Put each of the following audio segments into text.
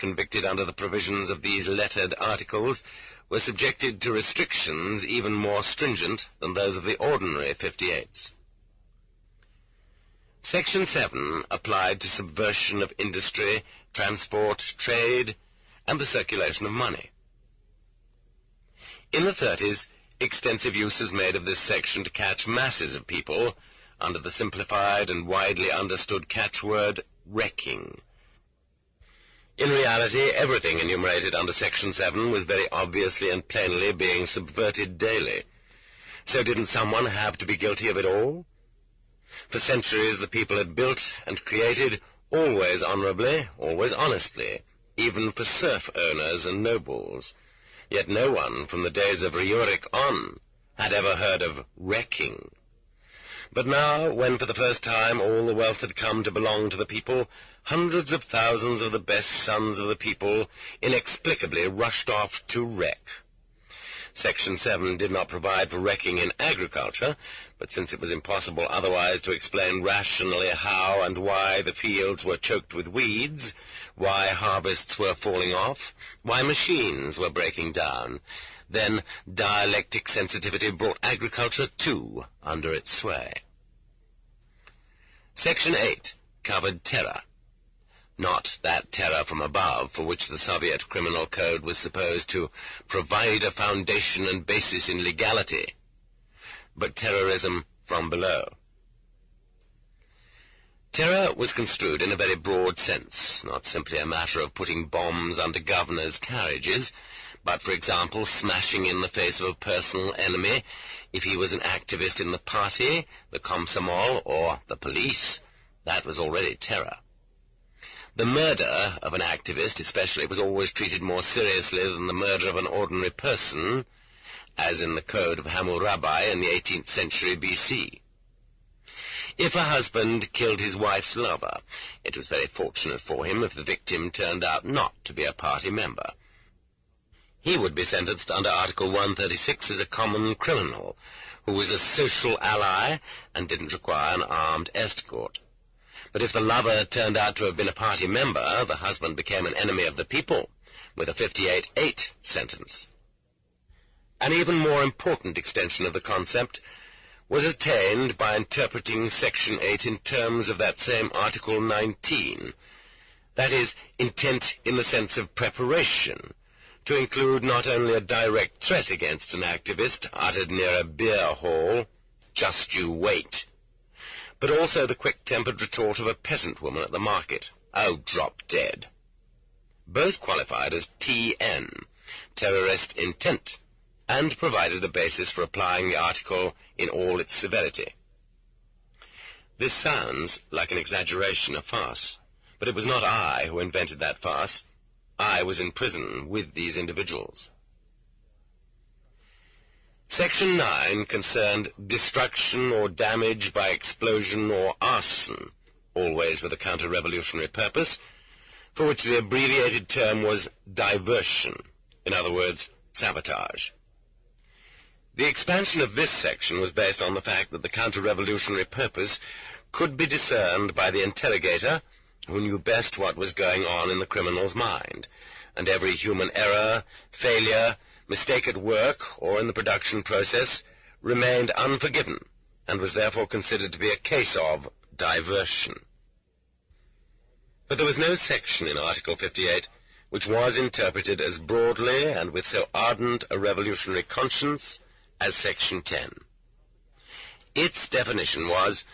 Convicted under the provisions of these lettered articles were subjected to restrictions even more stringent than those of the ordinary 58s. Section 7 applied to subversion of industry, transport, trade, and the circulation of money. In the 30s, extensive use was made of this section to catch masses of people under the simplified and widely understood catchword wrecking. In reality, everything enumerated under Section 7 was very obviously and plainly being subverted daily. So didn't someone have to be guilty of it all? For centuries the people had built and created, always honorably, always honestly, even for serf owners and nobles. Yet no one from the days of Rjurik on had ever heard of wrecking. But now, when for the first time all the wealth had come to belong to the people, hundreds of thousands of the best sons of the people inexplicably rushed off to wreck. Section 7 did not provide for wrecking in agriculture, but since it was impossible otherwise to explain rationally how and why the fields were choked with weeds, why harvests were falling off, why machines were breaking down, then dialectic sensitivity brought agriculture too under its sway. Section 8 covered terror. Not that terror from above for which the Soviet Criminal Code was supposed to provide a foundation and basis in legality, but terrorism from below. Terror was construed in a very broad sense, not simply a matter of putting bombs under governors' carriages, but, for example, smashing in the face of a personal enemy if he was an activist in the party, the Komsomol, or the police. That was already terror. The murder of an activist, especially, was always treated more seriously than the murder of an ordinary person, as in the Code of Hammurabi in the 18th century BC. If a husband killed his wife's lover, it was very fortunate for him if the victim turned out not to be a party member. He would be sentenced under Article 136 as a common criminal, who was a social ally and didn't require an armed escort. But if the lover turned out to have been a party member, the husband became an enemy of the people, with a 58-8 sentence. An even more important extension of the concept was attained by interpreting Section 8 in terms of that same Article 19, that is, intent in the sense of preparation, to include not only a direct threat against an activist uttered near a beer hall, "Just you wait," but also the quick-tempered retort of a peasant woman at the market, "Oh, drop dead." Both qualified as TN, terrorist intent, and provided a basis for applying the article in all its severity. This sounds like an exaggeration, a farce, but it was not I who invented that farce. I was in prison with these individuals. Section 9 concerned destruction or damage by explosion or arson, always with a counter-revolutionary purpose, for which the abbreviated term was diversion, in other words, sabotage. The expansion of this section was based on the fact that the counter-revolutionary purpose could be discerned by the interrogator, who knew best what was going on in the criminal's mind, and every human error, failure, mistake at work or in the production process remained unforgiven, and was therefore considered to be a case of diversion. But there was no section in Article 58 which was interpreted as broadly and with so ardent a revolutionary conscience as Section 10. Its definition was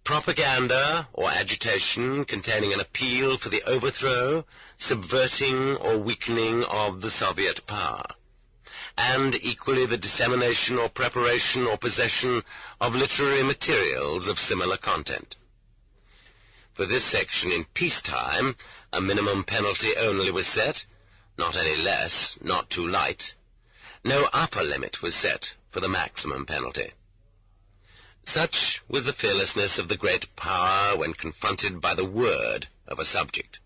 propaganda or agitation containing an appeal for the overthrow, subverting, or weakening of the Soviet power, and equally the dissemination or preparation or possession of literary materials of similar content. For this section in peacetime, a minimum penalty only was set, not any less, not too light. No upper limit was set for the maximum penalty. Such was the fearlessness of the great power when confronted by the word of a subject.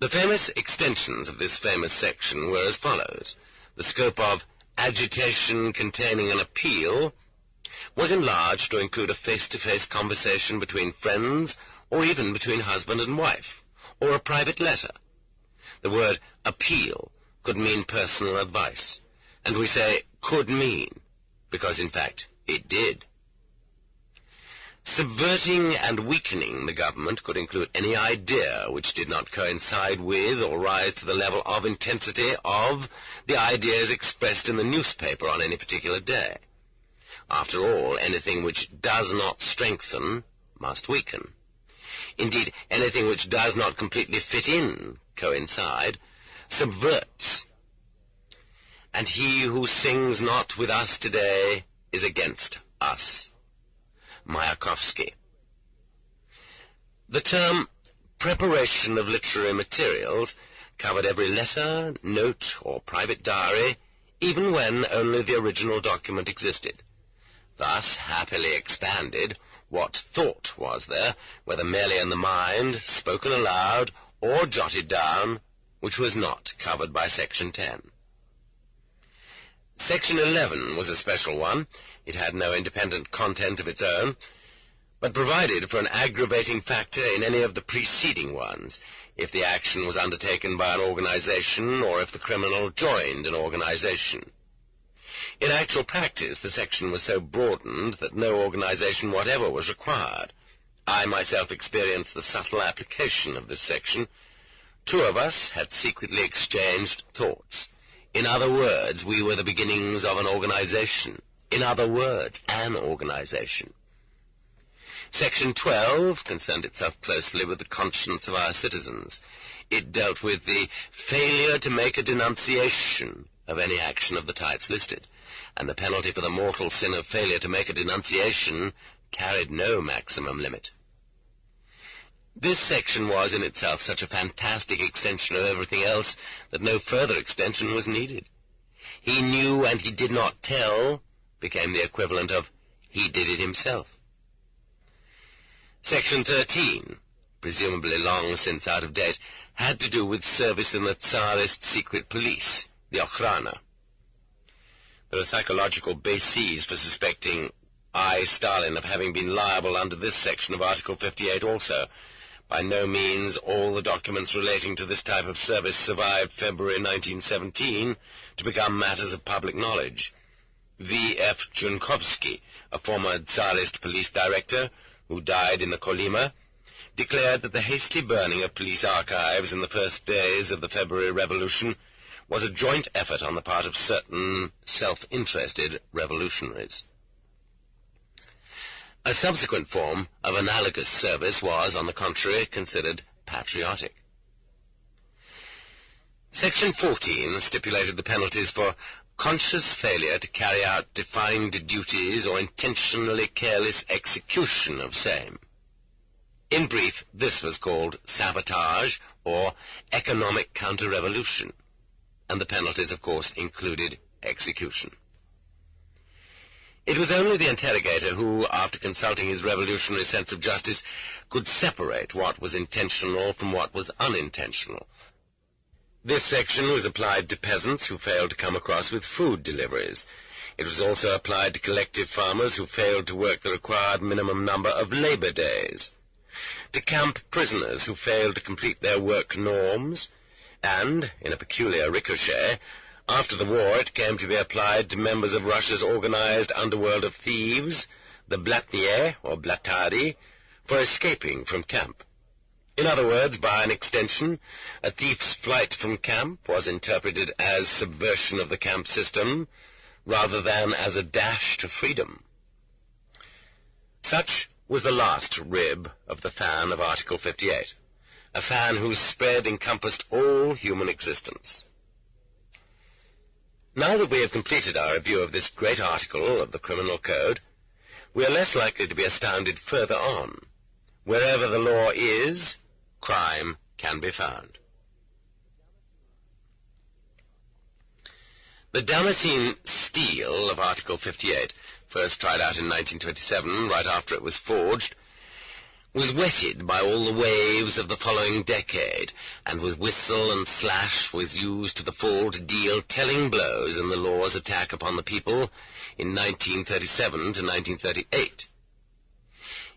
The famous extensions of this famous section were as follows: the scope of agitation containing an appeal was enlarged to include a face-to-face conversation between friends, or even between husband and wife, or a private letter. The word appeal could mean personal advice, and we say could mean, because in fact it did. Subverting and weakening the government could include any idea which did not coincide with or rise to the level of intensity of the ideas expressed in the newspaper on any particular day. After all, anything which does not strengthen must weaken. Indeed, anything which does not completely fit in, coincide, subverts. And he who sings not with us today is against us. Mayakovsky. The term preparation of literary materials covered every letter, note, or private diary, even when only the original document existed. Thus, happily expanded, what thought was there, whether merely in the mind, spoken aloud, or jotted down, which was not covered by Section 10. Section 11 was a special one. It had no independent content of its own, but provided for an aggravating factor in any of the preceding ones, if the action was undertaken by an organization or if the criminal joined an organization. In actual practice, the section was so broadened that no organization whatever was required. I myself experienced the subtle application of this section. 2 of us had secretly exchanged thoughts. In other words, we were the beginnings of an organization. In other words, an organization. Section 12 concerned itself closely with the conscience of our citizens. It dealt with the failure to make a denunciation of any action of the types listed, and the penalty for the mortal sin of failure to make a denunciation carried no maximum limit. This section was in itself such a fantastic extension of everything else that no further extension was needed. He knew and he did not tell became the equivalent of he did it himself. Section 13, presumably long since out of date, had to do with service in the Tsarist secret police, the Okhrana. There are psychological bases for suspecting I, Stalin, of having been liable under this section of Article 58 also. By no means all the documents relating to this type of service survived February 1917 to become matters of public knowledge. V.F. Junkovsky, a former Tsarist police director who died in the Kolyma, declared that the hasty burning of police archives in the first days of the February Revolution was a joint effort on the part of certain self-interested revolutionaries. A subsequent form of analogous service was, on the contrary, considered patriotic. Section 14 stipulated the penalties for conscious failure to carry out defined duties or intentionally careless execution of same. In brief, this was called sabotage or economic counter-revolution, and the penalties, of course, included execution. It was only the interrogator who, after consulting his revolutionary sense of justice, could separate what was intentional from what was unintentional. This section was applied to peasants who failed to come across with food deliveries. It was also applied to collective farmers who failed to work the required minimum number of labor days, to camp prisoners who failed to complete their work norms, and, in a peculiar ricochet, after the war it came to be applied to members of Russia's organized underworld of thieves, the blatnie, or blatari, for escaping from camp. In other words, by an extension, a thief's flight from camp was interpreted as subversion of the camp system, rather than as a dash to freedom. Such was the last rib of the fan of Article 58, a fan whose spread encompassed all human existence. Now that we have completed our review of this great article of the Criminal Code, we are less likely to be astounded further on. Wherever the law is, crime can be found. The Damascene stele of Article 58, first tried out in 1927, right after it was forged, was wetted by all the waves of the following decade, and with whistle and slash was used to the full to deal telling blows in the law's attack upon the people in 1937 to 1938.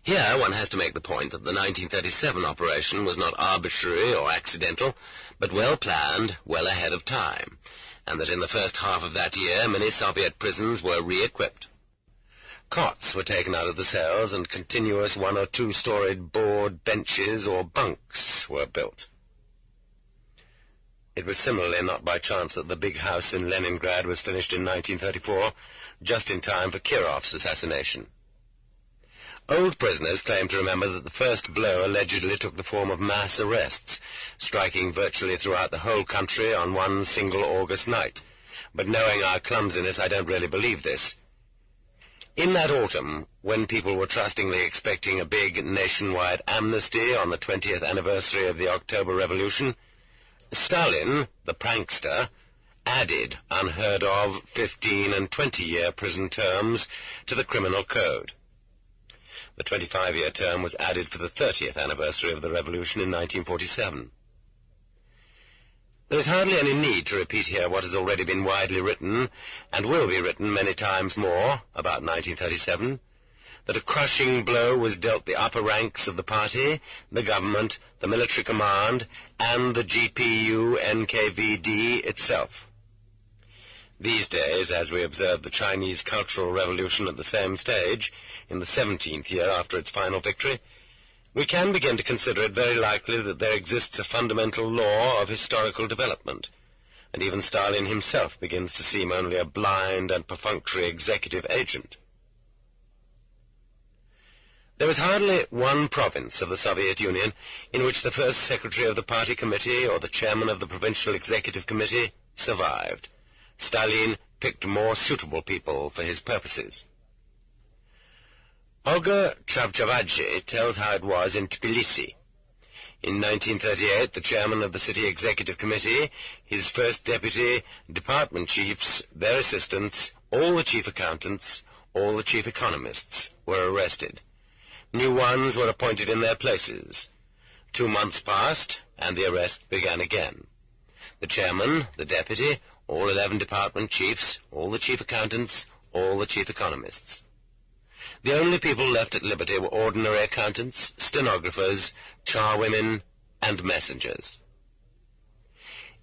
Here one has to make the point that the 1937 operation was not arbitrary or accidental, but well planned, well ahead of time, and that in the first half of that year many Soviet prisons were re-equipped. Cots were taken out of the cells, and continuous 1- or 2-storied board benches or bunks were built. It was similarly not by chance that the big house in Leningrad was finished in 1934, just in time for Kirov's assassination. Old prisoners claim to remember that the first blow allegedly took the form of mass arrests, striking virtually throughout the whole country on one single August night. But knowing our clumsiness, I don't really believe this. In that autumn, when people were trustingly expecting a big nationwide amnesty on the 20th anniversary of the October Revolution, Stalin, the prankster, added unheard-of 15- and 20-year prison terms to the criminal code. The 25-year term was added for the 30th anniversary of the revolution in 1947. There is hardly any need to repeat here what has already been widely written, and will be written many times more, about 1937, that a crushing blow was dealt the upper ranks of the party, the government, the military command, and the GPU-NKVD itself. These days, as we observe the Chinese Cultural Revolution at the same stage, in the 17th year after its final victory, we can begin to consider it very likely that there exists a fundamental law of historical development, and even Stalin himself begins to seem only a blind and perfunctory executive agent. There was hardly one province of the Soviet Union in which the first secretary of the party committee or the chairman of the provincial executive committee survived. Stalin picked more suitable people for his purposes. Olga Chavchavadze tells how it was in Tbilisi. In 1938, the chairman of the city executive committee, his first deputy, department chiefs, their assistants, all the chief accountants, all the chief economists were arrested. New ones were appointed in their places. 2 months passed, and the arrest began again. The chairman, the deputy, all 11 department chiefs, all the chief accountants, all the chief economists. The only people left at liberty were ordinary accountants, stenographers, charwomen, and messengers.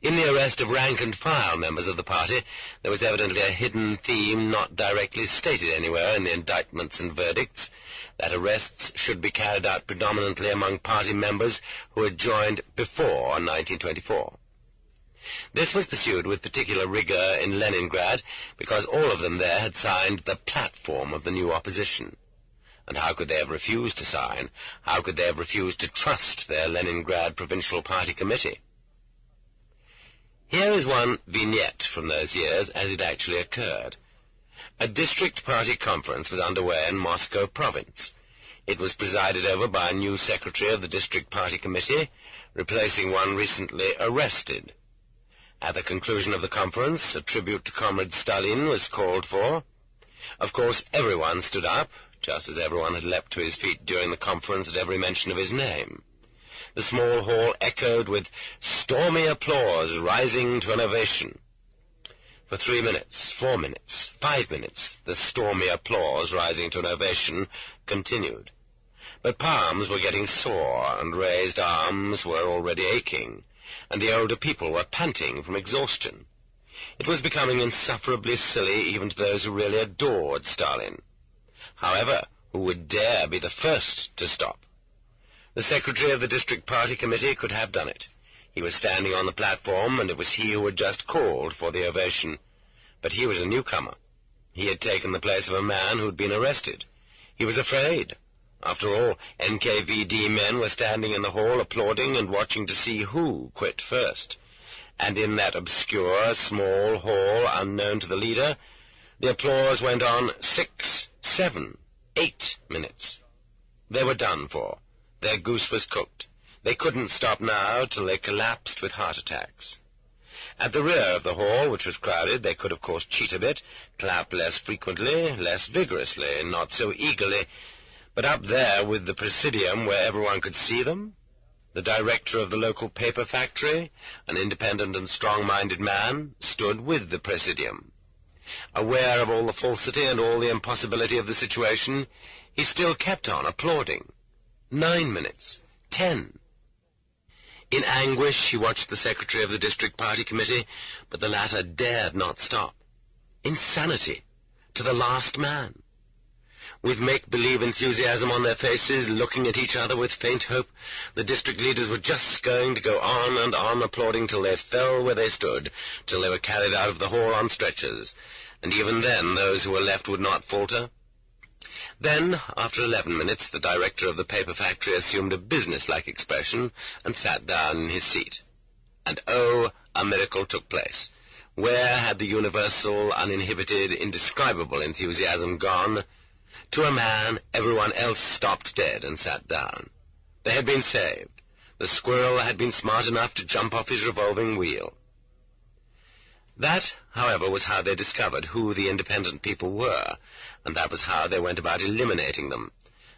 In the arrest of rank-and-file members of the party, there was evidently a hidden theme not directly stated anywhere in the indictments and verdicts, that arrests should be carried out predominantly among party members who had joined before 1924. This was pursued with particular rigor in Leningrad, because all of them there had signed the platform of the new opposition. And how could they have refused to sign? How could they have refused to trust their Leningrad Provincial Party Committee? Here is one vignette from those years as it actually occurred. A district party conference was underway in Moscow province. It was presided over by a new secretary of the district party committee, replacing one recently arrested. At the conclusion of the conference, a tribute to Comrade Stalin was called for. Of course, everyone stood up, just as everyone had leapt to his feet during the conference at every mention of his name. The small hall echoed with stormy applause rising to an ovation. For 3 minutes, 4 minutes, 5 minutes, the stormy applause rising to an ovation continued. But palms were getting sore, and raised arms were already aching, and the older people were panting from exhaustion. It was becoming insufferably silly even to those who really adored Stalin. However, who would dare be the first to stop? The secretary of the district party committee could have done it. He was standing on the platform, and it was he who had just called for the ovation. But he was a newcomer. He had taken the place of a man who had been arrested. He was afraid. After all, NKVD men were standing in the hall applauding and watching to see who quit first. And in that obscure, small hall, unknown to the leader, the applause went on 6, 7, 8 minutes. They were done for. Their goose was cooked. They couldn't stop now till they collapsed with heart attacks. At the rear of the hall, which was crowded, they could of course cheat a bit, clap less frequently, less vigorously, not so eagerly, But up there with the Presidium, where everyone could see them, the director of the local paper factory, an independent and strong-minded man, stood with the Presidium. Aware of all the falsity and all the impossibility of the situation, he still kept on applauding. 9 minutes. 10. In anguish, he watched the secretary of the district party committee, but the latter dared not stop. Insanity, to the last man. With make-believe enthusiasm on their faces, looking at each other with faint hope, the district leaders were just going to go on and on applauding till they fell where they stood, till they were carried out of the hall on stretchers, and even then those who were left would not falter. Then, after 11 minutes, the director of the paper factory assumed a business-like expression and sat down in his seat. And oh, a miracle took place. Where had the universal, uninhibited, indescribable enthusiasm gone? To a man, everyone else stopped dead and sat down. They had been saved. The squirrel had been smart enough to jump off his revolving wheel. That, however, was how they discovered who the independent people were, and that was how they went about eliminating them.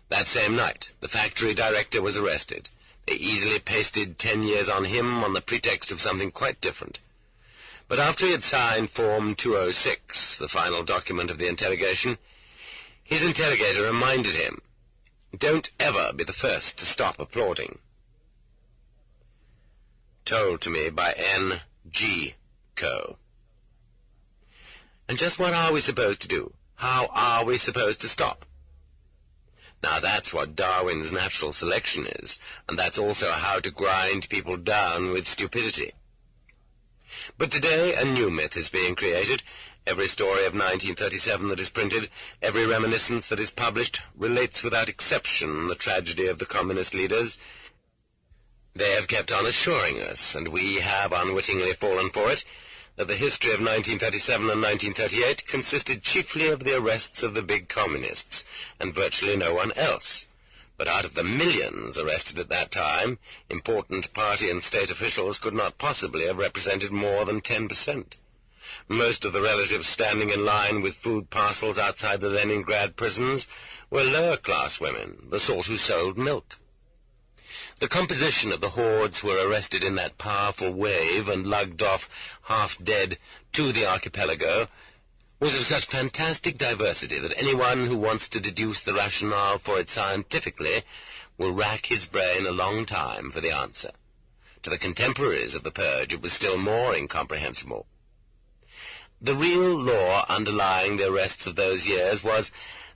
That same night, the factory director was arrested. They easily pasted 10 years on him on the pretext of something quite different. But after he had signed Form 206, the final document of the interrogation, his interrogator reminded him, "Don't ever be the first to stop applauding." Told to me by N.G. Co. And just what are we supposed to do? How are we supposed to stop? Now that's what Darwin's natural selection is, and that's also how to grind people down with stupidity. But today a new myth is being created. Every story of 1937 that is printed, every reminiscence that is published, relates without exception the tragedy of the communist leaders. They have kept on assuring us, and we have unwittingly fallen for it, that the history of 1937 and 1938 consisted chiefly of the arrests of the big communists, and virtually no one else. But out of the millions arrested at that time, important party and state officials could not possibly have represented more than 10%. Most of the relatives standing in line with food parcels outside the Leningrad prisons were lower-class women, the sort who sold milk. The composition of the hordes who were arrested in that powerful wave and lugged off half-dead to the archipelago was of such fantastic diversity that anyone who wants to deduce the rationale for it scientifically will rack his brain a long time for the answer. To the contemporaries of the purge it was still more incomprehensible. The real law underlying the arrests of those years was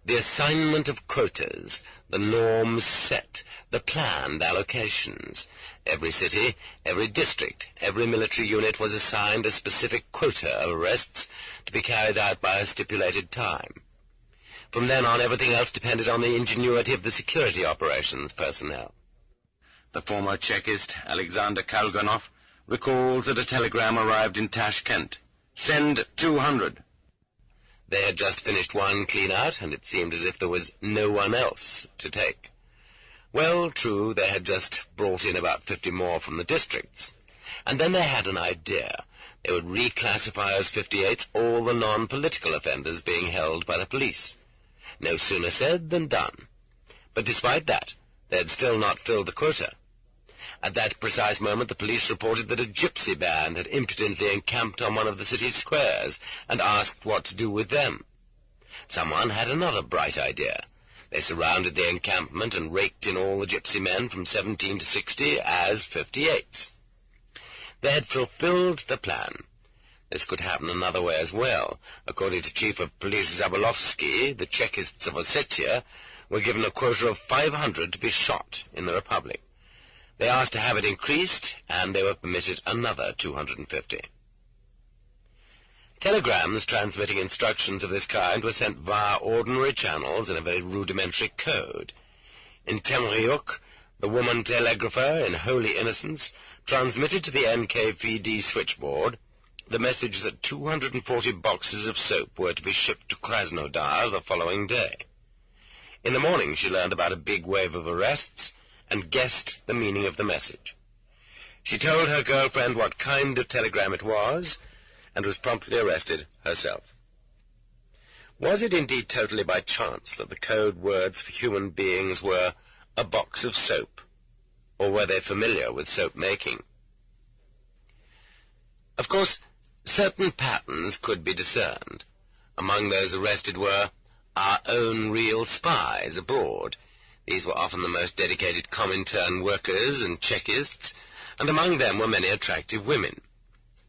the assignment of quotas, the norms set, the planned allocations. Every city, every district, every military unit was assigned a specific quota of arrests to be carried out by a stipulated time. From then on, everything else depended on the ingenuity of the security operations personnel. The former Chekist, Alexander Kalganov, recalls that a telegram arrived in Tashkent. "Send 200. They had just finished one clean-out, and it seemed as if there was no one else to take. Well, true, they had just brought in about 50 more from the districts. And then they had an idea. They would reclassify as 58s all the non-political offenders being held by the police. No sooner said than done. But despite that, they had still not filled the quota. At that precise moment, the police reported that a gypsy band had impudently encamped on one of the city's squares and asked what to do with them. Someone had another bright idea. They surrounded the encampment and raked in all the gypsy men from 17 to 60 as 58s. They had fulfilled the plan. This could happen another way as well. According to Chief of Police Zabolovsky, the Chekists of Ossetia were given a quota of 500 to be shot in the Republic. They asked to have it increased, and they were permitted another 250. Telegrams transmitting instructions of this kind were sent via ordinary channels in a very rudimentary code. In Temryuk, the woman telegrapher, in holy innocence, transmitted to the NKVD switchboard the message that 240 boxes of soap were to be shipped to Krasnodar the following day. In the morning she learned about a big wave of arrests, and guessed the meaning of the message. She told her girlfriend what kind of telegram it was, and was promptly arrested herself. Was it indeed totally by chance that the code words for human beings were a box of soap, or were they familiar with soap making? Of course, certain patterns could be discerned. Among those arrested were our own real spies abroad. These were often the most dedicated Comintern workers and Czechists, and among them were many attractive women.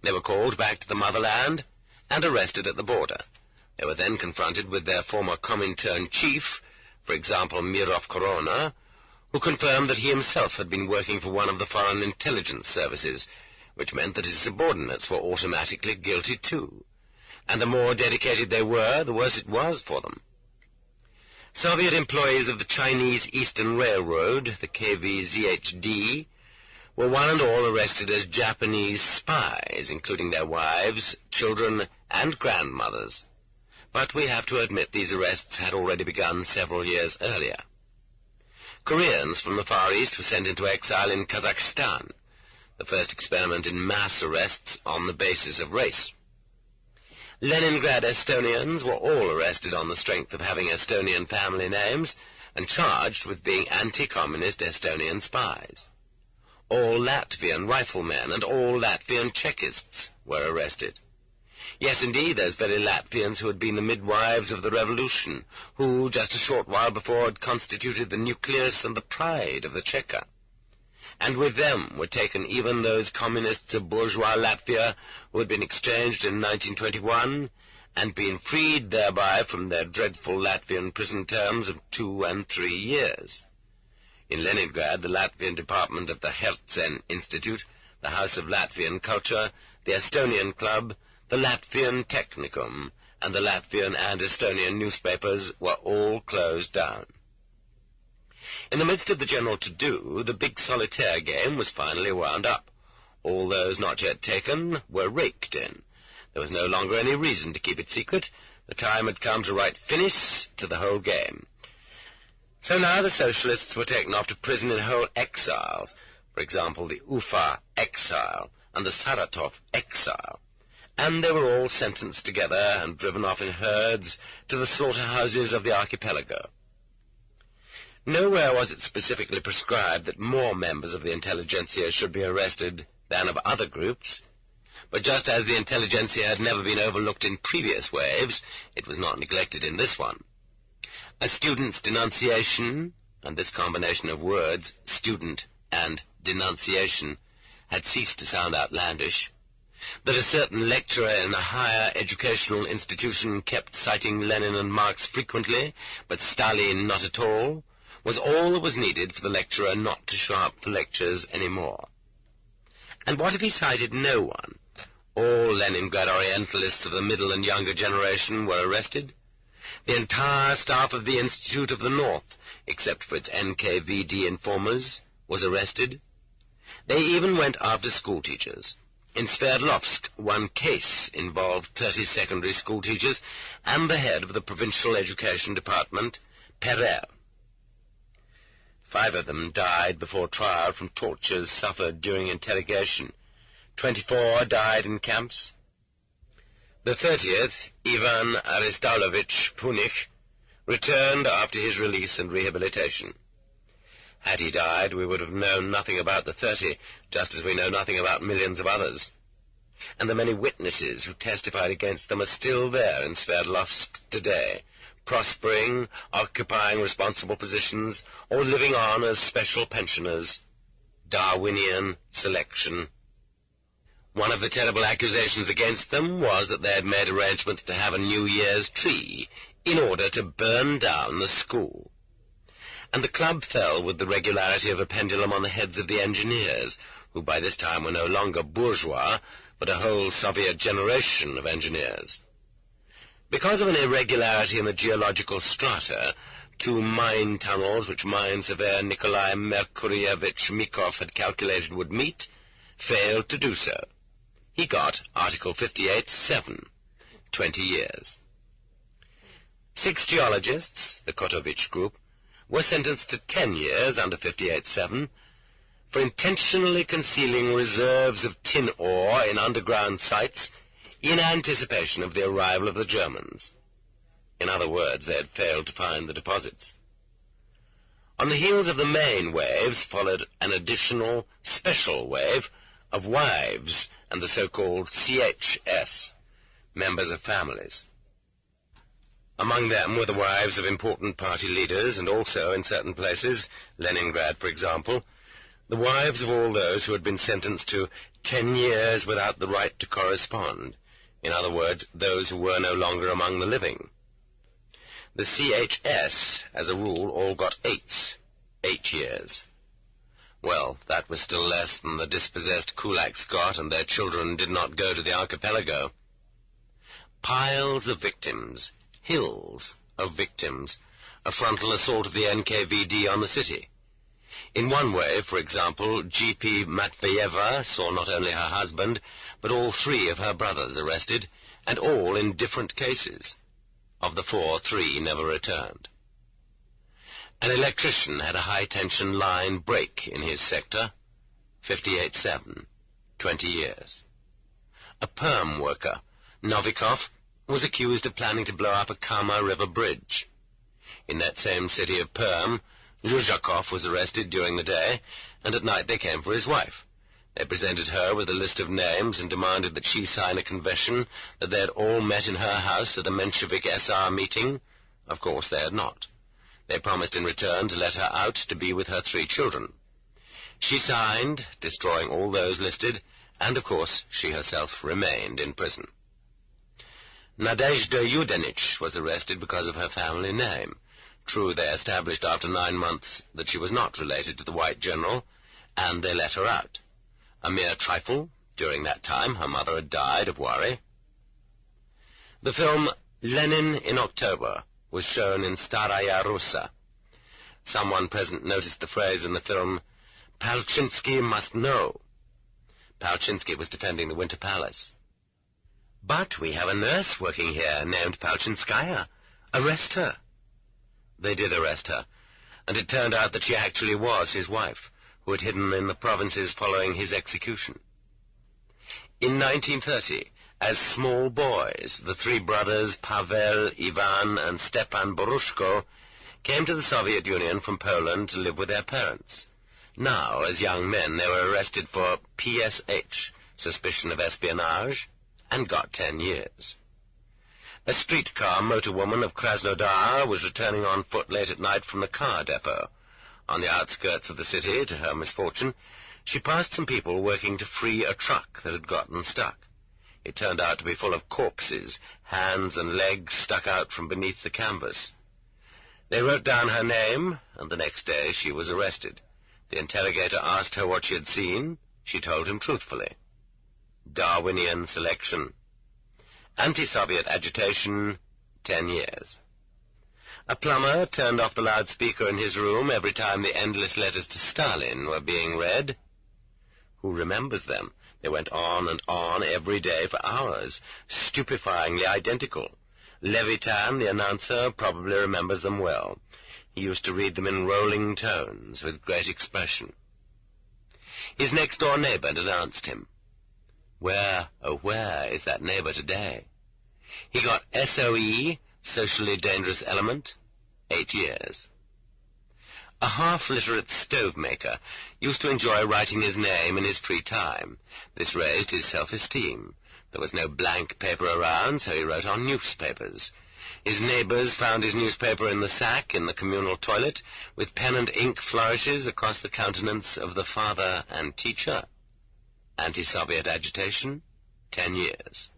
They were called back to the motherland and arrested at the border. They were then confronted with their former Comintern chief, for example Mirov Korona, who confirmed that he himself had been working for one of the foreign intelligence services, which meant that his subordinates were automatically guilty too. And the more dedicated they were, the worse it was for them. Soviet employees of the Chinese Eastern Railroad, the KVZHD, were one and all arrested as Japanese spies, including their wives, children, and grandmothers. But we have to admit these arrests had already begun several years earlier. Koreans from the Far East were sent into exile in Kazakhstan, the first experiment in mass arrests on the basis of race. Leningrad Estonians were all arrested on the strength of having Estonian family names and charged with being anti-communist Estonian spies. All Latvian riflemen and all Latvian Czechists were arrested. Yes, indeed, those very Latvians who had been the midwives of the revolution, who, just a short while before, had constituted the nucleus and the pride of the Cheka. And with them were taken even those communists of bourgeois Latvia who had been exchanged in 1921 and been freed thereby from their dreadful Latvian prison terms of 2 and 3 years. In Leningrad, the Latvian department of the Herzen Institute, the House of Latvian Culture, the Estonian Club, the Latvian Technicum, and the Latvian and Estonian newspapers were all closed down. In the midst of the general to-do, the big solitaire game was finally wound up. All those not yet taken were raked in. There was no longer any reason to keep it secret. The time had come to write finis to the whole game. So now the socialists were taken off to prison in whole exiles, for example, the Ufa exile and the Saratov exile, and they were all sentenced together and driven off in herds to the slaughterhouses of the archipelago. Nowhere was it specifically prescribed that more members of the intelligentsia should be arrested than of other groups, but just as the intelligentsia had never been overlooked in previous waves, it was not neglected in this one. A student's denunciation, and this combination of words, student and denunciation, had ceased to sound outlandish. That a certain lecturer in a higher educational institution kept citing Lenin and Marx frequently, but Stalin not at all, was all that was needed for the lecturer not to show up for lectures any more. And what if he cited no one? All Leningrad Orientalists of the middle and younger generation were arrested. The entire staff of the Institute of the North, except for its NKVD informers, was arrested. They even went after schoolteachers. In Sverdlovsk, one case involved 30 secondary school teachers and the head of the provincial education department, Pereire. 5 of them died before trial from tortures suffered during interrogation. 24 died in camps. The 30th, Ivan Aristaulovich Punich, returned after his release and rehabilitation. Had he died, we would have known nothing about the 30, just as we know nothing about millions of others. And the many witnesses who testified against them are still there in Sverdlovsk today, prospering, occupying responsible positions, or living on as special pensioners. Darwinian selection. One of the terrible accusations against them was that they had made arrangements to have a New Year's tree in order to burn down the school. And the club fell with the regularity of a pendulum on the heads of the engineers, who by this time were no longer bourgeois, but a whole Soviet generation of engineers. Because of an irregularity in the geological strata, 2 mine tunnels which mine surveyor Nikolai Merkuryevich Mikov had calculated would meet, failed to do so. He got Article 58-7, 20 years. 6 geologists, the Kotovich group, were sentenced to 10 years under 58-7 for intentionally concealing reserves of tin ore in underground sites in anticipation of the arrival of the Germans. In other words, they had failed to find the deposits. On the heels of the main waves followed an additional special wave of wives and the so-called CHS, members of families. Among them were the wives of important party leaders and also, in certain places, Leningrad for example, the wives of all those who had been sentenced to 10 years without the right to correspond. In other words, those who were no longer among the living. The CHS, as a rule, all got 8 years. Well, that was still less than the dispossessed kulaks got, and their children did not go to the archipelago. Piles of victims, hills of victims, a frontal assault of the NKVD on the city. In one wave, for example, G.P. Matveyeva saw not only her husband, but all 3 of her brothers arrested, and all in different cases. Of the 4, 3 never returned. An electrician had a high-tension line break in his sector, 58-7, 20 years. A perm worker, Novikov, was accused of planning to blow up a Kama River bridge. In that same city of Perm, Zhuzhakov was arrested during the day, and at night they came for his wife. They presented her with a list of names and demanded that she sign a confession that they had all met in her house at a Menshevik SR meeting. Of course they had not. They promised in return to let her out to be with her 3 children. She signed, destroying all those listed, and of course she herself remained in prison. Nadezhda Yudenich was arrested because of her family name. True, they established after 9 months that she was not related to the white general, and they let her out. A mere trifle. During that time her mother had died of worry. The film Lenin in October was shown in Staraya Russa. Someone present noticed the phrase in the film, "Palchinsky must know." Palchinsky was defending the Winter Palace. "But we have a nurse working here named Palchinskaya. Arrest her." They did arrest her, and it turned out that she actually was his wife, who had hidden in the provinces following his execution. In 1930, as small boys, the 3 brothers Pavel, Ivan, and Stepan Borushko came to the Soviet Union from Poland to live with their parents. Now, as young men, they were arrested for PSH, suspicion of espionage, and got 10 years. A streetcar motorwoman of Krasnodar was returning on foot late at night from the car depot. On the outskirts of the city, to her misfortune, she passed some people working to free a truck that had gotten stuck. It turned out to be full of corpses, hands and legs stuck out from beneath the canvas. They wrote down her name, and the next day she was arrested. The interrogator asked her what she had seen. She told him truthfully. Darwinian selection. Anti-Soviet agitation, 10 years. A plumber turned off the loudspeaker in his room every time the endless letters to Stalin were being read. Who remembers them? They went on and on every day for hours, stupefyingly identical. Levitan, the announcer, probably remembers them well. He used to read them in rolling tones, with great expression. His next-door neighbor denounced him. Where, oh where, is that neighbor today? He got SOE, socially dangerous element, 8 years. A half-literate stove-maker used to enjoy writing his name in his free time. This raised his self-esteem. There was no blank paper around, so he wrote on newspapers. His neighbors found his newspaper in the sack in the communal toilet, with pen and ink flourishes across the countenance of the father and teacher. Anti-Soviet agitation, 10 years.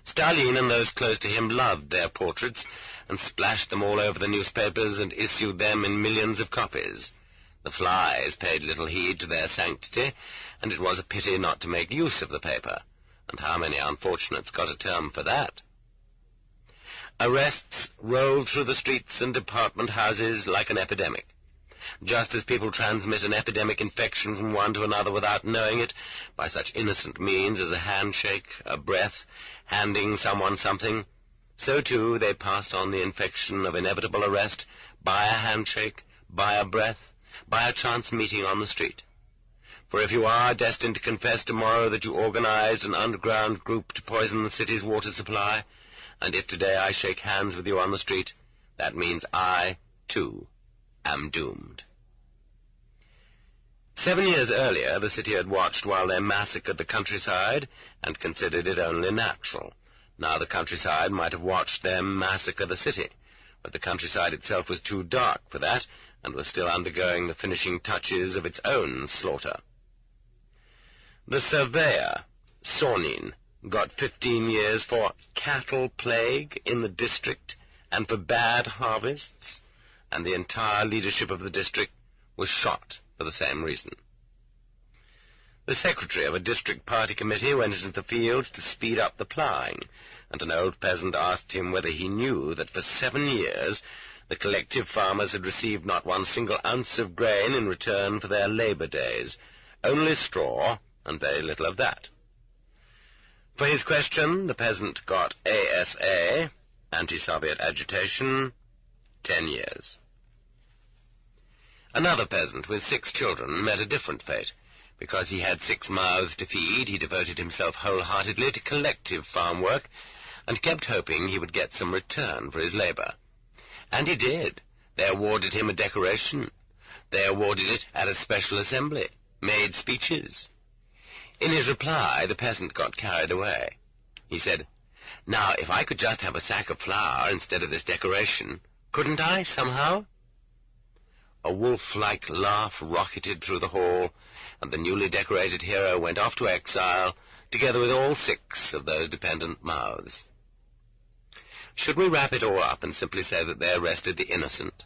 Stalin and those close to him loved their portraits and splashed them all over the newspapers and issued them in millions of copies. The flies paid little heed to their sanctity, and it was a pity not to make use of the paper. And how many unfortunates got a term for that? Arrests rolled through the streets and department houses like an epidemic. Just as people transmit an epidemic infection from one to another without knowing it, by such innocent means as a handshake, a breath, handing someone something, so too they passed on the infection of inevitable arrest by a handshake, by a breath, by a chance meeting on the street. For if you are destined to confess tomorrow that you organized an underground group to poison the city's water supply, and if today I shake hands with you on the street, that means I, too, am doomed. 7 years earlier, the city had watched while they massacred the countryside and considered it only natural. Now the countryside might have watched them massacre the city, but the countryside itself was too dark for that and was still undergoing the finishing touches of its own slaughter. The surveyor, Sornin, got 15 years for cattle plague in the district and for bad harvests, and the entire leadership of the district was shot for the same reason. The secretary of a district party committee went into the fields to speed up the ploughing, and an old peasant asked him whether he knew that for 7 years the collective farmers had received not one single ounce of grain in return for their labor days, only straw, and very little of that. For his question, the peasant got ASA, anti-Soviet agitation, 10 years. Another peasant with 6 children met a different fate. Because he had 6 mouths to feed, he devoted himself wholeheartedly to collective farm work and kept hoping he would get some return for his labor. And he did. They awarded him a decoration. They awarded it at a special assembly, made speeches. In his reply, the peasant got carried away. He said, "Now, if I could just have a sack of flour instead of this decoration, couldn't I, somehow?" A wolf-like laugh rocketed through the hall, and the newly decorated hero went off to exile, together with all 6 of those dependent mouths. Should we wrap it all up and simply say that they arrested the innocent?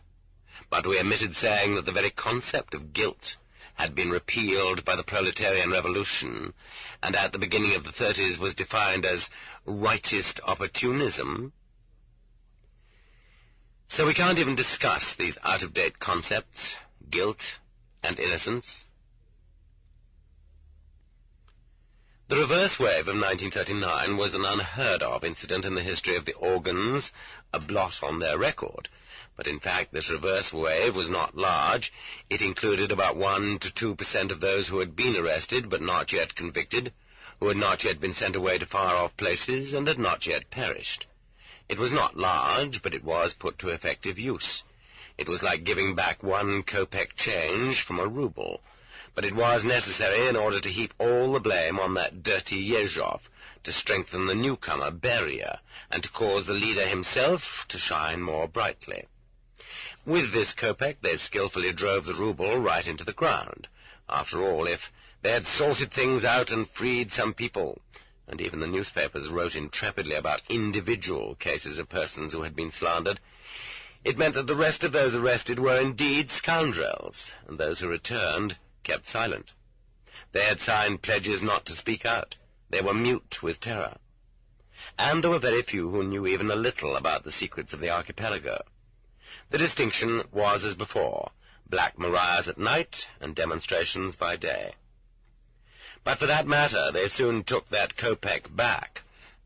But we omitted saying that the very concept of guilt had been repealed by the proletarian revolution, and at the beginning of the 30s was defined as rightist opportunism. So we can't even discuss these out-of-date concepts, guilt and innocence. The reverse wave of 1939 was an unheard-of incident in the history of the organs, a blot on their record. But in fact, this reverse wave was not large. It included about 1 to 2% of those who had been arrested but not yet convicted, who had not yet been sent away to far-off places and had not yet perished. It was not large, but it was put to effective use. It was like giving back 1 kopeck change from a ruble, but it was necessary in order to heap all the blame on that dirty Yezhov, to strengthen the newcomer, Beria, and to cause the leader himself to shine more brightly. With this kopeck, they skillfully drove the ruble right into the ground. After all, if they had sorted things out and freed some people, and even the newspapers wrote intrepidly about individual cases of persons who had been slandered, it meant that the rest of those arrested were indeed scoundrels, and those who returned kept silent. They had signed pledges not to speak out. They were mute with terror. And there were very few who knew even a little about the secrets of the archipelago. The distinction was as before, Black Mariahs at night and demonstrations by day. But for that matter, they soon took that kopeck back,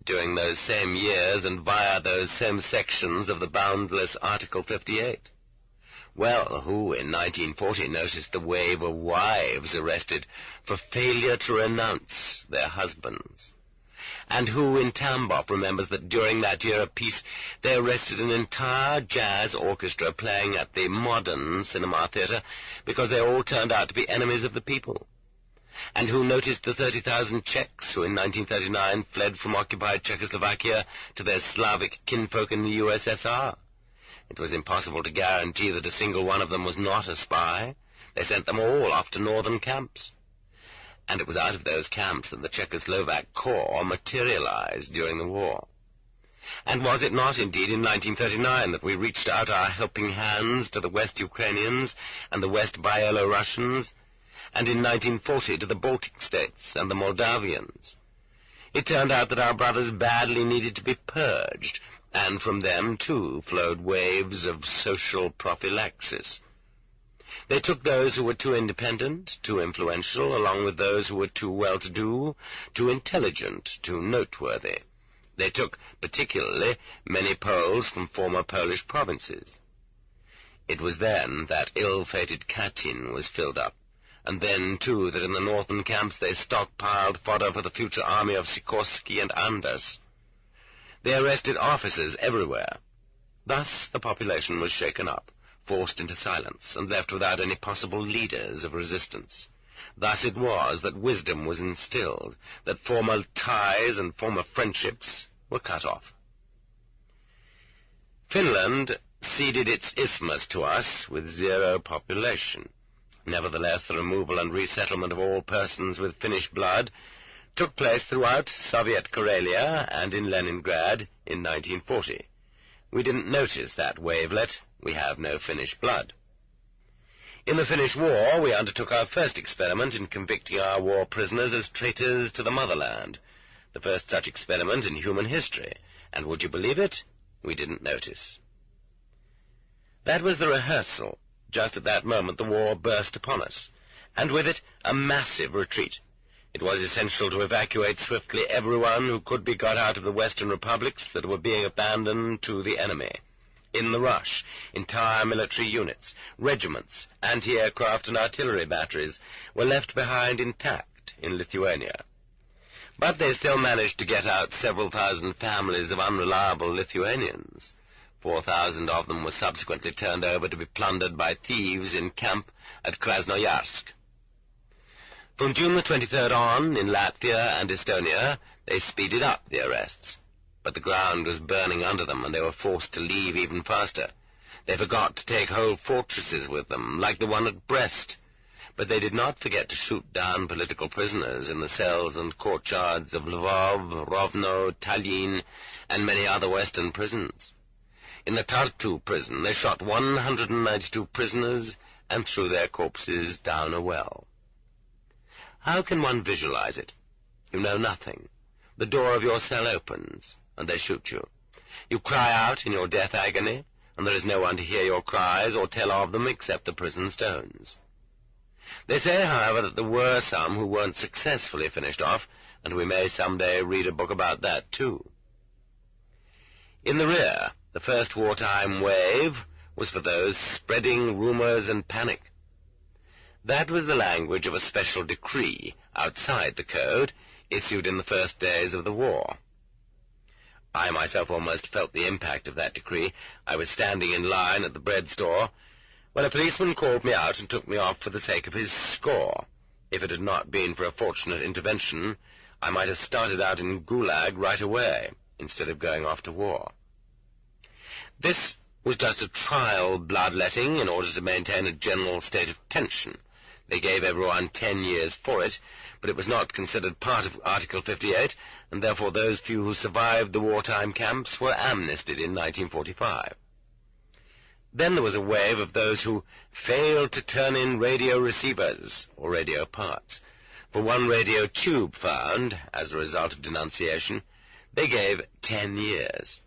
during those same years and via those same sections of the boundless Article 58. Well, who in 1940 noticed the wave of wives arrested for failure to renounce their husbands? And who in Tambov remembers that during that year of peace they arrested an entire jazz orchestra playing at the modern cinema theater because they all turned out to be enemies of the people? And who noticed the 30,000 Czechs who in 1939 fled from occupied Czechoslovakia to their Slavic kinfolk in the USSR? It was impossible to guarantee that a single one of them was not a spy. They sent them all off to northern camps. And it was out of those camps that the Czechoslovak Corps materialized during the war. And was it not indeed in 1939 that we reached out our helping hands to the West Ukrainians and the West Byelorussians, and in 1940 to the Baltic states and the Moldavians? It turned out that our brothers badly needed to be purged, and from them, too, flowed waves of social prophylaxis. They took those who were too independent, too influential, along with those who were too well-to-do, too intelligent, too noteworthy. They took, particularly, many Poles from former Polish provinces. It was then that ill-fated Katyn was filled up, and then, too, that in the northern camps they stockpiled fodder for the future army of Sikorsky and Anders. They arrested officers everywhere. Thus the population was shaken up, forced into silence, and left without any possible leaders of resistance. Thus it was that wisdom was instilled, that former ties and former friendships were cut off. Finland ceded its isthmus to us with zero population. Nevertheless, the removal and resettlement of all persons with Finnish blood took place throughout Soviet Karelia and in Leningrad in 1940. We didn't notice that wavelet. We have no Finnish blood. In the Finnish War, we undertook our first experiment in convicting our war prisoners as traitors to the motherland, the first such experiment in human history, and would you believe it? We didn't notice. That was the rehearsal. Just at that moment the war burst upon us, and with it a massive retreat. It was essential to evacuate swiftly everyone who could be got out of the Western republics that were being abandoned to the enemy. In the rush, entire military units, regiments, anti-aircraft and artillery batteries were left behind intact in Lithuania. But they still managed to get out several thousand families of unreliable Lithuanians. 4,000 of them were subsequently turned over to be plundered by thieves in camp at Krasnoyarsk. From June the 23rd on, in Latvia and Estonia, they speeded up the arrests. But the ground was burning under them, and they were forced to leave even faster. They forgot to take whole fortresses with them, like the one at Brest. But they did not forget to shoot down political prisoners in the cells and courtyards of Lvov, Rovno, Tallinn, and many other western prisons. In the Tartu prison, they shot 192 prisoners and threw their corpses down a well. How can one visualize it? You know nothing. The door of your cell opens, and they shoot you. You cry out in your death agony, and there is no one to hear your cries or tell of them except the prison stones. They say, however, that there were some who weren't successfully finished off, and we may someday read a book about that, too. In the rear, the first wartime wave was for those spreading rumors and panic. That was the language of a special decree outside the code, issued in the first days of the war. I myself almost felt the impact of that decree. I was standing in line at the bread store when a policeman called me out and took me off for the sake of his score. If it had not been for a fortunate intervention, I might have started out in Gulag right away, instead of going off to war. This was just a trial bloodletting in order to maintain a general state of tension. They gave everyone 10 years for it, but it was not considered part of Article 58, and therefore those few who survived the wartime camps were amnestied in 1945. Then there was a wave of those who failed to turn in radio receivers, or radio parts. For one radio tube found, as a result of denunciation, they gave 10 years.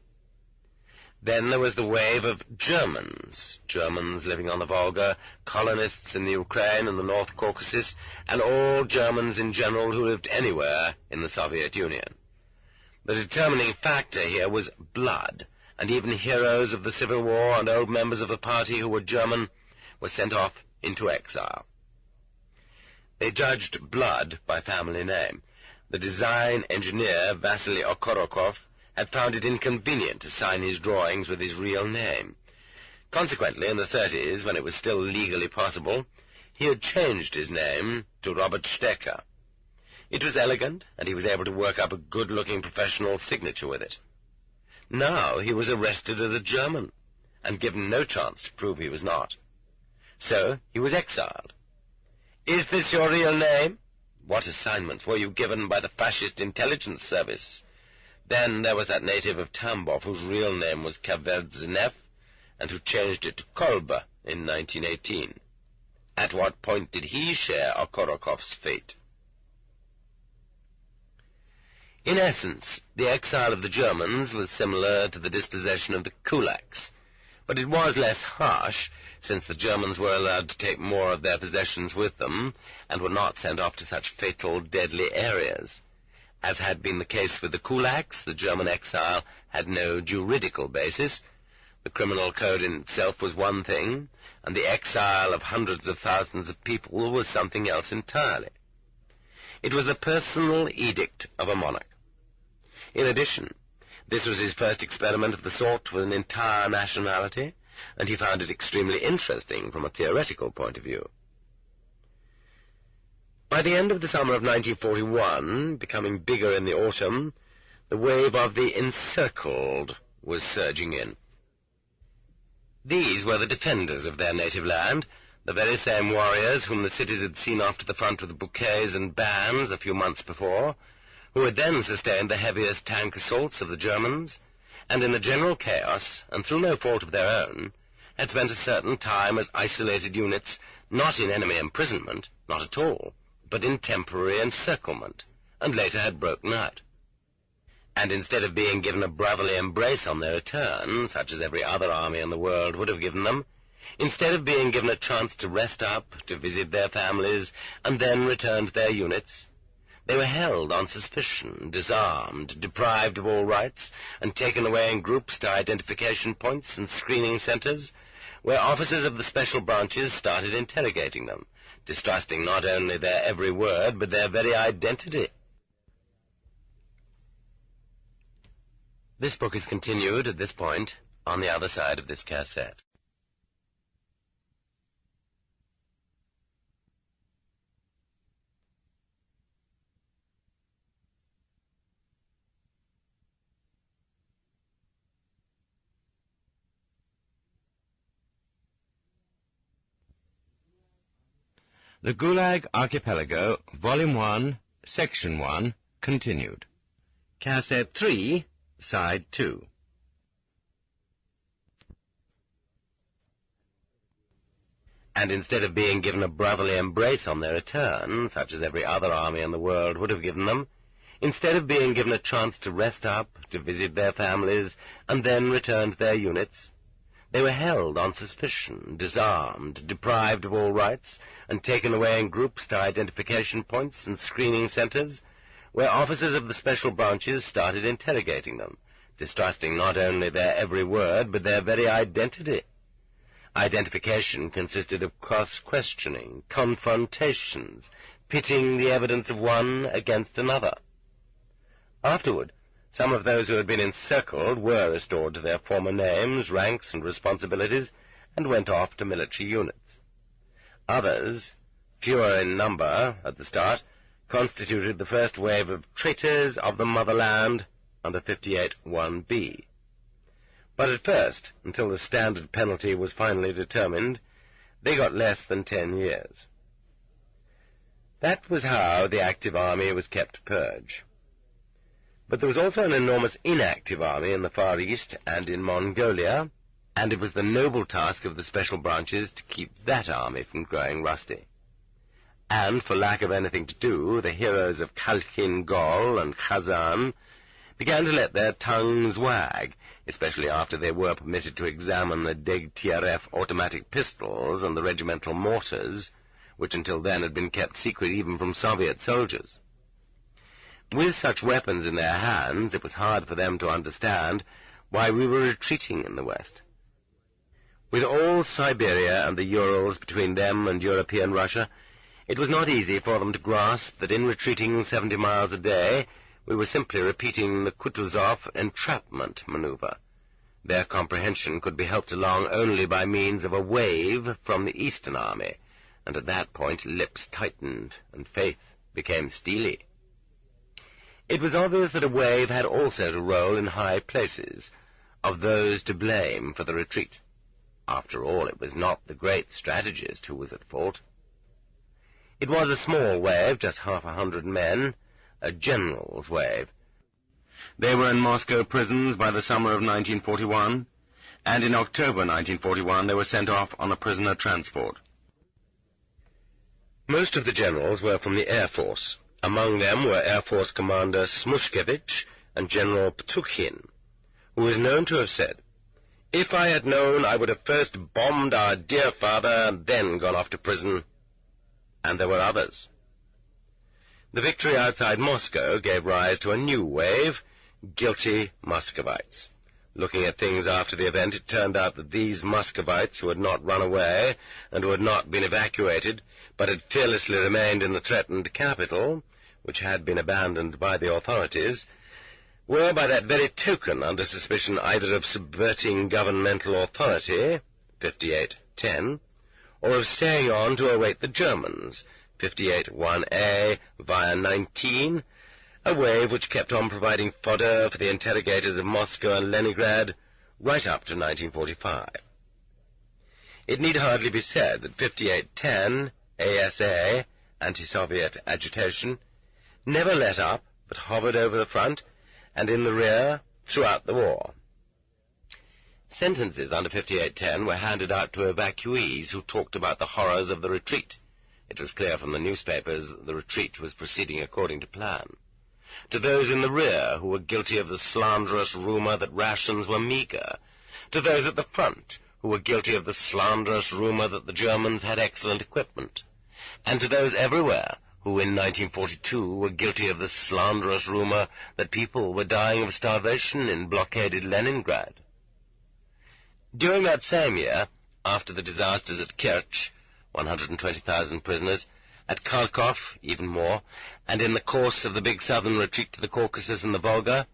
Then there was the wave of Germans living on the Volga, colonists in the Ukraine and the North Caucasus, and all Germans in general who lived anywhere in the Soviet Union. The determining factor here was blood, and even heroes of the Civil War and old members of the party who were German were sent off into exile. They judged blood by family name. The design engineer, Vasily Okorokov, had found it inconvenient to sign his drawings with his real name. Consequently, in the 30s, when it was still legally possible, he had changed his name to Robert Stecker. It was elegant, and he was able to work up a good-looking professional signature with it. Now he was arrested as a German, and given no chance to prove he was not. So he was exiled. "Is this your real name? What assignments were you given by the fascist intelligence service?" Then there was that native of Tambov whose real name was Kaverdzenev, and who changed it to Kolba in 1918. At what point did he share Okorokov's fate? In essence, the exile of the Germans was similar to the dispossession of the kulaks, but it was less harsh, since the Germans were allowed to take more of their possessions with them, and were not sent off to such fatal, deadly areas. As had been the case with the kulaks, the German exile had no juridical basis. The criminal code in itself was one thing, and the exile of hundreds of thousands of people was something else entirely. It was the personal edict of a monarch. In addition, This was his first experiment of the sort with an entire nationality, and he found it extremely interesting from a theoretical point of view. By the end of the summer of 1941, becoming bigger in the autumn, the wave of the encircled was surging in. These were the defenders of their native land, the very same warriors whom the cities had seen off to the front with bouquets and bands a few months before, who had then sustained the heaviest tank assaults of the Germans, and in the general chaos, and through no fault of their own, had spent a certain time as isolated units, not in enemy imprisonment, not at all, but in temporary encirclement, and later had broken out. And instead of being given a brotherly embrace on their return, such as every other army in the world would have given them, instead of being given a chance to rest up, to visit their families, and then return to their units, they were held on suspicion, disarmed, deprived of all rights, and taken away in groups to identification points and screening centers, where officers of the special branches started interrogating them, distrusting not only their every word, but their very identity. This book is continued at this point on the other side of this cassette. The Gulag Archipelago, Volume 1, Section 1, continued. Cassette 3, Side 2. And instead of being given a brotherly embrace on their return, such as every other army in the world would have given them, instead of being given a chance to rest up, to visit their families, and then return to their units, they were held on suspicion, disarmed, deprived of all rights, and taken away in groups to identification points and screening centers, where officers of the special branches started interrogating them, distrusting not only their every word, but their very identity. Identification consisted of cross-questioning, confrontations, pitting the evidence of one against another. Afterward, some of those who had been encircled were restored to their former names, ranks, and responsibilities, and went off to military units. Others, fewer in number at the start, constituted the first wave of traitors of the motherland under 58(1)B. But at first, until the standard penalty was finally determined, they got less than 10 years. That was how the active army was kept purge. But there was also an enormous inactive army in the Far East and in Mongolia, and it was the noble task of the special branches to keep that army from growing rusty. And for lack of anything to do, the heroes of Khalkhin Gol and Kazan began to let their tongues wag, especially after they were permitted to examine the Degtyarev automatic pistols and the regimental mortars, which until then had been kept secret even from Soviet soldiers. With such weapons in their hands, it was hard for them to understand why we were retreating in the West. With all Siberia and the Urals between them and European Russia, it was not easy for them to grasp that in retreating 70 miles a day, we were simply repeating the Kutuzov entrapment maneuver. Their comprehension could be helped along only by means of a wave from the Eastern Army, and at that point lips tightened and faith became steely. It was obvious that a wave had also to roll in high places, of those to blame for the retreat. After all, it was not the great strategist who was at fault. It was a small wave, just 100 men, a general's wave. They were in Moscow prisons by the summer of 1941, and in October 1941 they were sent off on a prisoner transport. Most of the generals were from the Air Force. Among them were Air Force Commander Smushkevich and General Ptukhin, who is known to have said, "If I had known, I would have first bombed our dear father and then gone off to prison." And there were others. The victory outside Moscow gave rise to a new wave, guilty Muscovites. Looking at things after the event, it turned out that these Muscovites who had not run away and who had not been evacuated, but had fearlessly remained in the threatened capital, which had been abandoned by the authorities, were by that very token under suspicion either of subverting governmental authority, 58-10, or of staying on to await the Germans, 58-1A via 19, a wave which kept on providing fodder for the interrogators of Moscow and Leningrad right up to 1945. It need hardly be said that 58-10, ASA, anti-Soviet agitation, never let up but hovered over the front and in the rear throughout the war. Sentences under 58-10 were handed out to evacuees who talked about the horrors of the retreat. It was clear from the newspapers that the retreat was proceeding according to plan. To those in the rear who were guilty of the slanderous rumor that rations were meager. To those at the front who were guilty of the slanderous rumor that the Germans had excellent equipment. And to those everywhere who in 1942 were guilty of the slanderous rumor that people were dying of starvation in blockaded Leningrad. During that same year, after the disasters at Kerch, 120,000 prisoners, at Kharkov, even more, and in the course of the big southern retreat to the Caucasus and the Volga,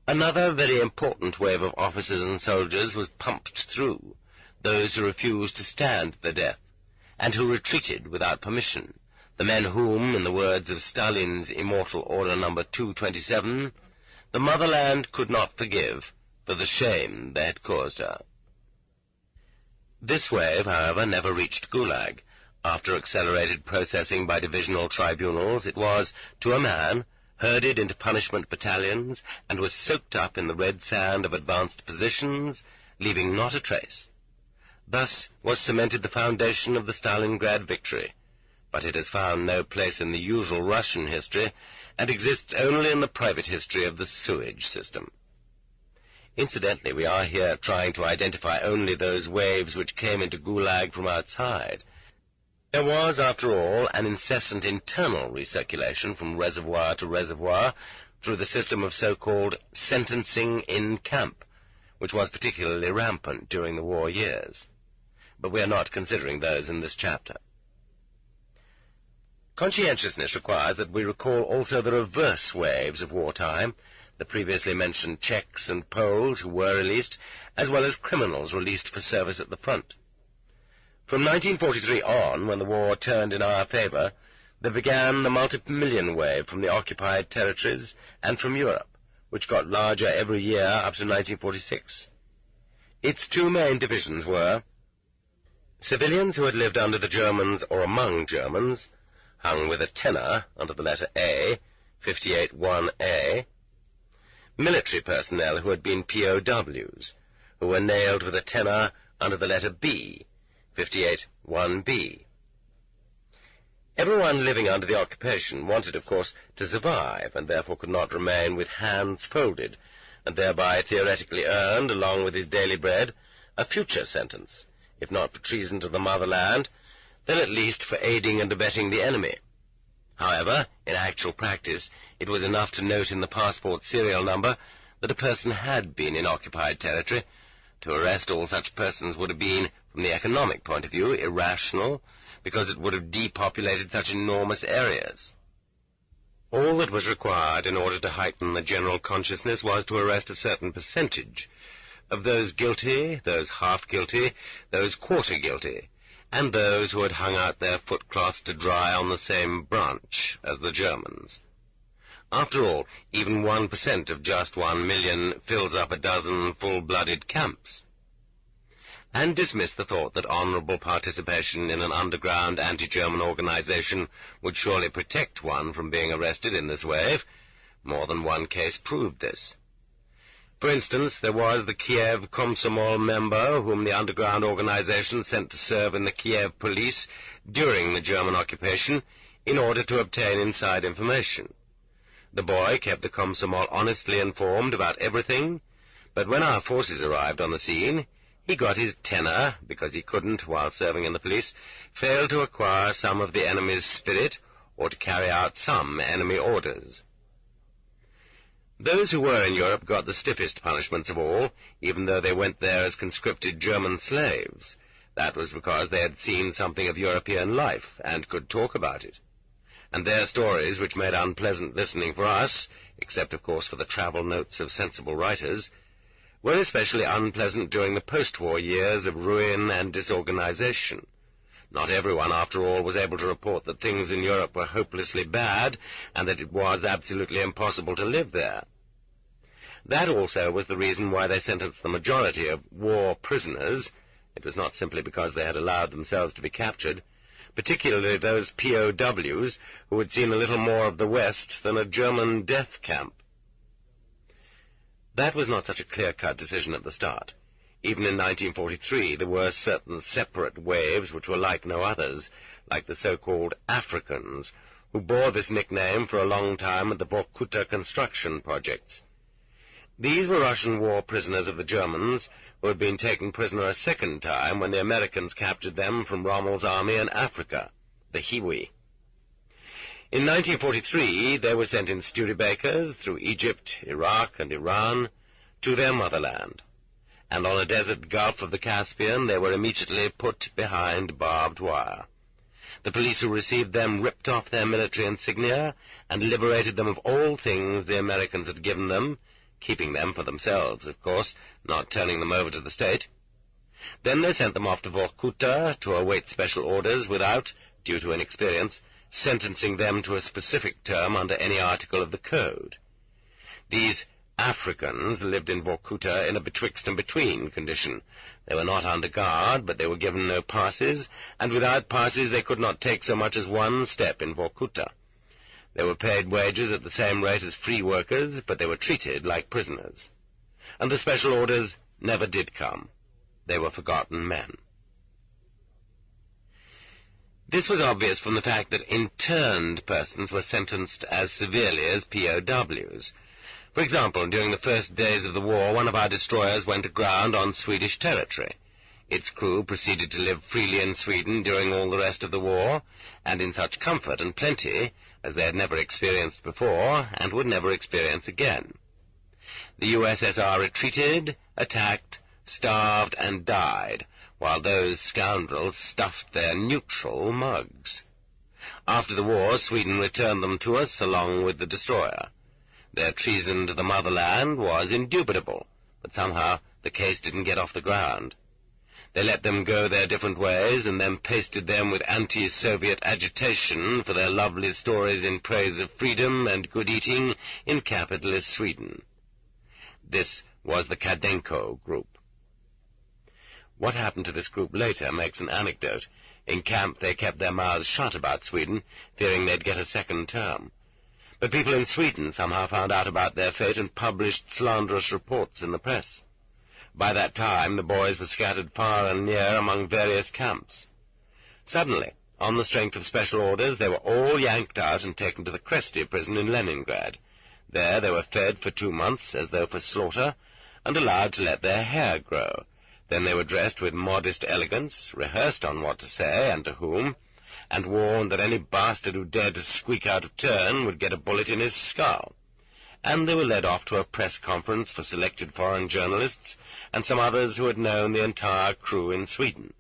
another very important wave of officers and soldiers was pumped through, those who refused to stand the death, and who retreated without permission, the men whom, in the words of Stalin's immortal Order No. 227, the motherland could not forgive for the shame they had caused her. This wave, however, never reached Gulag. After accelerated processing by divisional tribunals, it was, to a man, herded into punishment battalions and was soaked up in the red sand of advanced positions, leaving not a trace. Thus was cemented the foundation of the Stalingrad victory, but it has found no place in the usual Russian history and exists only in the private history of the sewage system. Incidentally, we are here trying to identify only those waves which came into Gulag from outside. There was, after all, an incessant internal recirculation from reservoir to reservoir through the system of so-called sentencing in camp, which was particularly rampant during the war years. But we are not considering those in this chapter. Conscientiousness requires that we recall also the reverse waves of wartime, the previously mentioned Czechs and Poles who were released, as well as criminals released for service at the front. From 1943 on, when the war turned in our favor, there began the multi-million wave from the occupied territories and from Europe, which got larger every year up to 1946. Its two main divisions were civilians who had lived under the Germans or among Germans, hung with a tenor under the letter A, 58-1A, military personnel who had been POWs, who were nailed with a tenor under the letter B, 58-1B. Everyone living under the occupation wanted, of course, to survive, and therefore could not remain with hands folded, and thereby theoretically earned, along with his daily bread, a future sentence, if not for treason to the motherland, then at least for aiding and abetting the enemy. However, in actual practice, it was enough to note in the passport serial number that a person had been in occupied territory. To arrest all such persons would have been, from the economic point of view, irrational, because it would have depopulated such enormous areas. All that was required in order to heighten the general consciousness was to arrest a certain percentage of those guilty, those half-guilty, those quarter-guilty, and those who had hung out their footcloths to dry on the same branch as the Germans. After all, even 1% of just 1 million fills up a dozen full-blooded camps. And dismiss the thought that honorable participation in an underground anti-German organization would surely protect one from being arrested in this wave. More than one case proved this. For instance, there was the Kiev Komsomol member whom the underground organization sent to serve in the Kiev police during the German occupation in order to obtain inside information. The boy kept the Komsomol honestly informed about everything, but when our forces arrived on the scene, he got his tenor because he couldn't, while serving in the police, fail to acquire some of the enemy's spirit or to carry out some enemy orders. Those who were in Europe got the stiffest punishments of all, even though they went there as conscripted German slaves. That was because they had seen something of European life and could talk about it. and their stories, which made unpleasant listening for us, except of course for the travel notes of sensible writers, were especially unpleasant during the post-war years of ruin and disorganization. Not everyone, after all, was able to report that things in Europe were hopelessly bad, and that it was absolutely impossible to live there. That also was the reason why they sentenced the majority of war prisoners. It was not simply because they had allowed themselves to be captured, particularly those POWs who had seen a little more of the West than a German death camp. That was not such a clear-cut decision at the start. Even in 1943 there were certain separate waves which were like no others, like the so-called Africans, who bore this nickname for a long time at the Vorkuta construction projects. These were Russian war prisoners of the Germans, who had been taken prisoner a second time when the Americans captured them from Rommel's army in Africa, the Hiwi. In 1943 they were sent in Studebakers through Egypt, Iraq, and Iran to their motherland, and on a desert gulf of the Caspian they were immediately put behind barbed wire. The police who received them ripped off their military insignia and liberated them of all things the Americans had given them, keeping them for themselves, of course, not turning them over to the state. Then they sent them off to Vorkuta to await special orders without, due to inexperience, sentencing them to a specific term under any article of the code. These Africans lived in Vorkuta in a betwixt-and-between condition. They were not under guard, but they were given no passes, and without passes they could not take so much as one step in Vorkuta. They were paid wages at the same rate as free workers, but they were treated like prisoners. And the special orders never did come. They were forgotten men. This was obvious from the fact that interned persons were sentenced as severely as POWs. For example, during the first days of the war, one of our destroyers went aground on Swedish territory. Its crew proceeded to live freely in Sweden during all the rest of the war, and in such comfort and plenty as they had never experienced before and would never experience again. The USSR retreated, attacked, starved, and died, while those scoundrels stuffed their neutral mugs. After the war, Sweden returned them to us along with the destroyer. Their treason to the motherland was indubitable, but somehow the case didn't get off the ground. They let them go their different ways, and then pasted them with anti-Soviet agitation for their lovely stories in praise of freedom and good eating in capitalist Sweden. This was the Kadenko group. What happened to this group later makes an anecdote. In camp they kept their mouths shut about Sweden, fearing they'd get a second term. But people in Sweden somehow found out about their fate and published slanderous reports in the press. By that time the boys were scattered far and near among various camps. Suddenly, on the strength of special orders, they were all yanked out and taken to the Kresty prison in Leningrad. There they were fed for 2 months, as though for slaughter, and allowed to let their hair grow. Then they were dressed with modest elegance, rehearsed on what to say and to whom, and warned that any bastard who dared to squeak out of turn would get a bullet in his skull. And they were led off to a press conference for selected foreign journalists and some others who had known the entire crew in Sweden.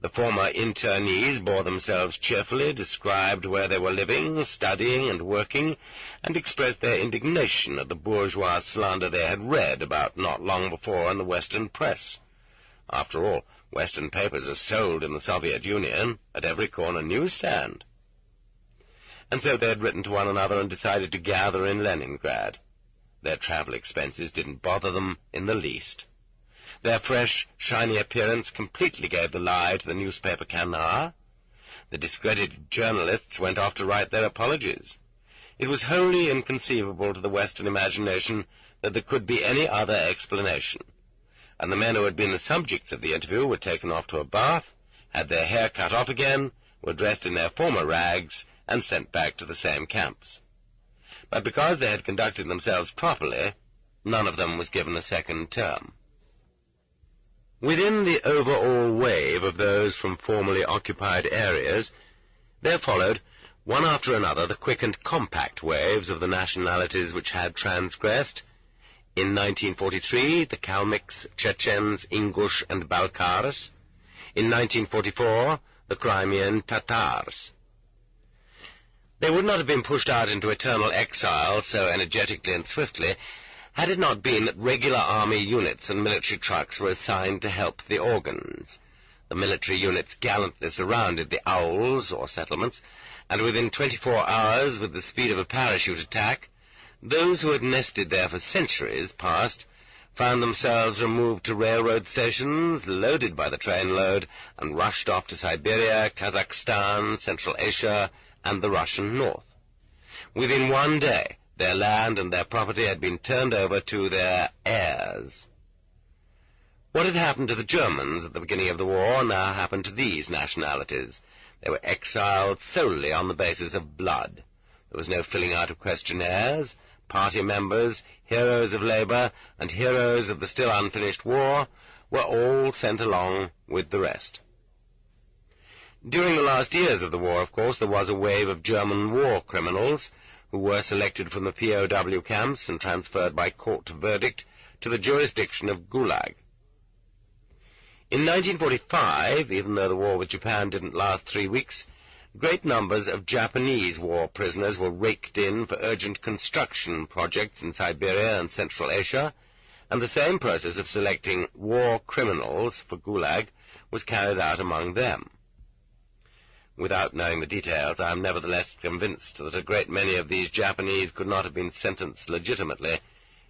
The former internees bore themselves cheerfully, described where they were living, studying, and working, and expressed their indignation at the bourgeois slander they had read about not long before in the Western press. After all, Western papers are sold in the Soviet Union at every corner newsstand. And so they had written to one another and decided to gather in Leningrad. Their travel expenses didn't bother them in the least. Their fresh, shiny appearance completely gave the lie to the newspaper canard. The discredited journalists went off to write their apologies. It was wholly inconceivable to the Western imagination that there could be any other explanation. And the men who had been the subjects of the interview were taken off to a bath, had their hair cut off again, were dressed in their former rags, and sent back to the same camps. But because they had conducted themselves properly, none of them was given a second term. Within the overall wave of those from formerly occupied areas, there followed, one after another, the quick and compact waves of the nationalities which had transgressed. In 1943, the Kalmyks, Chechens, Ingush, and Balkars. In 1944, the Crimean Tatars. They would not have been pushed out into eternal exile so energetically and swiftly had it not been that regular army units and military trucks were assigned to help the organs. The military units gallantly surrounded the owls, or settlements, and within 24 hours, with the speed of a parachute attack, those who had nested there for centuries past found themselves removed to railroad stations, loaded by the trainload, and rushed off to Siberia, Kazakhstan, Central Asia, and the Russian north. Within one day, their land and their property had been turned over to their heirs. What had happened to the Germans at the beginning of the war now happened to these nationalities. They were exiled solely on the basis of blood. There was no filling out of questionnaires. Party members, heroes of labour, and heroes of the still unfinished war were all sent along with the rest. During the last years of the war, of course, there was a wave of German war criminals who were selected from the POW camps and transferred by court verdict to the jurisdiction of Gulag. In 1945, even though the war with Japan didn't last 3 weeks, great numbers of Japanese war prisoners were raked in for urgent construction projects in Siberia and Central Asia, and the same process of selecting war criminals for Gulag was carried out among them. Without knowing the details, I am nevertheless convinced that a great many of these Japanese could not have been sentenced legitimately.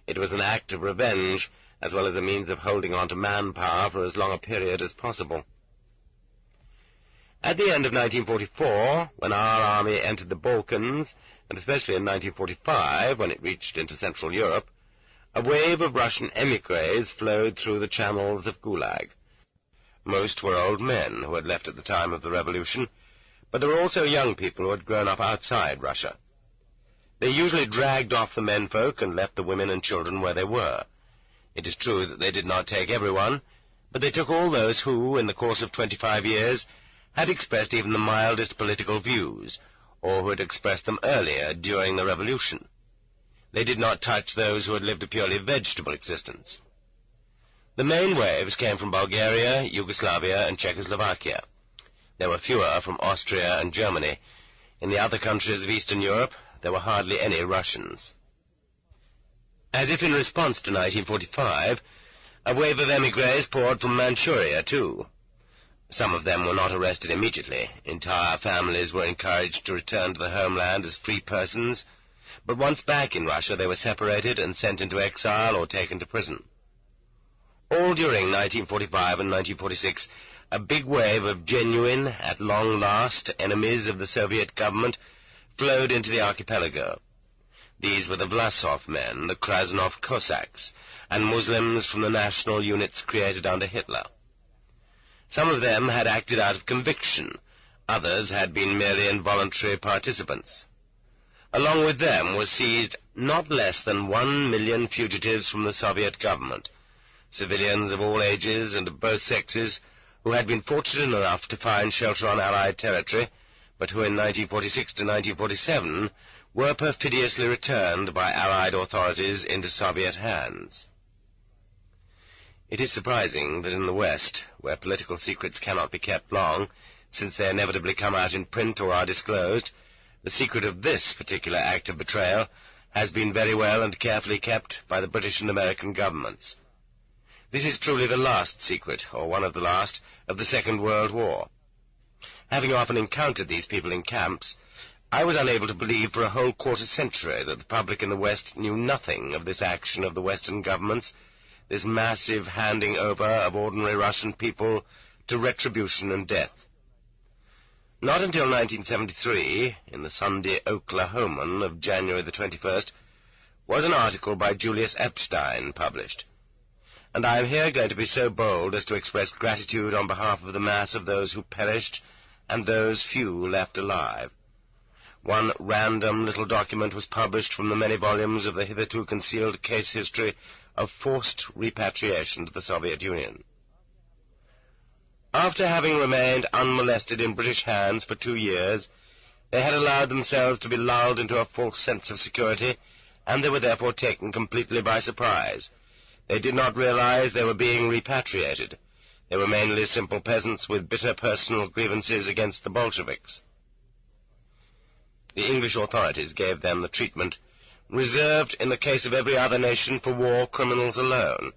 It was an act of revenge, as well as a means of holding on to manpower for as long a period as possible. At the end of 1944, when our army entered the Balkans, and especially in 1945, when it reached into Central Europe, a wave of Russian émigrés flowed through the channels of Gulag. Most were old men who had left at the time of the revolution, but there were also young people who had grown up outside Russia. They usually dragged off the menfolk and left the women and children where they were. It is true that they did not take everyone, but they took all those who, in the course of 25 years, had expressed even the mildest political views, or who had expressed them earlier during the revolution. They did not touch those who had lived a purely vegetable existence. The main waves came from Bulgaria, Yugoslavia, and Czechoslovakia. There were fewer from Austria and Germany. In the other countries of Eastern Europe, there were hardly any Russians. As if in response to 1945, a wave of émigrés poured from Manchuria, too. Some of them were not arrested immediately. Entire families were encouraged to return to the homeland as free persons, but once back in Russia they were separated and sent into exile or taken to prison. All during 1945 and 1946, a big wave of genuine, at long last, enemies of the Soviet government flowed into the archipelago. These were the Vlasov men, the Krasnov Cossacks, and Muslims from the national units created under Hitler. Some of them had acted out of conviction, others had been merely involuntary participants. Along with them were seized not less than 1 million fugitives from the Soviet government, civilians of all ages and of both sexes, who had been fortunate enough to find shelter on Allied territory, but who in 1946 to 1947 were perfidiously returned by Allied authorities into Soviet hands. It is surprising that in the West, where political secrets cannot be kept long, since they inevitably come out in print or are disclosed, the secret of this particular act of betrayal has been very well and carefully kept by the British and American governments. This is truly the last secret, or one of the last, of the Second World War. Having often encountered these people in camps, I was unable to believe for a whole quarter-century that the public in the West knew nothing of this action of the Western governments, this massive handing over of ordinary Russian people to retribution and death. Not until 1973, in the Sunday Oklahoman of January the 21st, was an article by Julius Epstein published. And I am here going to be so bold as to express gratitude on behalf of the mass of those who perished and those few left alive. One random little document was published from the many volumes of the hitherto concealed case history of forced repatriation to the Soviet Union. After having remained unmolested in British hands for 2 years, they had allowed themselves to be lulled into a false sense of security, and they were therefore taken completely by surprise. They did not realize they were being repatriated. They were mainly simple peasants with bitter personal grievances against the Bolsheviks. The English authorities gave them the treatment reserved in the case of every other nation for war criminals alone,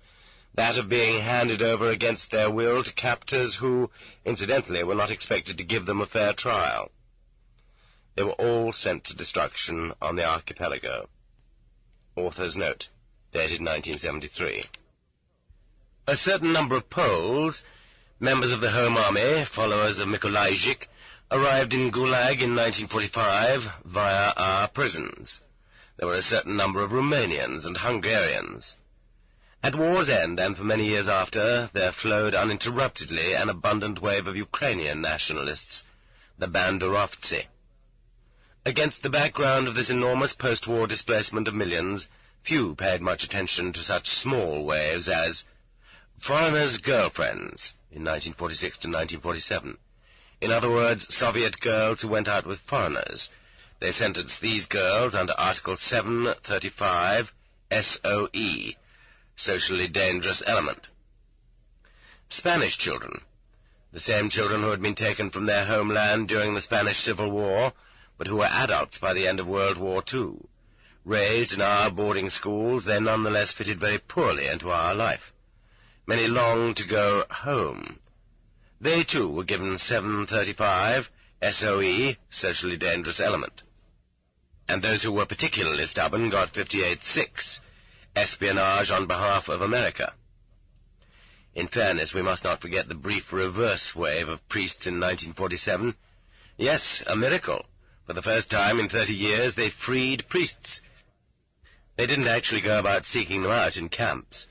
that of being handed over against their will to captors who, incidentally, were not expected to give them a fair trial. They were all sent to destruction on the archipelago. Author's note, dated 1973. A certain number of Poles, members of the Home Army, followers of Mikolajczyk, arrived in Gulag in 1945 via our prisons. There were a certain number of Romanians and Hungarians. At war's end, and for many years after, there flowed uninterruptedly an abundant wave of Ukrainian nationalists, the Banderovtsi. Against the background of this enormous post-war displacement of millions, few paid much attention to such small waves as foreigners' girlfriends in 1946 to 1947. In other words, Soviet girls who went out with foreigners. They sentenced these girls under Article 735 SOE, socially dangerous element. Spanish children, the same children who had been taken from their homeland during the Spanish Civil War, but who were adults by the end of World War II. Raised in our boarding schools, they nonetheless fitted very poorly into our life. Many longed to go home. They, too, were given 735 SOE, socially dangerous element. And those who were particularly stubborn got 58-6, espionage on behalf of America. In fairness, we must not forget the brief reverse wave of priests in 1947. Yes, a miracle. For the first time in 30 years, they freed priests. They didn't actually go about seeking them out in camps.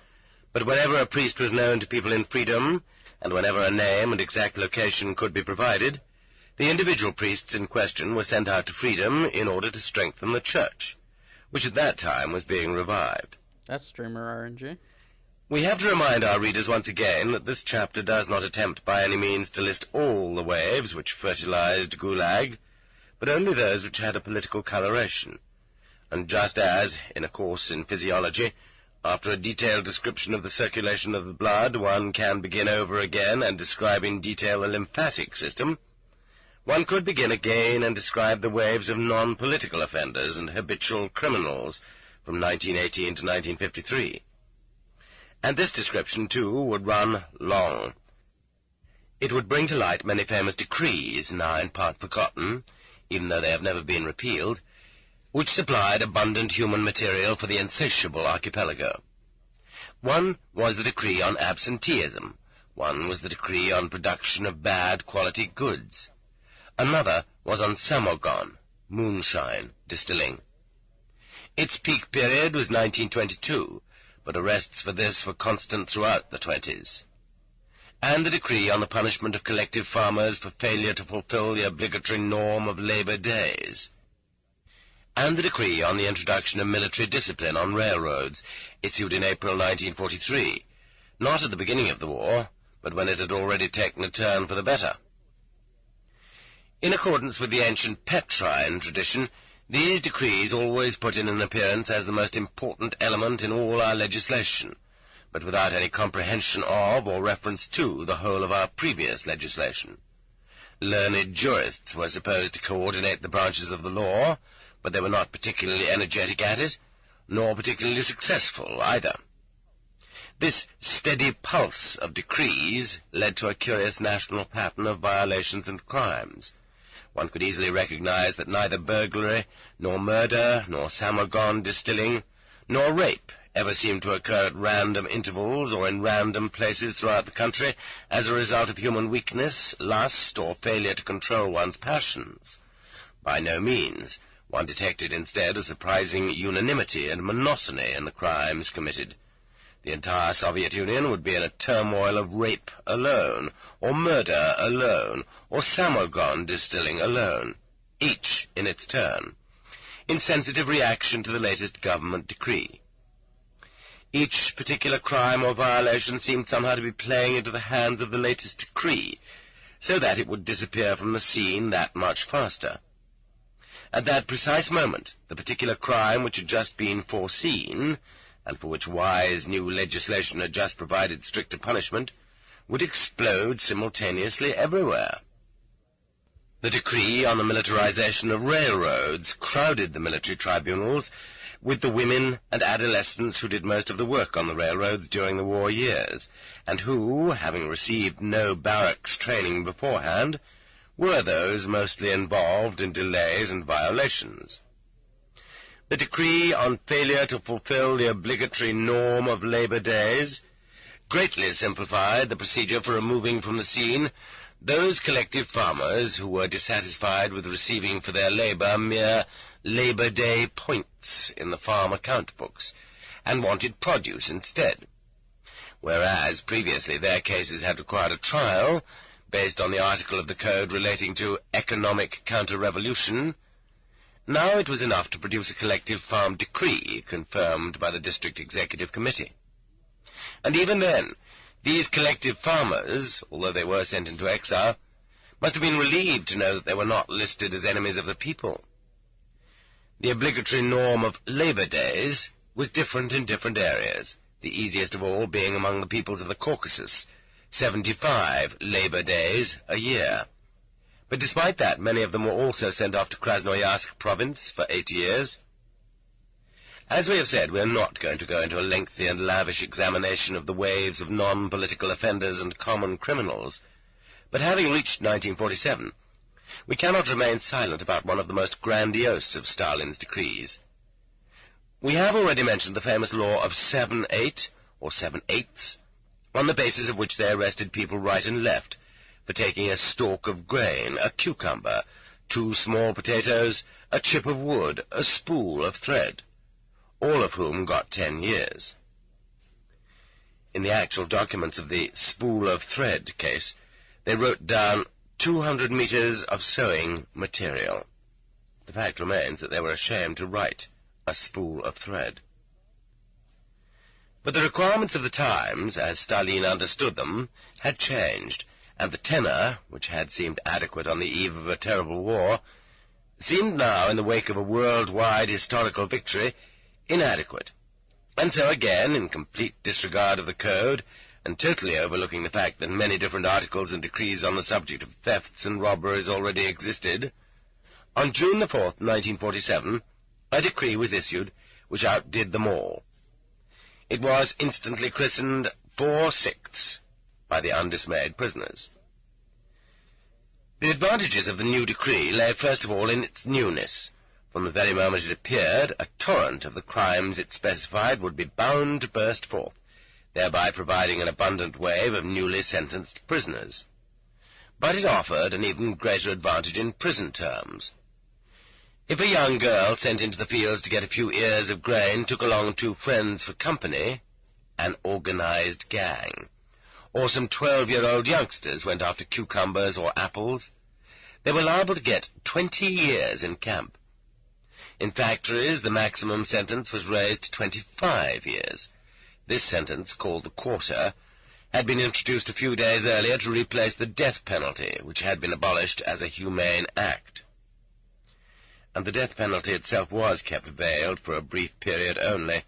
But whenever a priest was known to people in freedom, and whenever a name and exact location could be provided, the individual priests in question were sent out to freedom in order to strengthen the church, which at that time was being revived. That's streamer RNG. We have to remind our readers once again that this chapter does not attempt by any means to list all the waves which fertilized Gulag, but only those which had a political coloration. And just as, in a course in physiology, after a detailed description of the circulation of the blood, one can begin over again and describe in detail the lymphatic system, one could begin again and describe the waves of non-political offenders and habitual criminals from 1918 to 1953. And this description, too, would run long. It would bring to light many famous decrees, now in part forgotten, even though they have never been repealed, which supplied abundant human material for the insatiable archipelago. One was the decree on absenteeism. One was the decree on production of bad quality goods. Another was on samogon, moonshine, distilling. Its peak period was 1922, but arrests for this were constant throughout the 20s. And the decree on the punishment of collective farmers for failure to fulfill the obligatory norm of labor days. And the decree on the introduction of military discipline on railroads, issued in April 1943, not at the beginning of the war, but when it had already taken a turn for the better. In accordance with the ancient Petrine tradition, these decrees always put in an appearance as the most important element in all our legislation, but without any comprehension of or reference to the whole of our previous legislation. Learned jurists were supposed to coordinate the branches of the law, but they were not particularly energetic at it, nor particularly successful either. This steady pulse of decrees led to a curious national pattern of violations and crimes. One could easily recognize that neither burglary, nor murder, nor samogon distilling, nor rape ever seemed to occur at random intervals or in random places throughout the country as a result of human weakness, lust, or failure to control one's passions. By no means. One detected instead a surprising unanimity and monotony in the crimes committed. The entire Soviet Union would be in a turmoil of rape alone, or murder alone, or samogon distilling alone, each in its turn, in sensitive reaction to the latest government decree. Each particular crime or violation seemed somehow to be playing into the hands of the latest decree, so that it would disappear from the scene that much faster. At that precise moment, the particular crime which had just been foreseen, and for which wise new legislation had just provided stricter punishment, would explode simultaneously everywhere. The decree on the militarization of railroads crowded the military tribunals with the women and adolescents who did most of the work on the railroads during the war years, and who, having received no barracks training beforehand, were those mostly involved in delays and violations. The decree on failure to fulfill the obligatory norm of labor days greatly simplified the procedure for removing from the scene those collective farmers who were dissatisfied with receiving for their labor mere Labor Day points in the farm account books, and wanted produce instead, whereas previously their cases had required a trial based on the article of the Code relating to economic counter-revolution. Now it was enough to produce a collective farm decree confirmed by the District Executive Committee. And even then, these collective farmers, although they were sent into exile, must have been relieved to know that they were not listed as enemies of the people. The obligatory norm of labor days was different in different areas, the easiest of all being among the peoples of the Caucasus, 75 labor days a year. But despite that, many of them were also sent off to Krasnoyarsk province for 8 years. As we have said, we are not going to go into a lengthy and lavish examination of the waves of non-political offenders and common criminals, but having reached 1947, we cannot remain silent about one of the most grandiose of Stalin's decrees. We have already mentioned the famous law of 7/8, or 7/8, on the basis of which they arrested people right and left for taking a stalk of grain, a cucumber, 2 small potatoes, a chip of wood, a spool of thread, all of whom got 10 years. In the actual documents of the spool of thread case, they wrote down 200 meters of sewing material. The fact remains that they were ashamed to write a spool of thread. But the requirements of the times, as Stalin understood them, had changed, and the tenor, which had seemed adequate on the eve of a terrible war, seemed now, in the wake of a worldwide historical victory, inadequate. And so again, in complete disregard of the Code, and totally overlooking the fact that many different articles and decrees on the subject of thefts and robberies already existed, on June the 4th, 1947, a decree was issued which outdid them all. It was instantly christened 4/6 by the undismayed prisoners. The advantages of the new decree lay first of all in its newness. From the very moment it appeared, a torrent of the crimes it specified would be bound to burst forth, thereby providing an abundant wave of newly sentenced prisoners. But it offered an even greater advantage in prison terms. If a young girl sent into the fields to get a few ears of grain took along 2 friends for company, an organized gang, or some 12-year-old youngsters went after cucumbers or apples, they were liable to get 20 years in camp. In factories, the maximum sentence was raised to 25 years. This sentence, called the quarter, had been introduced a few days earlier to replace the death penalty, which had been abolished as a humane act. And the death penalty itself was kept veiled for a brief period only.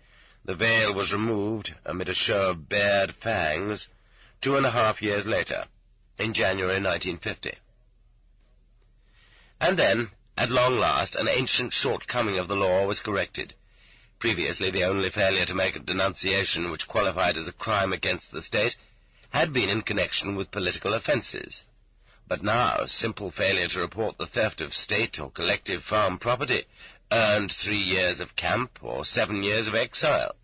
The veil was removed amid a show of bared fangs 2.5 years later, in January 1950. And then, at long last, an ancient shortcoming of the law was corrected. Previously, the only failure to make a denunciation which qualified as a crime against the state had been in connection with political offences. But now, simple failure to report the theft of state or collective farm property earned 3 years of camp or 7 years of exile.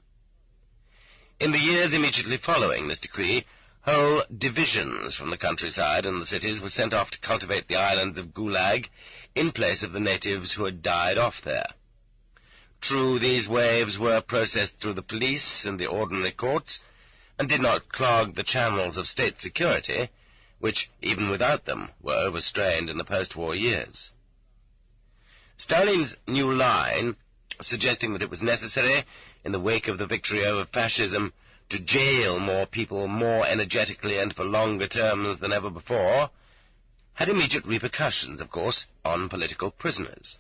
In the years immediately following this decree, whole divisions from the countryside and the cities were sent off to cultivate the islands of Gulag in place of the natives who had died off there. True, these waves were processed through the police and the ordinary courts, and did not clog the channels of state security, which, even without them, were overstrained in the post-war years. Stalin's new line, suggesting that it was necessary, in the wake of the victory over fascism, to jail more people more energetically and for longer terms than ever before, had immediate repercussions, of course, on political prisoners.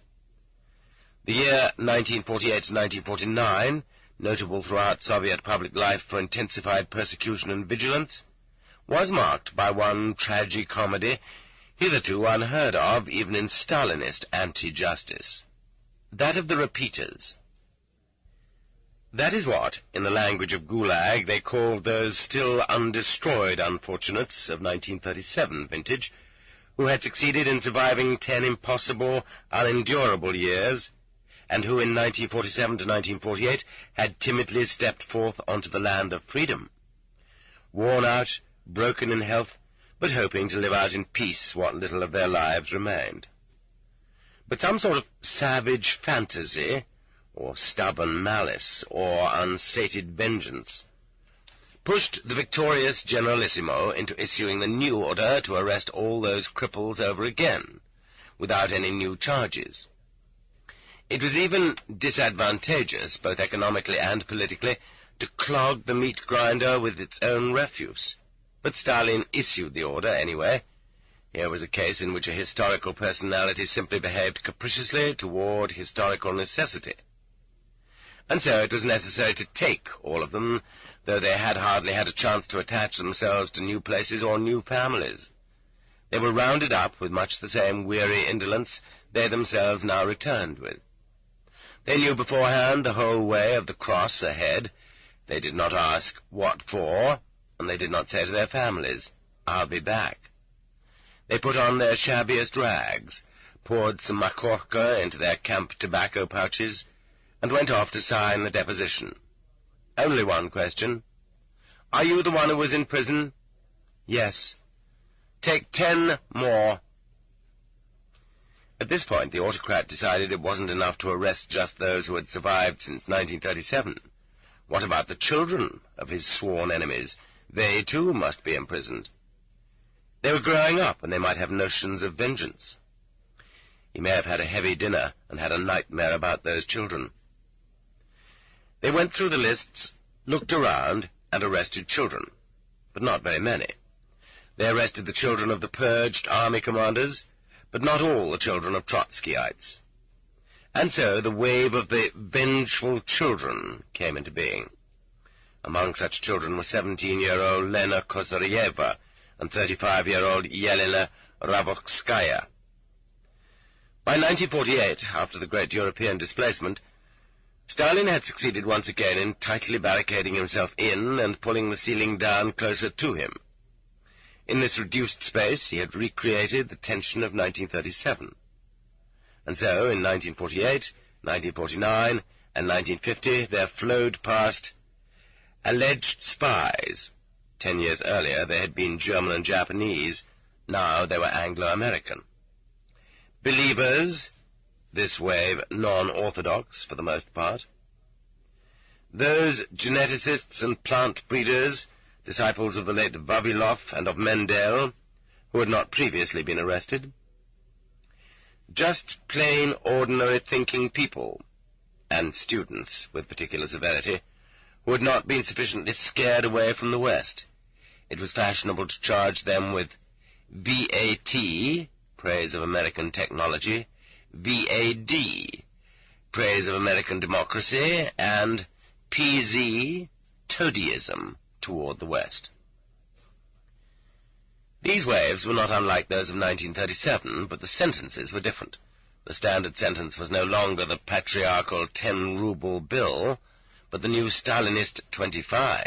The year 1948-1949, notable throughout Soviet public life for intensified persecution and vigilance, was marked by one tragi-comedy hitherto unheard of even in Stalinist anti-justice. That of the repeaters. That is what, in the language of Gulag, they called those still undestroyed unfortunates of 1937 vintage, who had succeeded in surviving 10 impossible, unendurable years, and who in 1947 to 1948 had timidly stepped forth onto the land of freedom. Worn out, broken in health, but hoping to live out in peace what little of their lives remained. But some sort of savage fantasy, or stubborn malice, or unsated vengeance, pushed the victorious Generalissimo into issuing the new order to arrest all those cripples over again, without any new charges. It was even disadvantageous, both economically and politically, to clog the meat grinder with its own refuse. But Stalin issued the order anyway. Here was a case in which a historical personality simply behaved capriciously toward historical necessity. And so it was necessary to take all of them, though they had hardly had a chance to attach themselves to new places or new families. They were rounded up with much the same weary indolence they themselves now returned with. They knew beforehand the whole way of the cross ahead. They did not ask, "What for?" and they did not say to their families, "I'll be back." They put on their shabbiest rags, poured some makhorka into their camp tobacco pouches, and went off to sign the deposition. Only one question. "Are you the one who was in prison?" "Yes." "Take 10 more. At this point, the autocrat decided it wasn't enough to arrest just those who had survived since 1937. What about the children of his sworn enemies? They, too, must be imprisoned. They were growing up, and they might have notions of vengeance. He may have had a heavy dinner and had a nightmare about those children. They went through the lists, looked around, and arrested children, but not very many. They arrested the children of the purged army commanders, but not all the children of Trotskyites. And so the wave of the vengeful children came into being. Among such children were 17-year-old Lena Kozaryeva and 35-year-old Yelena Rabokskaya. By 1948, after the great European displacement, Stalin had succeeded once again in tightly barricading himself in and pulling the ceiling down closer to him. In this reduced space he had recreated the tension of 1937. And so, in 1948, 1949, and 1950, there flowed past alleged spies. 10 years earlier they had been German and Japanese, now they were Anglo-American. Believers, this wave non-orthodox for the most part. Those geneticists and plant breeders, disciples of the late Vavilov and of Mendel, who had not previously been arrested. Just plain ordinary thinking people, and students with particular severity, who had not been sufficiently scared away from the West. It was fashionable to charge them with VAT, praise of American technology, VAD, praise of American democracy, and PZ, toadyism toward the West. These waves were not unlike those of 1937, but the sentences were different. The standard sentence was no longer the patriarchal 10-ruble bill, but the new Stalinist 25.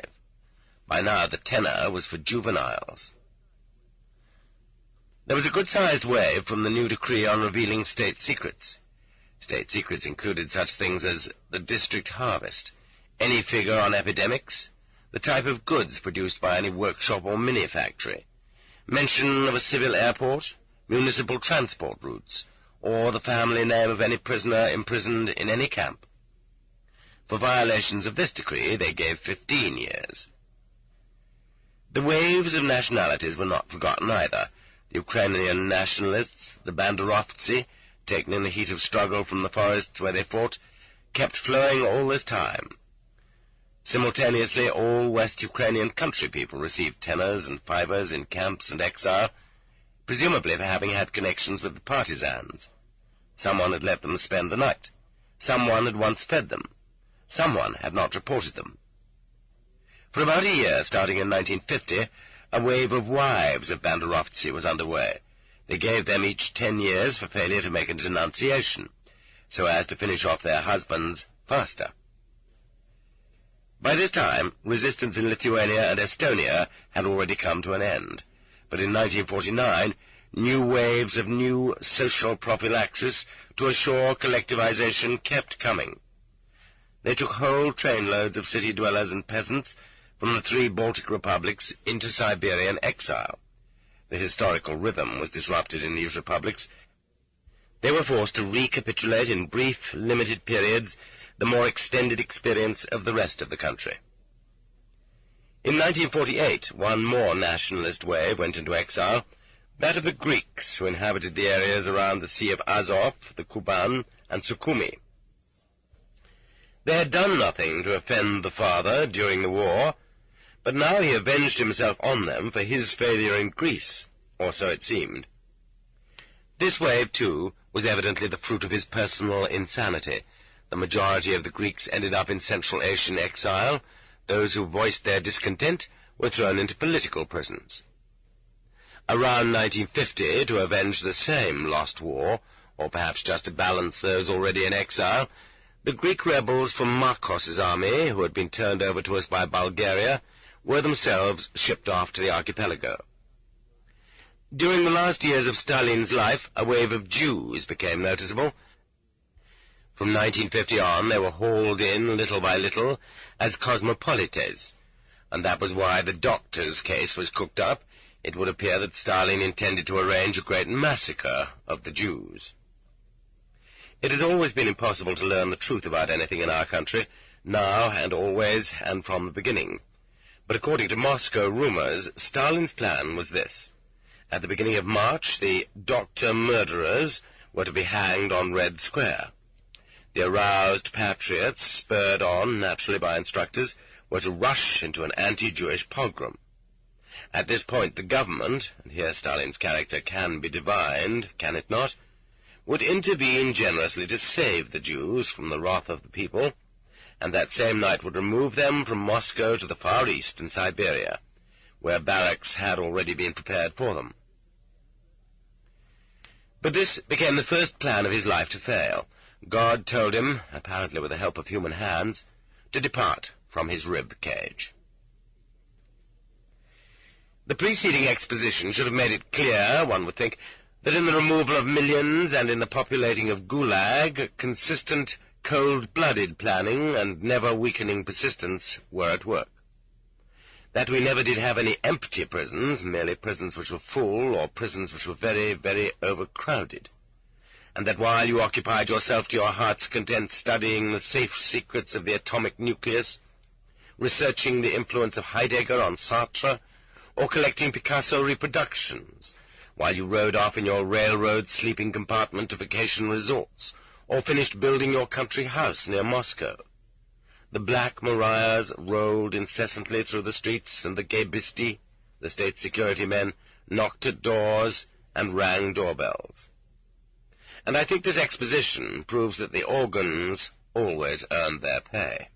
By now the tenor was for juveniles. There was a good-sized wave from the new decree on revealing state secrets. State secrets included such things as the district harvest, any figure on epidemics, the type of goods produced by any workshop or mini-factory, mention of a civil airport, municipal transport routes, or the family name of any prisoner imprisoned in any camp. For violations of this decree they gave 15 years. The waves of nationalities were not forgotten either. The Ukrainian nationalists, the Banderovtsi, taken in the heat of struggle from the forests where they fought, kept flowing all this time. Simultaneously, all West Ukrainian country people received tenors and fivers in camps and exile, presumably for having had connections with the partisans. Someone had let them spend the night. Someone had once fed them. Someone had not reported them. For about a year, starting in 1950, a wave of wives of Banderovtsi was underway. They gave them each 10 years for failure to make a denunciation, so as to finish off their husbands faster. By this time, resistance in Lithuania and Estonia had already come to an end, but in 1949, new waves of new social prophylaxis to assure collectivization kept coming. They took whole trainloads of city dwellers and peasants from the 3 Baltic republics into Siberian exile. The historical rhythm was disrupted in these republics. They were forced to recapitulate in brief, limited periods the more extended experience of the rest of the country. In 1948, one more nationalist wave went into exile, that of the Greeks who inhabited the areas around the Sea of Azov, the Kuban, and Sukhumi. They had done nothing to offend the father during the war, but now he avenged himself on them for his failure in Greece, or so it seemed. This wave, too, was evidently the fruit of his personal insanity. The majority of the Greeks ended up in Central Asian exile. Those who voiced their discontent were thrown into political prisons. Around 1950, to avenge the same lost war, or perhaps just to balance those already in exile, the Greek rebels from Marcos's army, who had been turned over to us by Bulgaria, were themselves shipped off to the archipelago. During the last years of Stalin's life, a wave of Jews became noticeable. From 1950 on, they were hauled in, little by little, as cosmopolites, and that was why the doctor's case was cooked up. It would appear that Stalin intended to arrange a great massacre of the Jews. It has always been impossible to learn the truth about anything in our country, now and always and from the beginning. But according to Moscow rumors, Stalin's plan was this. At the beginning of March, the doctor murderers were to be hanged on Red Square. The aroused patriots, spurred on naturally by instructors, were to rush into an anti-Jewish pogrom. At this point, the government, and here Stalin's character can be divined, can it not, would intervene generously to save the Jews from the wrath of the people, and that same night would remove them from Moscow to the far east in Siberia, where barracks had already been prepared for them. But this became the first plan of his life to fail. God told him, apparently with the help of human hands, to depart from his rib cage. The preceding exposition should have made it clear, one would think, that in the removal of millions and in the populating of Gulag, consistent, cold-blooded planning and never-weakening persistence were at work. That we never did have any empty prisons, merely prisons which were full or prisons which were very, very overcrowded. And that while you occupied yourself to your heart's content studying the safe secrets of the atomic nucleus, researching the influence of Heidegger on Sartre, or collecting Picasso reproductions, while you rode off in your railroad sleeping compartment to vacation resorts, or finished building your country house near Moscow. The Black Marias rolled incessantly through the streets, and the Gaybisti, the state security men, knocked at doors and rang doorbells. And I think this exposition proves that the organs always earned their pay.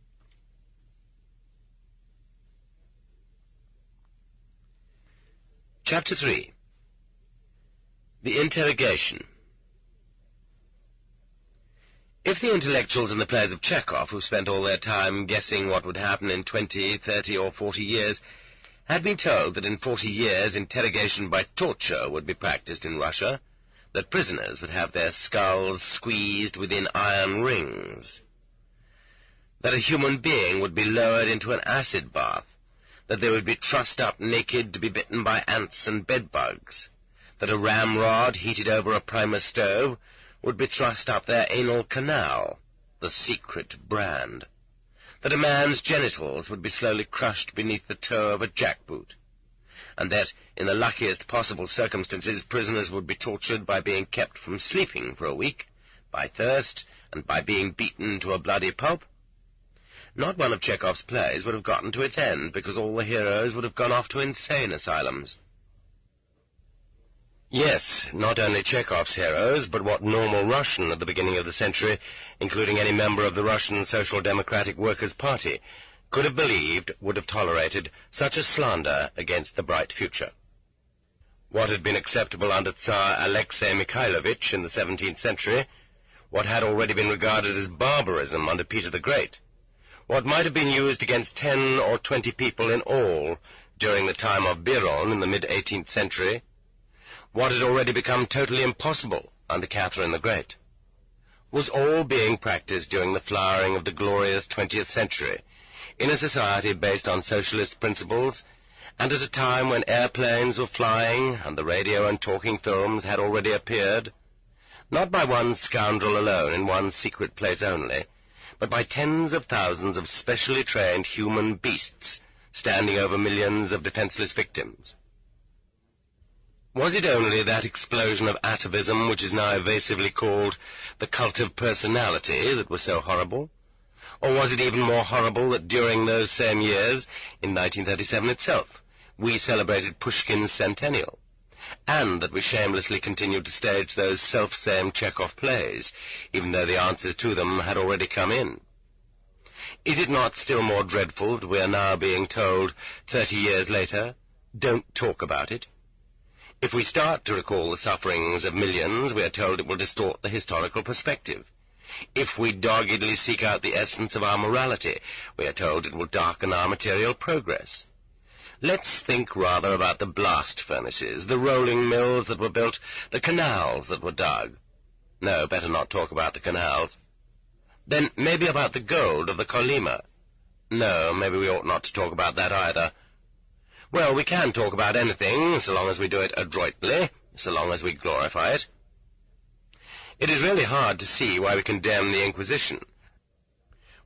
Chapter 3. The Interrogation. If the intellectuals in the plays of Chekhov, who spent all their time guessing what would happen in 20, 30, or 40 years, had been told that in 40 years interrogation by torture would be practiced in Russia, that prisoners would have their skulls squeezed within iron rings, that a human being would be lowered into an acid bath, that they would be trussed up naked to be bitten by ants and bedbugs, that a ramrod heated over a primer stove would be thrust up their anal canal, the secret brand, that a man's genitals would be slowly crushed beneath the toe of a jackboot, and that, in the luckiest possible circumstances, prisoners would be tortured by being kept from sleeping for a week, by thirst, and by being beaten to a bloody pulp. Not one of Chekhov's plays would have gotten to its end, because all the heroes would have gone off to insane asylums. Yes, not only Chekhov's heroes, but what normal Russian at the beginning of the century, including any member of the Russian Social Democratic Workers' Party, could have believed, would have tolerated such a slander against the bright future. What had been acceptable under Tsar Alexei Mikhailovich in the 17th century, what had already been regarded as barbarism under Peter the Great, what might have been used against 10 or 20 people in all during the time of Biron in the mid-18th century, what had already become totally impossible under Catherine the Great, was all being practiced during the flowering of the glorious 20th century, in a society based on socialist principles, and at a time when airplanes were flying and the radio and talking films had already appeared, not by one scoundrel alone in one secret place only, but by tens of thousands of specially trained human beasts standing over millions of defenseless victims. Was it only that explosion of atavism which is now evasively called the cult of personality that was so horrible? Or was it even more horrible that during those same years, in 1937 itself, we celebrated Pushkin's centennial, and that we shamelessly continued to stage those self-same Chekhov plays, even though the answers to them had already come in? Is it not still more dreadful that we are now being told, 30 years later, don't talk about it? If we start to recall the sufferings of millions, we are told it will distort the historical perspective. If we doggedly seek out the essence of our morality, we are told it will darken our material progress. Let's think rather about the blast furnaces, the rolling mills that were built, the canals that were dug. No, better not talk about the canals. Then maybe about the gold of the Kolyma. No, maybe we ought not to talk about that either. Well, we can talk about anything, so long as we do it adroitly, so long as we glorify it. It is really hard to see why we condemn the Inquisition.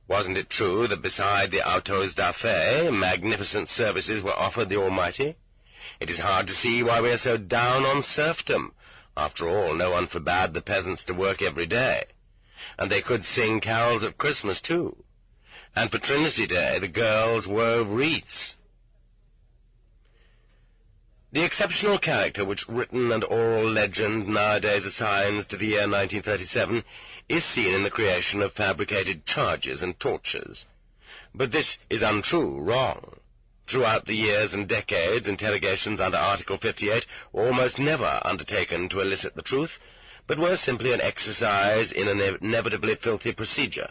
Wasn't it true that beside the autos da fe, magnificent services were offered the Almighty? It is hard to see why we are so down on serfdom. After all, no one forbade the peasants to work every day. And they could sing carols at Christmas, too. And for Trinity Day, the girls wove wreaths. The exceptional character which written and oral legend nowadays assigns to the year 1937 is seen in the creation of fabricated charges and tortures. But this is untrue, wrong. Throughout the years and decades, interrogations under Article 58 were almost never undertaken to elicit the truth, but were simply an exercise in an inevitably filthy procedure.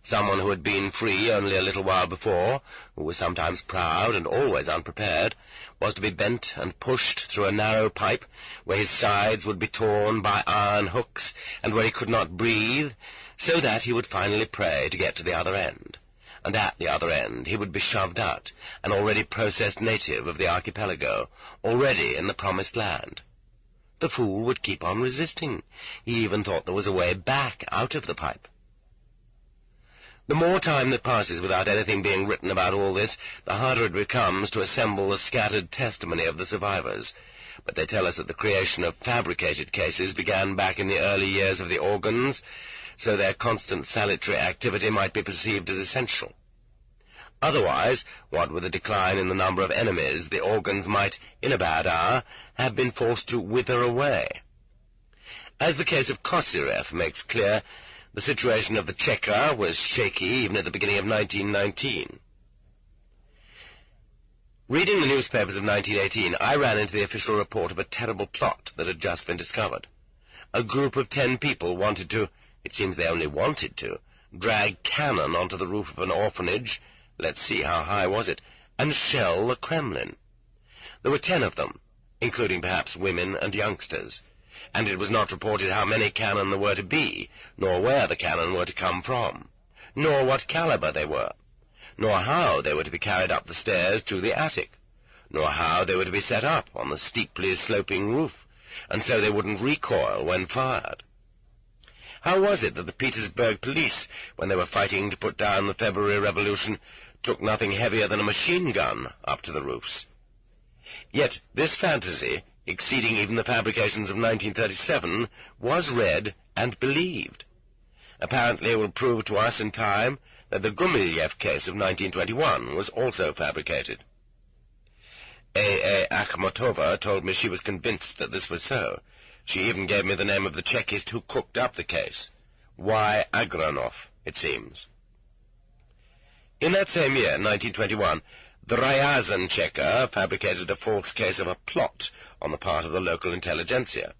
Someone who had been free only a little while before, who was sometimes proud and always unprepared, was to be bent and pushed through a narrow pipe, where his sides would be torn by iron hooks, and where he could not breathe, so that he would finally pray to get to the other end. And at the other end he would be shoved out, an already processed native of the archipelago, already in the promised land. The fool would keep on resisting. He even thought there was a way back out of the pipe. The more time that passes without anything being written about all this, the harder it becomes to assemble the scattered testimony of the survivors. But they tell us that the creation of fabricated cases began back in the early years of the organs, so their constant salutary activity might be perceived as essential. Otherwise, what with a decline in the number of enemies, the organs might, in a bad hour, have been forced to wither away. As the case of Kosyrev makes clear, the situation of the Cheka was shaky even at the beginning of 1919. Reading the newspapers of 1918, I ran into the official report of a terrible plot that had just been discovered. A group of 10 people wanted to, it seems they only wanted to, drag cannon onto the roof of an orphanage, let's see, how high was it, and shell the Kremlin. There were 10 of them, including perhaps women and youngsters, and it was not reported how many cannon there were to be, nor where the cannon were to come from, nor what caliber they were, nor how they were to be carried up the stairs to the attic, nor how they were to be set up on the steeply sloping roof, and so they wouldn't recoil when fired. How was it that the Petersburg police, when they were fighting to put down the February Revolution, took nothing heavier than a machine gun up to the roofs? Yet this fantasy, exceeding even the fabrications of 1937, was read and believed. Apparently it will prove to us in time that the Gumilev case of 1921 was also fabricated. A. Akhmatova told me she was convinced that this was so. She even gave me the name of the Chekist who cooked up the case. Y. Agranov, it seems. In that same year, 1921, The Ryazan checker fabricated a false case of a plot on the part of the local intelligentsia,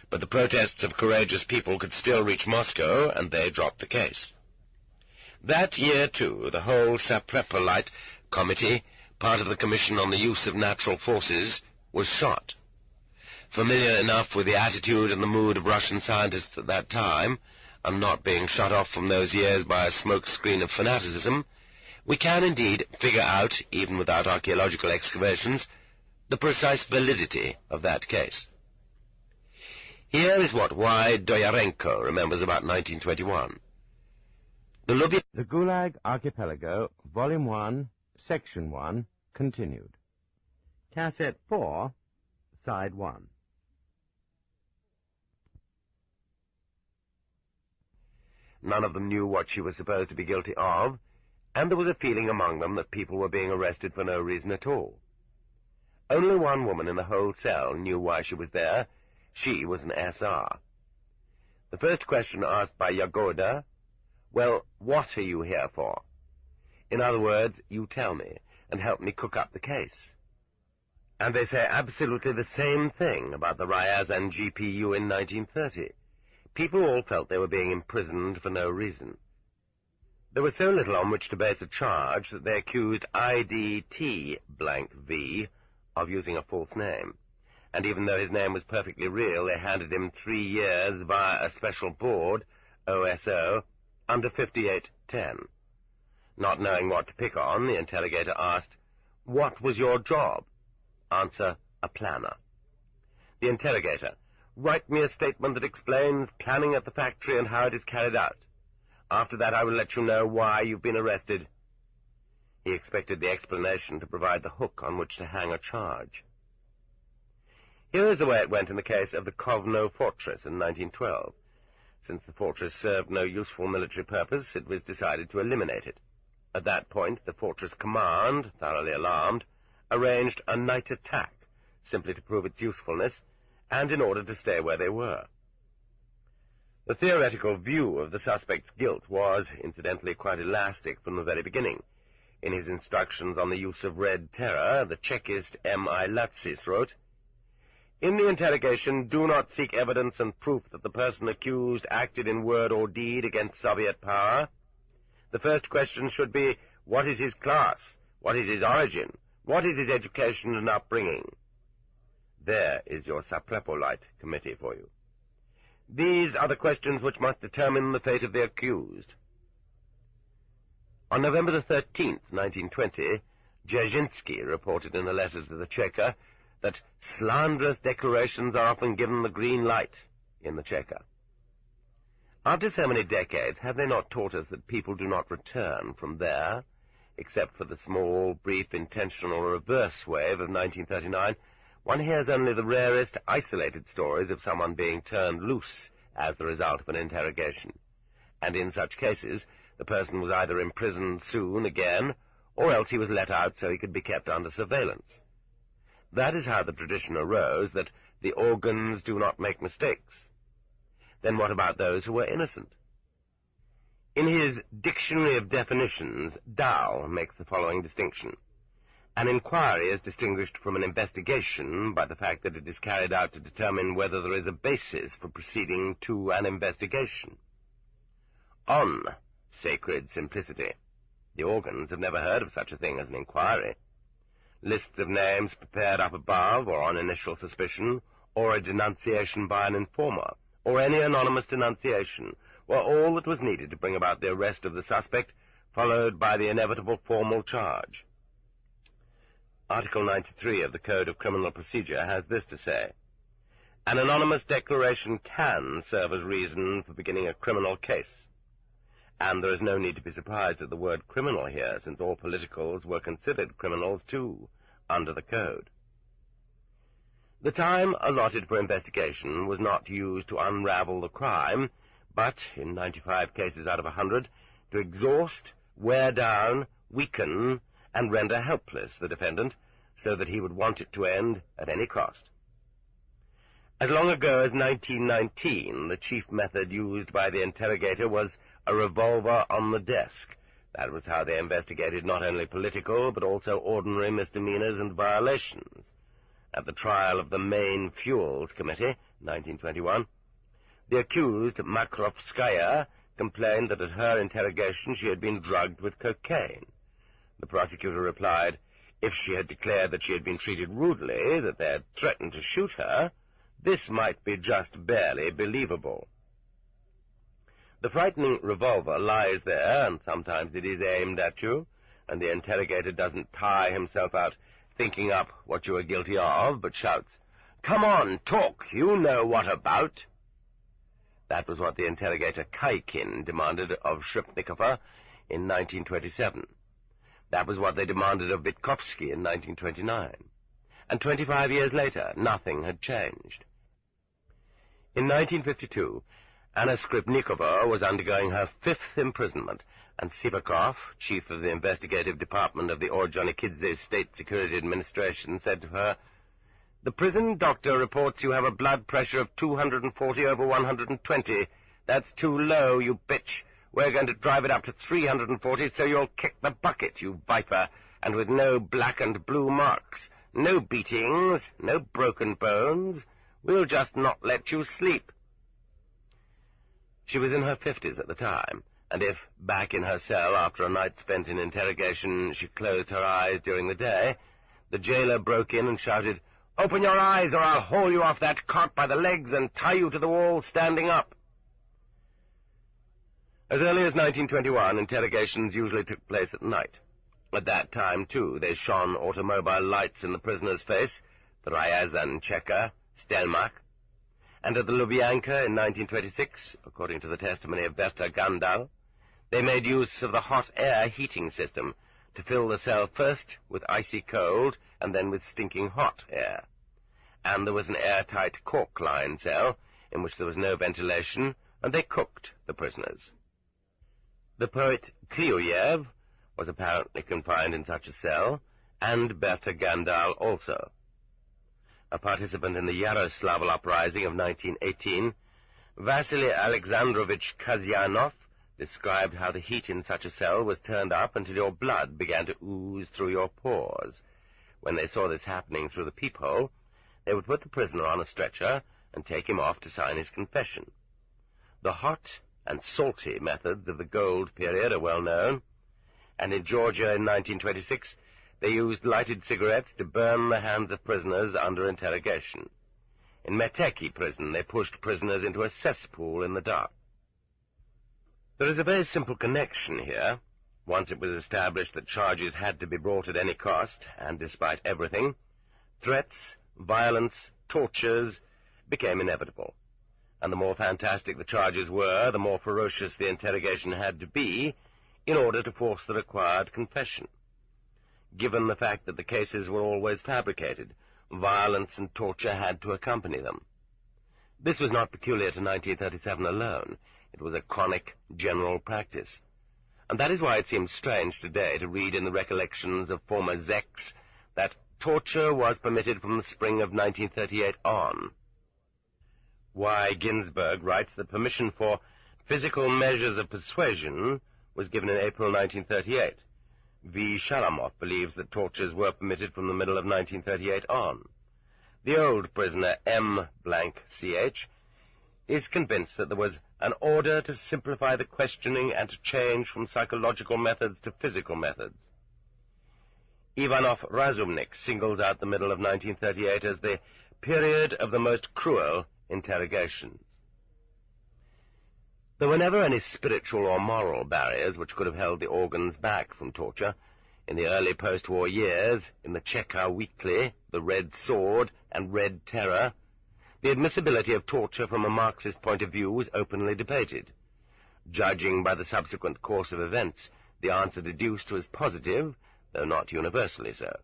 but the protests of courageous people could still reach Moscow, and they dropped the case. That year, too, the whole Saprepolite Committee, part of the Commission on the Use of Natural Forces, was shot. Familiar enough with the attitude and the mood of Russian scientists at that time, and not being shut off from those years by a smoke-screen of fanaticism, we can indeed figure out, even without archaeological excavations, the precise validity of that case. Here is what Y. Doyarenko remembers about 1921. The Gulag Archipelago, Volume 1, Section 1, continued. Cassette 4, Side 1. None of them knew what she was supposed to be guilty of, and there was a feeling among them that people were being arrested for no reason at all. Only one woman in the whole cell knew why she was there. She was an SR. The first question asked by Yagoda, "Well, what are you here for?" In other words, you tell me, and help me cook up the case. And they say absolutely the same thing about the Ryazan GPU in 1930. People all felt they were being imprisoned for no reason. There was so little on which to base a charge that they accused IDT-V of using a false name, and even though his name was perfectly real, they handed him 3 years via a special board, OSO, under 5810. Not knowing what to pick on, the interrogator asked, "What was your job?" Answer, "A planner." The interrogator, "Write me a statement that explains planning at the factory and how it is carried out. After that I will let you know why you've been arrested." He expected the explanation to provide the hook on which to hang a charge. Here is the way it went in the case of the Kovno Fortress in 1912. Since the fortress served no useful military purpose, it was decided to eliminate it. At that point, the fortress command, thoroughly alarmed, arranged a night attack, simply to prove its usefulness, and in order to stay where they were. The theoretical view of the suspect's guilt was, incidentally, quite elastic from the very beginning. In his instructions on the use of Red Terror, the Chekist M.I. Latsis wrote, "In the interrogation, do not seek evidence and proof that the person accused acted in word or deed against Soviet power. The first question should be, what is his class? What is his origin? What is his education and upbringing?" There is your Saprepolite Committee for you. These are the questions which must determine the fate of the accused. On November the 13th, 1920, Dzerzhinsky reported in a letter to the Cheka that slanderous declarations are often given the green light in the Cheka. After so many decades, have they not taught us that people do not return from there, except for the small, brief, intentional reverse wave of 1939, one hears only the rarest, isolated stories of someone being turned loose as the result of an interrogation. And in such cases, the person was either imprisoned soon again, or else he was let out so he could be kept under surveillance. That is how the tradition arose that the organs do not make mistakes. Then what about those who were innocent? In his Dictionary of Definitions, Dow makes the following distinction. An inquiry is distinguished from an investigation by the fact that it is carried out to determine whether there is a basis for proceeding to an investigation. On sacred simplicity. The organs have never heard of such a thing as an inquiry. Lists of names prepared up above, or on initial suspicion, or a denunciation by an informer, or any anonymous denunciation, were all that was needed to bring about the arrest of the suspect, followed by the inevitable formal charge. Article 93 of the Code of Criminal Procedure has this to say: "An anonymous declaration can serve as reason for beginning a criminal case." And there is no need to be surprised at the word criminal here, since all politicals were considered criminals too, under the Code. The time allotted for investigation was not used to unravel the crime, but, in 95 cases out of 100, to exhaust, wear down, weaken, and render helpless the defendant, so that he would want it to end at any cost. As long ago as 1919, the chief method used by the interrogator was a revolver on the desk, That was how they investigated not only political, but also ordinary misdemeanors and violations. At the trial of the Main Fuels Committee, 1921, the accused, Makrovskaya, complained that at her interrogation she had been drugged with cocaine. The prosecutor replied, if she had declared that she had been treated rudely, that they had threatened to shoot her, this might be just barely believable. The frightening revolver lies there, and sometimes it is aimed at you, and the interrogator doesn't tire himself out thinking up what you are guilty of, but shouts, "Come on, talk, you know what about." That was what the interrogator Kaikin demanded of Shripnikova in 1927. That was what they demanded of Vitkovsky in 1929. And 25 years later, nothing had changed. In 1952, Anna Skripnikova was undergoing her 5th imprisonment, and Sivakov, chief of the investigative department of the Ordzhonikidze State Security Administration, said to her, "The prison doctor reports you have a blood pressure of 240/120. That's too low, you bitch. We're going to drive it up to 340 so you'll kick the bucket, you viper, and with no black and blue marks, no beatings, no broken bones. We'll just not let you sleep." She was in her 50s at the time, and if, back in her cell after a night spent in interrogation, she closed her eyes during the day, the jailer broke in and shouted, "Open your eyes or I'll haul you off that cart by the legs and tie you to the wall standing up." As early as 1921, interrogations usually took place at night. At that time, too, they shone automobile lights in the prisoner's face, the Ryazan Cheka, Stelmach, and at the Lubyanka in 1926, according to the testimony of Berta Gandal, they made use of the hot air heating system to fill the cell first with icy cold and then with stinking hot air. And there was an airtight cork-lined cell in which there was no ventilation, and they cooked the prisoners. The poet Kliuyev was apparently confined in such a cell, and Berta Gandal also. A participant in the Yaroslavl uprising of 1918, Vasily Alexandrovich Kazyanov described how the heat in such a cell was turned up until your blood began to ooze through your pores. When they saw this happening through the peephole, they would put the prisoner on a stretcher and take him off to sign his confession. The hot and salty methods of the gold period are well known, and in Georgia in 1926 they used lighted cigarettes to burn the hands of prisoners under interrogation. In Meteki prison they pushed prisoners into a cesspool in the dark. There is a very simple connection here. Once it was established that charges had to be brought at any cost, and despite everything, threats, violence, tortures became inevitable. And the more fantastic the charges were, the more ferocious the interrogation had to be in order to force the required confession. Given the fact that the cases were always fabricated, violence and torture had to accompany them. This was not peculiar to 1937 alone. It was a chronic, general practice. And that is why it seems strange today to read in the recollections of former Zeks that torture was permitted from the spring of 1938 on. Y. Ginsberg writes that permission for physical measures of persuasion was given in April 1938. V. Shalamov believes that tortures were permitted from the middle of 1938 on. The old prisoner M.Ch. is convinced that there was an order to simplify the questioning and to change from psychological methods to physical methods. Ivanov Razumnik singles out the middle of 1938 as the period of the most cruel interrogations. There were never any spiritual or moral barriers which could have held the organs back from torture. In the early post-war years, in the Cheka Weekly, the Red Sword, and Red Terror, the admissibility of torture from a Marxist point of view was openly debated. Judging by the subsequent course of events, the answer deduced was positive, though not universally so.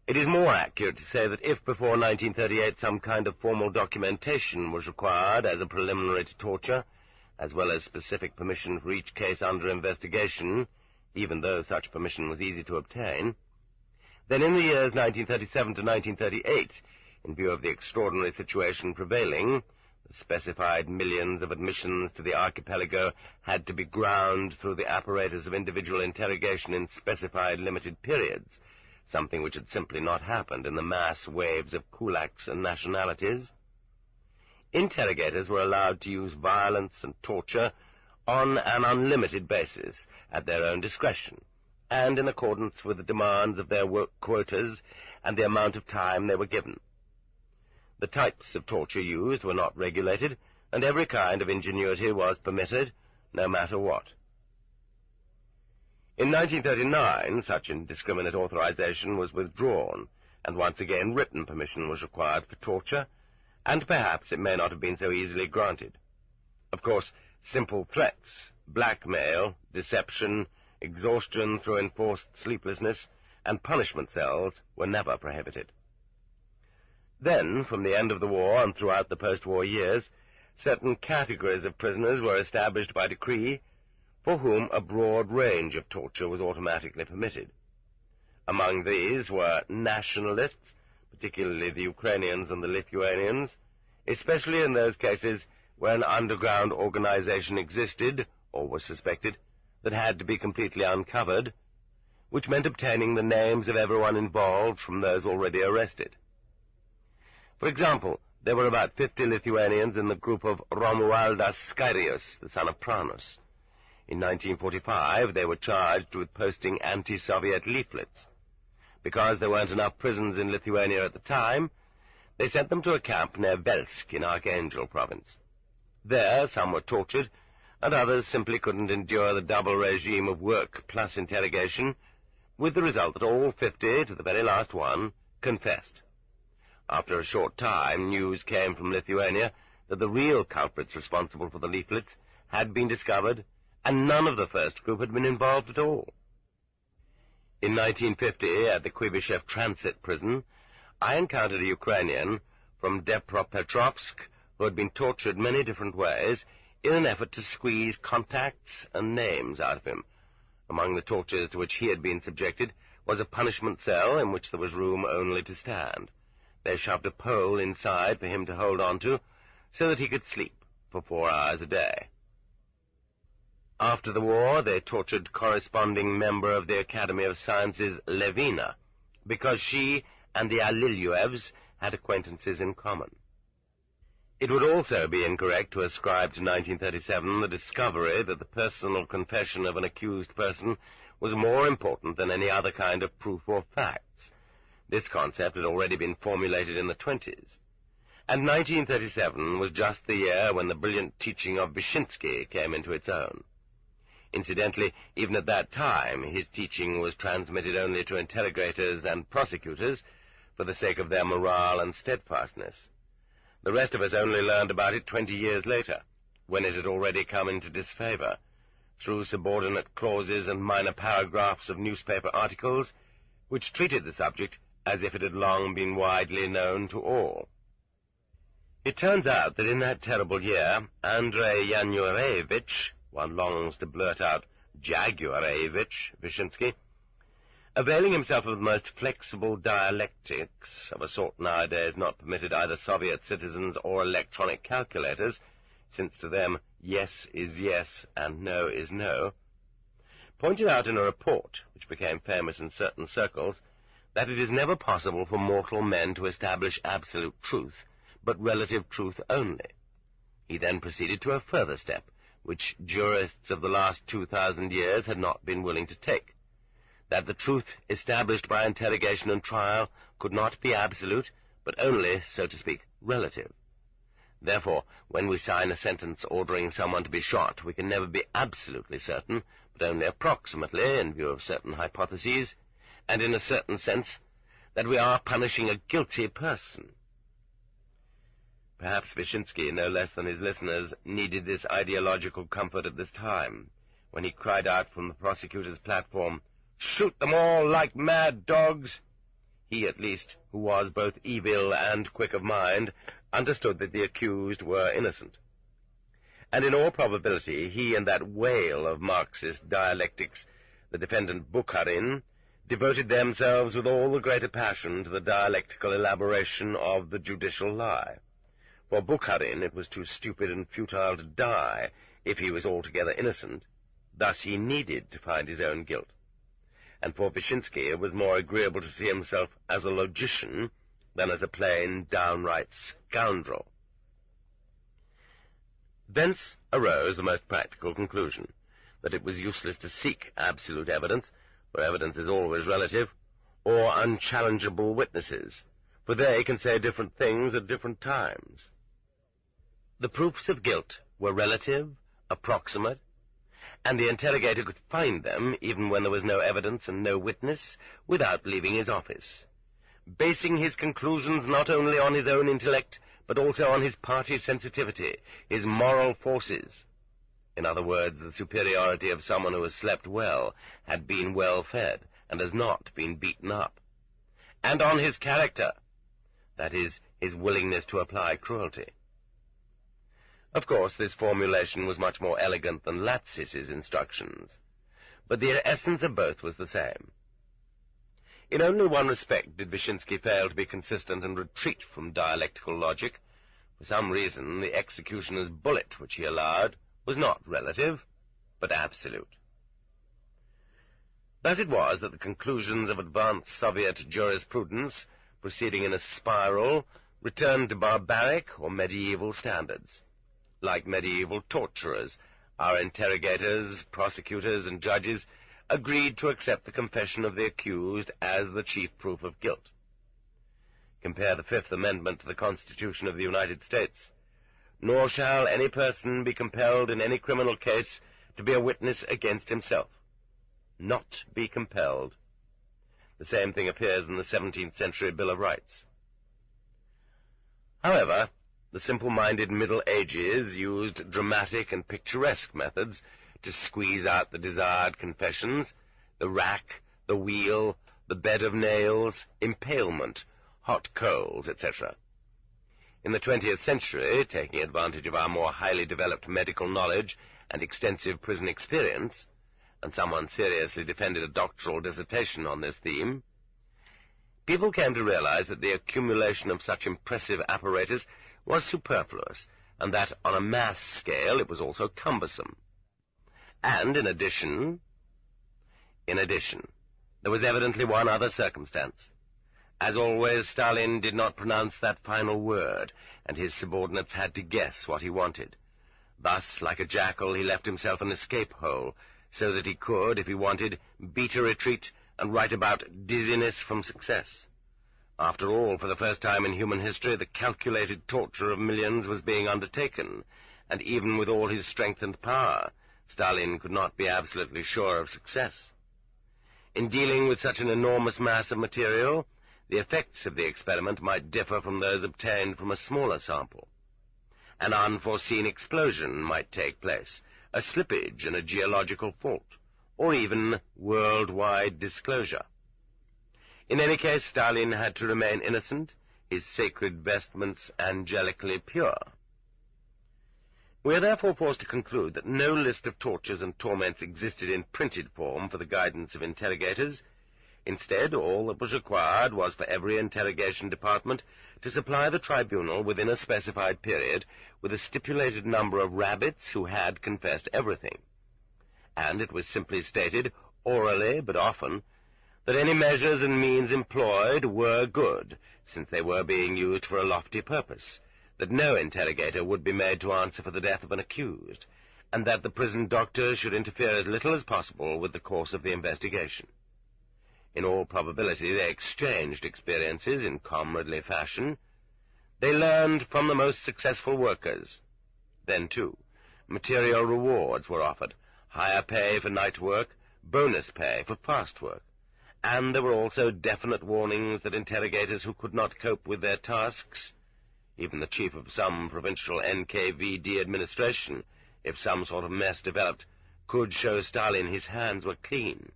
It is more accurate to say that if before 1938 some kind of formal documentation was required as a preliminary to torture, as well as specific permission for each case under investigation, even though such permission was easy to obtain, then in the years 1937 to 1938, in view of the extraordinary situation prevailing, The specified millions of admissions to the archipelago had to be ground through the apparatus of individual interrogation in specified limited periods, something which had simply not happened in the mass waves of kulaks and nationalities. Interrogators were allowed to use violence and torture on an unlimited basis, at their own discretion, and in accordance with the demands of their work quotas and the amount of time they were given. The types of torture used were not regulated, and every kind of ingenuity was permitted, no matter what. In 1939, such indiscriminate authorization was withdrawn, and once again written permission was required for torture, and perhaps it may not have been so easily granted. Of course, simple threats, blackmail, deception, exhaustion through enforced sleeplessness, and punishment cells were never prohibited. Then, from the end of the war and throughout the post-war years, certain categories of prisoners were established by decree for whom a broad range of torture was automatically permitted. Among these were nationalists, particularly the Ukrainians and the Lithuanians, especially in those cases where an underground organization existed, or was suspected, that had to be completely uncovered, which meant obtaining the names of everyone involved from those already arrested. For example, there were about 50 Lithuanians in the group of Romualdas Skyrius, the son of Pranos. In 1945, they were charged with posting anti-Soviet leaflets. Because there weren't enough prisons in Lithuania at the time, they sent them to a camp near Velsk in Archangel province. There, some were tortured, and others simply couldn't endure the double regime of work plus interrogation, with the result that all 50, to the very last one, confessed. After a short time, news came from Lithuania that the real culprits responsible for the leaflets had been discovered, and none of the first group had been involved at all. In 1950, at the Kuibyshev transit prison, I encountered a Ukrainian from Dnipropetrovsk who had been tortured many different ways in an effort to squeeze contacts and names out of him. Among the tortures to which he had been subjected was a punishment cell in which there was room only to stand. They shoved a pole inside for him to hold on to, so that he could sleep for 4 hours a day. After the war, they tortured corresponding member of the Academy of Sciences, Levina, because she and the Alilyevs had acquaintances in common. It would also be incorrect to ascribe to 1937 the discovery that the personal confession of an accused person was more important than any other kind of proof or facts. This concept had already been formulated in the 1920s, and 1937 was just the year when the brilliant teaching of Vyshinsky came into its own. Incidentally, even at that time, his teaching was transmitted only to interrogators and prosecutors for the sake of their morale and steadfastness. The rest of us only learned about it 20 years later, when it had already come into disfavor, through subordinate clauses and minor paragraphs of newspaper articles, which treated the subject as if it had long been widely known to all. It turns out that in that terrible year, Andrei Yanuarevich, one longs to blurt out Jaguarevich Vyshinsky, availing himself of the most flexible dialectics, of a sort nowadays not permitted either Soviet citizens or electronic calculators, since to them yes is yes and no is no, pointed out in a report, which became famous in certain circles, that it is never possible for mortal men to establish absolute truth, but relative truth only. He then proceeded to a further step, which jurists of the last 2,000 years had not been willing to take, that the truth established by interrogation and trial could not be absolute, but only, so to speak, relative. Therefore, when we sign a sentence ordering someone to be shot, we can never be absolutely certain, but only approximately, in view of certain hypotheses, and in a certain sense, that we are punishing a guilty person. Perhaps Vyshinsky, no less than his listeners, needed this ideological comfort at this time, when he cried out from the prosecutor's platform, "Shoot them all like mad dogs!" He, at least, who was both evil and quick of mind, understood that the accused were innocent. And in all probability, he and that whale of Marxist dialectics, the defendant Bukharin, devoted themselves with all the greater passion to the dialectical elaboration of the judicial lie. For Bukharin it was too stupid and futile to die if he was altogether innocent. Thus he needed to find his own guilt. And for Vyshinsky it was more agreeable to see himself as a logician than as a plain, downright scoundrel. Thence arose the most practical conclusion, that it was useless to seek absolute evidence, for evidence is always relative, or unchallengeable witnesses, for they can say different things at different times. The proofs of guilt were relative, approximate, and the interrogator could find them, even when there was no evidence and no witness, without leaving his office, basing his conclusions not only on his own intellect, but also on his party sensitivity, his moral forces. In other words, the superiority of someone who has slept well, had been well fed, and has not been beaten up. And on his character, that is, his willingness to apply cruelty. Of course, this formulation was much more elegant than Latsis's instructions, but the essence of both was the same. In only one respect did Vyshinsky fail to be consistent and retreat from dialectical logic. For some reason, the executioner's bullet which he allowed was not relative, but absolute. Thus it was that the conclusions of advanced Soviet jurisprudence, proceeding in a spiral, returned to barbaric or medieval standards. Like medieval torturers, our interrogators, prosecutors, and judges agreed to accept the confession of the accused as the chief proof of guilt. Compare the Fifth Amendment to the Constitution of the United States. Nor shall any person be compelled in any criminal case to be a witness against himself. Not be compelled. The same thing appears in the 17th century Bill of Rights. However, the simple-minded Middle Ages used dramatic and picturesque methods to squeeze out the desired confessions: the rack, the wheel, the bed of nails, impalement, hot coals, etc. In the 20th century, taking advantage of our more highly developed medical knowledge and extensive prison experience, and someone seriously defended a doctoral dissertation on this theme, people came to realize that the accumulation of such impressive apparatus was superfluous, and that on a mass scale it was also cumbersome. And in addition, there was evidently one other circumstance. As always, Stalin did not pronounce that final word, and his subordinates had to guess what he wanted. Thus, like a jackal, he left himself an escape hole, so that he could, if he wanted, beat a retreat and write about dizziness from success. After all, for the first time in human history, the calculated torture of millions was being undertaken, and even with all his strength and power, Stalin could not be absolutely sure of success. In dealing with such an enormous mass of material, the effects of the experiment might differ from those obtained from a smaller sample. An unforeseen explosion might take place, a slippage in a geological fault, or even worldwide disclosure. In any case, Stalin had to remain innocent, his sacred vestments angelically pure. We are therefore forced to conclude that no list of tortures and torments existed in printed form for the guidance of interrogators. Instead, all that was required was for every interrogation department to supply the tribunal within a specified period with a stipulated number of rabbits who had confessed everything. And it was simply stated, orally but often, that any measures and means employed were good, since they were being used for a lofty purpose, that no interrogator would be made to answer for the death of an accused, and that the prison doctor should interfere as little as possible with the course of the investigation. In all probability, they exchanged experiences in comradely fashion. They learned from the most successful workers. Then, too, material rewards were offered, higher pay for night work, bonus pay for fast work, and there were also definite warnings that interrogators who could not cope with their tasks, even the chief of some provincial NKVD administration, if some sort of mess developed, could show Stalin his hands were clean.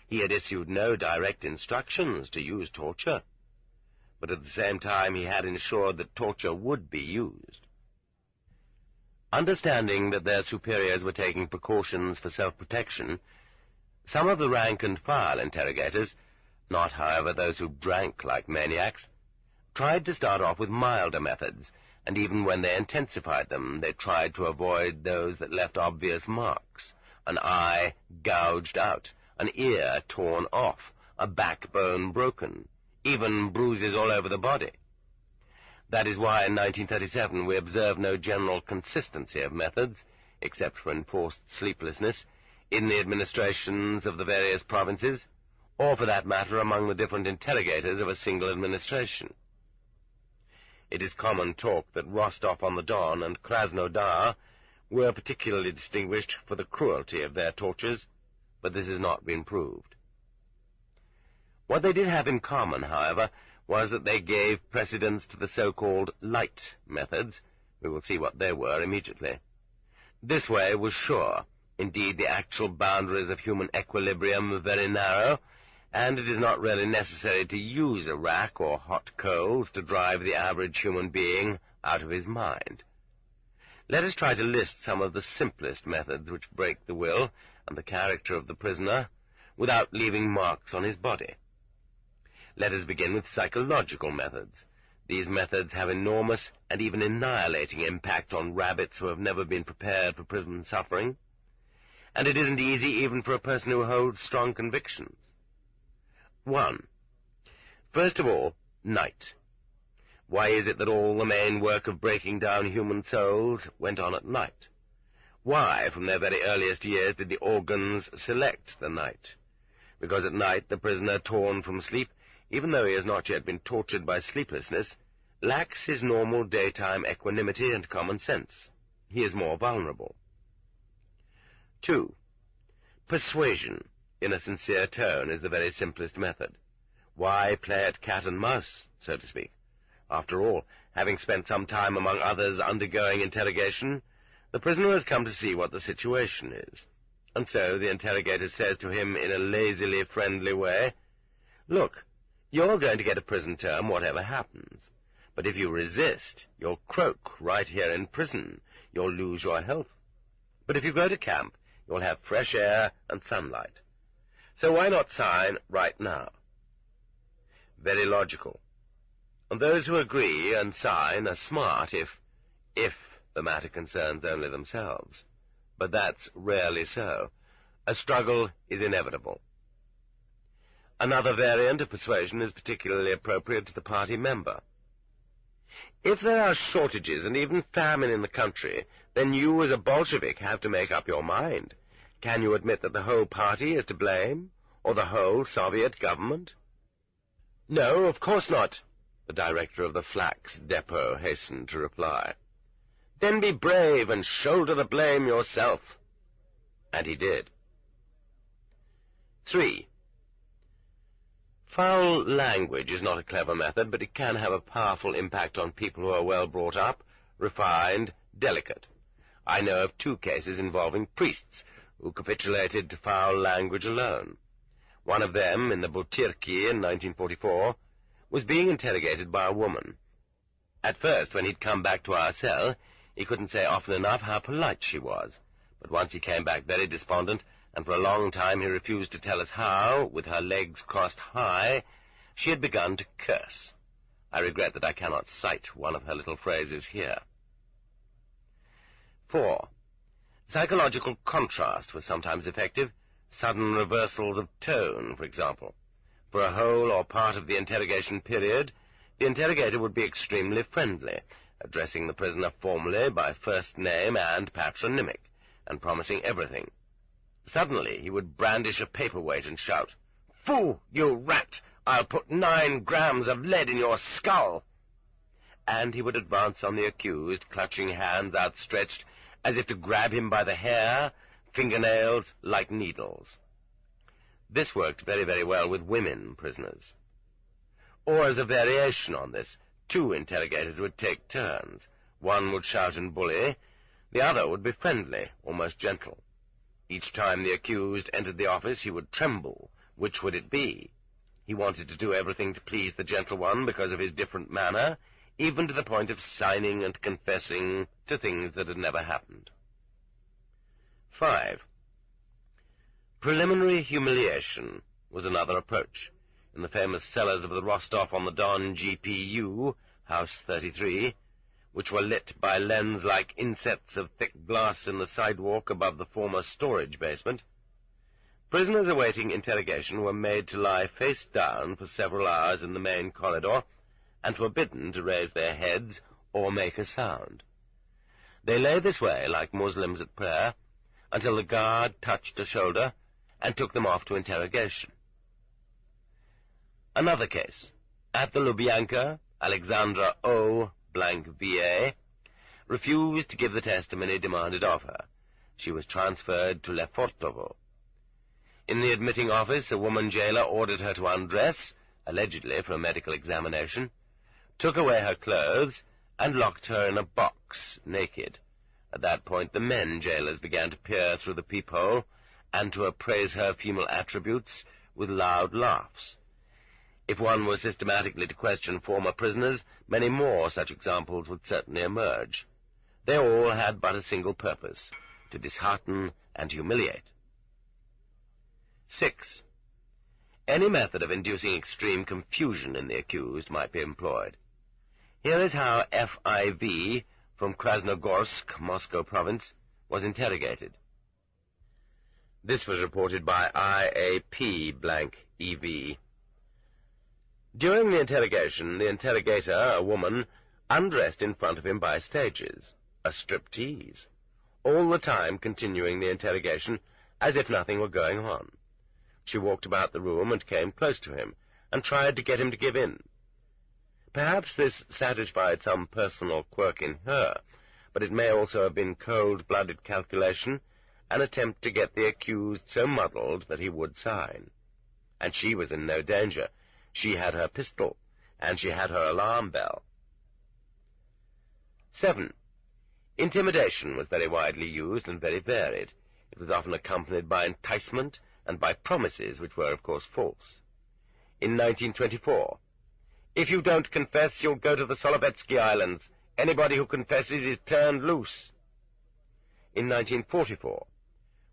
He had issued no direct instructions to use torture, but at the same time he had ensured that torture would be used. Understanding that their superiors were taking precautions for self-protection, some of the rank-and-file interrogators, not, however, those who drank like maniacs, tried to start off with milder methods, and even when they intensified them, they tried to avoid those that left obvious marks: an eye gouged out, an ear torn off, a backbone broken, even bruises all over the body. That is why in 1937 we observed no general consistency of methods, except for enforced sleeplessness, in the administrations of the various provinces, or for that matter among the different interrogators of a single administration. It is common talk that Rostov-on-the-Don and Krasnodar were particularly distinguished for the cruelty of their tortures, but this has not been proved. What they did have in common, however, was that they gave precedence to the so-called light methods. We will see what they were immediately. This way was sure. Indeed, the actual boundaries of human equilibrium are very narrow, and it is not really necessary to use a rack or hot coals to drive the average human being out of his mind. Let us try to list some of the simplest methods which break the will and the character of the prisoner without leaving marks on his body. Let us begin with psychological methods. These methods have enormous and even annihilating impact on rabbits who have never been prepared for prison suffering, and it isn't easy even for a person who holds strong convictions. 1. First of all, night. Why is it that all the main work of breaking down human souls went on at night? Why, from their very earliest years, did the organs select the night? Because at night the prisoner, torn from sleep, even though he has not yet been tortured by sleeplessness, lacks his normal daytime equanimity and common sense. He is more vulnerable. 2. Persuasion, in a sincere tone, is the very simplest method. Why play at cat and mouse, so to speak? After all, having spent some time among others undergoing interrogation, the prisoner has come to see what the situation is. And so the interrogator says to him in a lazily friendly way, "Look, you're going to get a prison term whatever happens. But if you resist, you'll croak right here in prison. You'll lose your health. But if you go to camp, you'll have fresh air and sunlight. So why not sign right now?" Very logical. And those who agree and sign are smart if the matter concerns only themselves. But that's rarely so. A struggle is inevitable. Another variant of persuasion is particularly appropriate to the party member. If there are shortages and even famine in the country, then you as a Bolshevik have to make up your mind. Can you admit that the whole party is to blame, or the whole Soviet government? "No, of course not," the director of the flax depot hastened to reply. "Then be brave and shoulder the blame yourself." And he did. 3. Foul language is not a clever method, but it can have a powerful impact on people who are well brought up, refined, delicate. I know of 2 cases involving priests who capitulated to foul language alone. One of them, in the Butyrki in 1944, was being interrogated by a woman. At first, when he'd come back to our cell, he couldn't say often enough how polite she was, but once he came back very despondent, and for a long time he refused to tell us how, with her legs crossed high, she had begun to curse. I regret that I cannot cite one of her little phrases here. 4. Psychological contrast was sometimes effective. Sudden reversals of tone, for example. For a whole or part of the interrogation period, the interrogator would be extremely friendly, addressing the prisoner formally by first name and patronymic, and promising everything. Suddenly he would brandish a paperweight and shout, "Fool, you rat! I'll put 9 grams of lead in your skull!" And he would advance on the accused, clutching hands outstretched, as if to grab him by the hair, fingernails like needles. This worked very, very well with women prisoners. Or as a variation on this, 2 interrogators would take turns. One would shout and bully, the other would be friendly, almost gentle. Each time the accused entered the office, he would tremble. Which would it be? He wanted to do everything to please the gentle one because of his different manner, even to the point of signing and confessing to things that had never happened. 5. Preliminary humiliation was another approach. In the famous cellars of the Rostov-on-the-Don GPU, House 33, which were lit by lens-like insets of thick glass in the sidewalk above the former storage basement, prisoners awaiting interrogation were made to lie face down for several hours in the main corridor and forbidden to raise their heads or make a sound. They lay this way, like Muslims at prayer, until the guard touched a shoulder and took them off to interrogation. Another case. At the Lubyanka, Alexandra O. V.A. refused to give the testimony demanded of her. She was transferred to Lefortovo. In the admitting office, a woman jailer ordered her to undress, allegedly for a medical examination, took away her clothes, and locked her in a box, naked. At that point, the men jailers began to peer through the peephole and to appraise her female attributes with loud laughs. If one were systematically to question former prisoners, many more such examples would certainly emerge. They all had but a single purpose, to dishearten and humiliate. 6. Any method of inducing extreme confusion in the accused might be employed. Here is how F.I.V. from Krasnogorsk, Moscow province, was interrogated. This was reported by I.A.P. During the interrogation, the interrogator, a woman, undressed in front of him by stages, a striptease, all the time continuing the interrogation as if nothing were going on. She walked about the room and came close to him, and tried to get him to give in. Perhaps this satisfied some personal quirk in her, but it may also have been cold-blooded calculation, an attempt to get the accused so muddled that he would sign. And she was in no danger. She had her pistol, and she had her alarm bell. 7. Intimidation was very widely used and very varied. It was often accompanied by enticement and by promises which were, of course, false. In 1924, "If you don't confess, you'll go to the Solovetsky Islands. Anybody who confesses is turned loose." In 1944,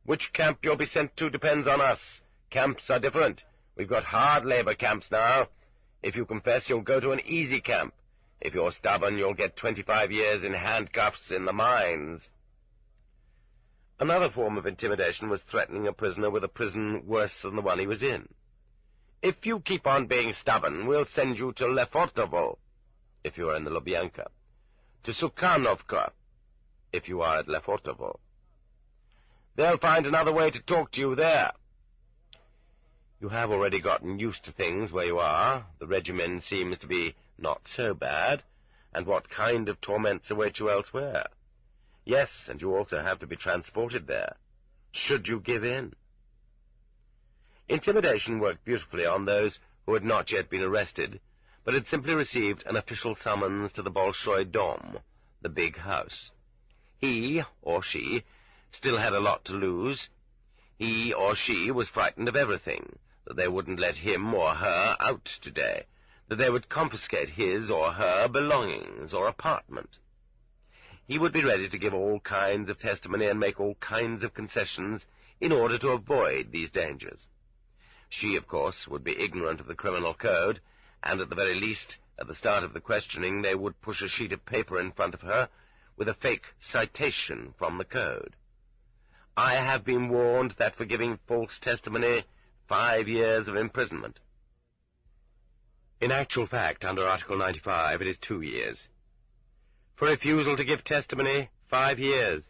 "Which camp you'll be sent to depends on us. Camps are different. We've got hard labor camps now. If you confess, you'll go to an easy camp. If you're stubborn, you'll get 25 years in handcuffs in the mines." Another form of intimidation was threatening a prisoner with a prison worse than the one he was in. "If you keep on being stubborn, we'll send you to Lefortovo," if you are in the Lubyanka, to Sukhanovka, if you are at Lefortovo. "They'll find another way to talk to you there." You have already gotten used to things where you are. The regimen seems to be not so bad, and what kind of torments await you elsewhere? Yes, and you also have to be transported there. Should you give in? Intimidation worked beautifully on those who had not yet been arrested, but had simply received an official summons to the Bolshoi Dom, the big house. He, or she, still had a lot to lose. He or she was frightened of everything, that they wouldn't let him or her out today, that they would confiscate his or her belongings or apartment. He would be ready to give all kinds of testimony and make all kinds of concessions in order to avoid these dangers. She, of course, would be ignorant of the criminal code, and at the very least, at the start of the questioning, they would push a sheet of paper in front of her with a fake citation from the code. "I have been warned that for giving false testimony, 5 years of imprisonment." In actual fact, under Article 95, it is 2 years. For refusal to give testimony, 5 years.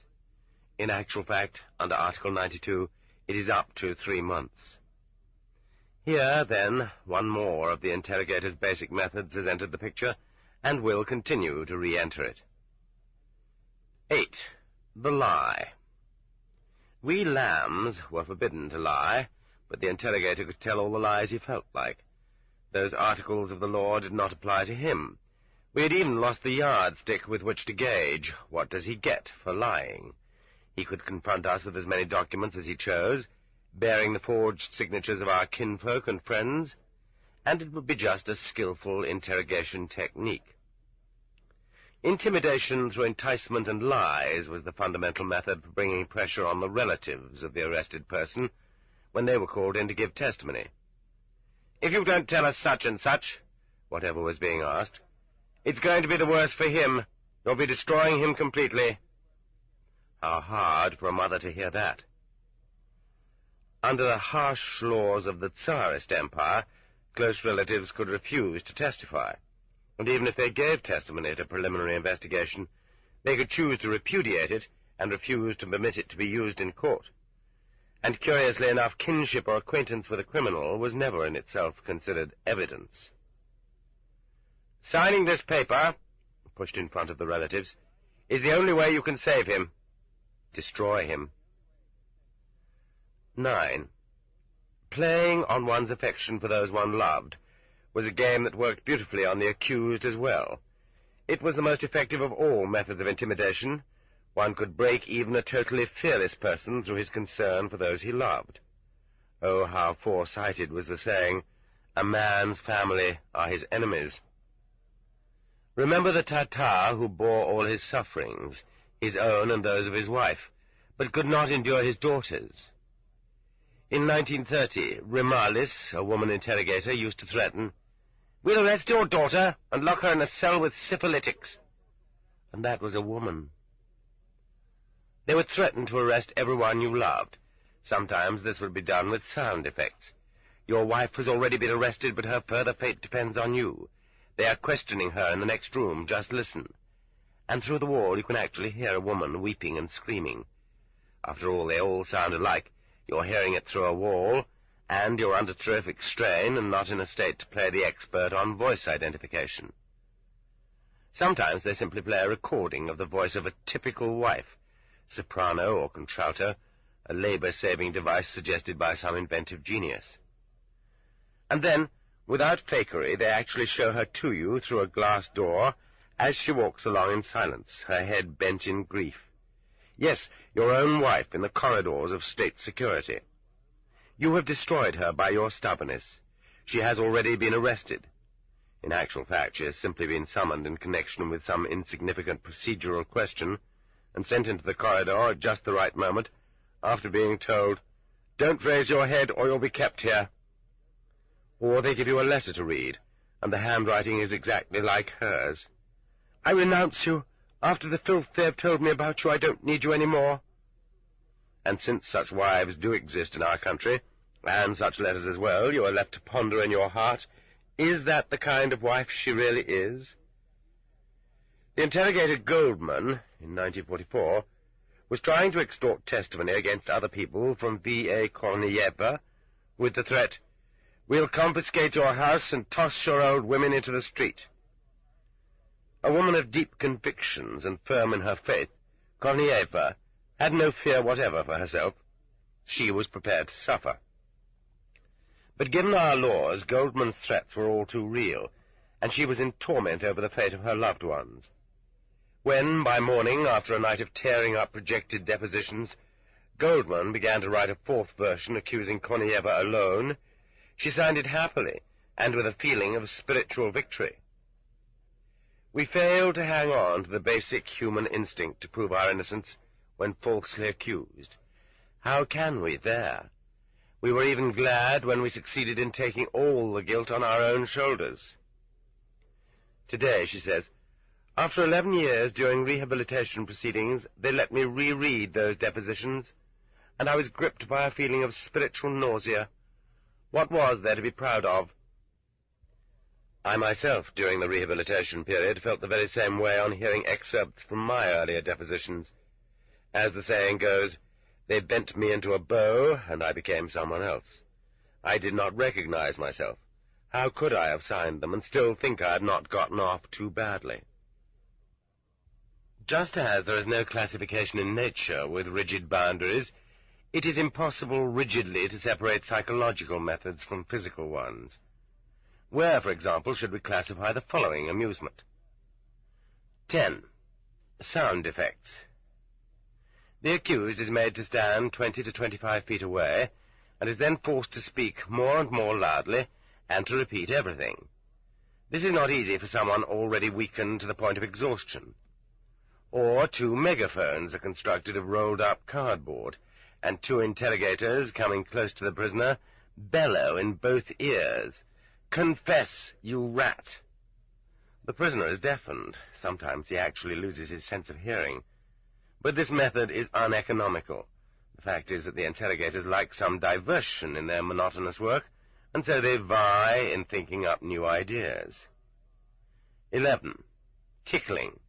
In actual fact, under Article 92, it is up to 3 months. Here, then, one more of the interrogator's basic methods has entered the picture, and will continue to re-enter it. 8. The lie. We lambs were forbidden to lie, but the interrogator could tell all the lies he felt like. Those articles of the law did not apply to him. We had even lost the yardstick with which to gauge what does he get for lying. He could confront us with as many documents as he chose, bearing the forged signatures of our kinfolk and friends, and it would be just a skillful interrogation technique. Intimidation through enticement and lies was the fundamental method for bringing pressure on the relatives of the arrested person when they were called in to give testimony. "If you don't tell us such and such," whatever was being asked, "it's going to be the worse for him. You'll be destroying him completely. How hard for a mother to hear that. Under the harsh laws of the Tsarist Empire, close relatives could refuse to testify, and even if they gave testimony at a preliminary investigation, they could choose to repudiate it and refuse to permit it to be used in court. And curiously enough, kinship or acquaintance with a criminal was never in itself considered evidence. Signing this paper, pushed in front of the relatives, is the only way you can save him. Destroy him. 9. Playing on one's affection for those one loved was a game that worked beautifully on the accused as well. It was the most effective of all methods of intimidation. One could break even a totally fearless person through his concern for those he loved. Oh, how foresighted was the saying, "A man's family are his enemies." Remember the Tatar who bore all his sufferings, his own and those of his wife, but could not endure his daughters. In 1930, Rimalis, a woman interrogator, used to threaten, "We'll arrest your daughter and lock her in a cell with syphilitics." And that was a woman. They would threaten to arrest everyone you loved. Sometimes this would be done with sound effects. Your wife has already been arrested, but her further fate depends on you. They are questioning her in the next room. Just listen. And through the wall you can actually hear a woman weeping and screaming. After all, they all sound alike. You're hearing it through a wall, and you're under terrific strain and not in a state to play the expert on voice identification. Sometimes they simply play a recording of the voice of a typical wife, soprano or contralto, a labor-saving device suggested by some inventive genius. And then, without fakery, they actually show her to you through a glass door as she walks along in silence, her head bent in grief. Yes, your own wife in the corridors of state security. You have destroyed her by your stubbornness. She has already been arrested. In actual fact, she has simply been summoned in connection with some insignificant procedural question and sent into the corridor at just the right moment, after being told, "Don't raise your head or you'll be kept here." Or they give you a letter to read, and the handwriting is exactly like hers. "I renounce you. After the filth they have told me about you, I don't need you any more." And since such wives do exist in our country, and such letters as well, you are left to ponder in your heart, is that the kind of wife she really is? The interrogator Goldman, in 1944, was trying to extort testimony against other people from V.A. Korneyeva with the threat, "We'll confiscate your house and toss your old women into the street." A woman of deep convictions and firm in her faith, Korneyeva had no fear whatever for herself. She was prepared to suffer. But given our laws, Goldman's threats were all too real, and she was in torment over the fate of her loved ones. When, by morning, after a night of tearing up projected depositions, Goldman began to write a fourth version accusing Korneyeva alone, she signed it happily and with a feeling of spiritual victory. We fail to hang on to the basic human instinct to prove our innocence when falsely accused. How can we there? We were even glad when we succeeded in taking all the guilt on our own shoulders. Today, she says, after 11 years during rehabilitation proceedings, they let me reread those depositions, and I was gripped by a feeling of spiritual nausea. What was there to be proud of? I myself, during the rehabilitation period, felt the very same way on hearing excerpts from my earlier depositions. As the saying goes, they bent me into a bow, and I became someone else. I did not recognize myself. How could I have signed them and still think I had not gotten off too badly? Just as there is no classification in nature with rigid boundaries, it is impossible rigidly to separate psychological methods from physical ones. Where, for example, should we classify the following amusement? 10. Sound effects. The accused is made to stand 20 to 25 feet away, and is then forced to speak more and more loudly, and to repeat everything. This is not easy for someone already weakened to the point of exhaustion. Or 2 megaphones are constructed of rolled-up cardboard, and 2 interrogators, coming close to the prisoner, bellow in both ears, "Confess, you rat!" The prisoner is deafened. Sometimes he actually loses his sense of hearing. But this method is uneconomical. The fact is that the interrogators like some diversion in their monotonous work, and so they vie in thinking up new ideas. 11. Tickling.